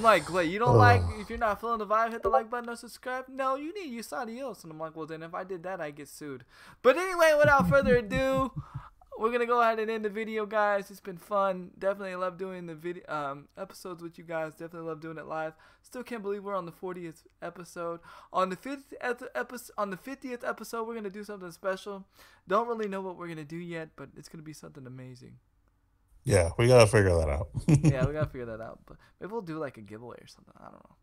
[SPEAKER 1] like, wait, you don't like, if you're not feeling the vibe, hit the like button or subscribe? No, you need yes, adios. And I'm like, well, then if I did that, I'd get sued. But anyway, without further ado, we're gonna go ahead and end the video, guys. It's been fun. Definitely love doing the video episodes with you guys. Definitely love doing it live. Still can't believe we're on the 40th episode. On the 50th episode, we're gonna do something special. Don't really know what we're gonna do yet, but it's gonna be something amazing.
[SPEAKER 2] yeah, we gotta figure that out.
[SPEAKER 1] Yeah, we gotta figure that out. But maybe we'll do like a giveaway or something. I don't know.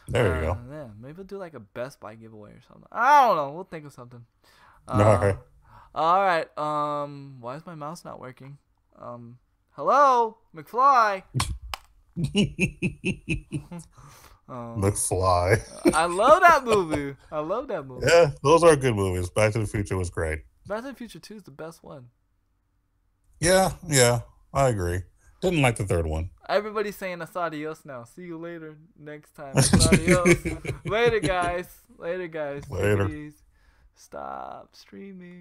[SPEAKER 2] There you go.
[SPEAKER 1] Yeah, maybe we'll do like a Best Buy giveaway or something. I don't know. We'll think of something.
[SPEAKER 2] All right.
[SPEAKER 1] All right. Why is my mouse not working? Hello, McFly.
[SPEAKER 2] McFly.
[SPEAKER 1] I love that movie. I love that movie.
[SPEAKER 2] Yeah, those are good movies. Back to the Future was great.
[SPEAKER 1] Back to the Future 2 is the best one.
[SPEAKER 2] Yeah, I agree. Didn't like the third one.
[SPEAKER 1] Everybody's saying adios now. See you later next time. Adios. Later, guys. Later, guys.
[SPEAKER 2] Later.
[SPEAKER 1] Please stop streaming.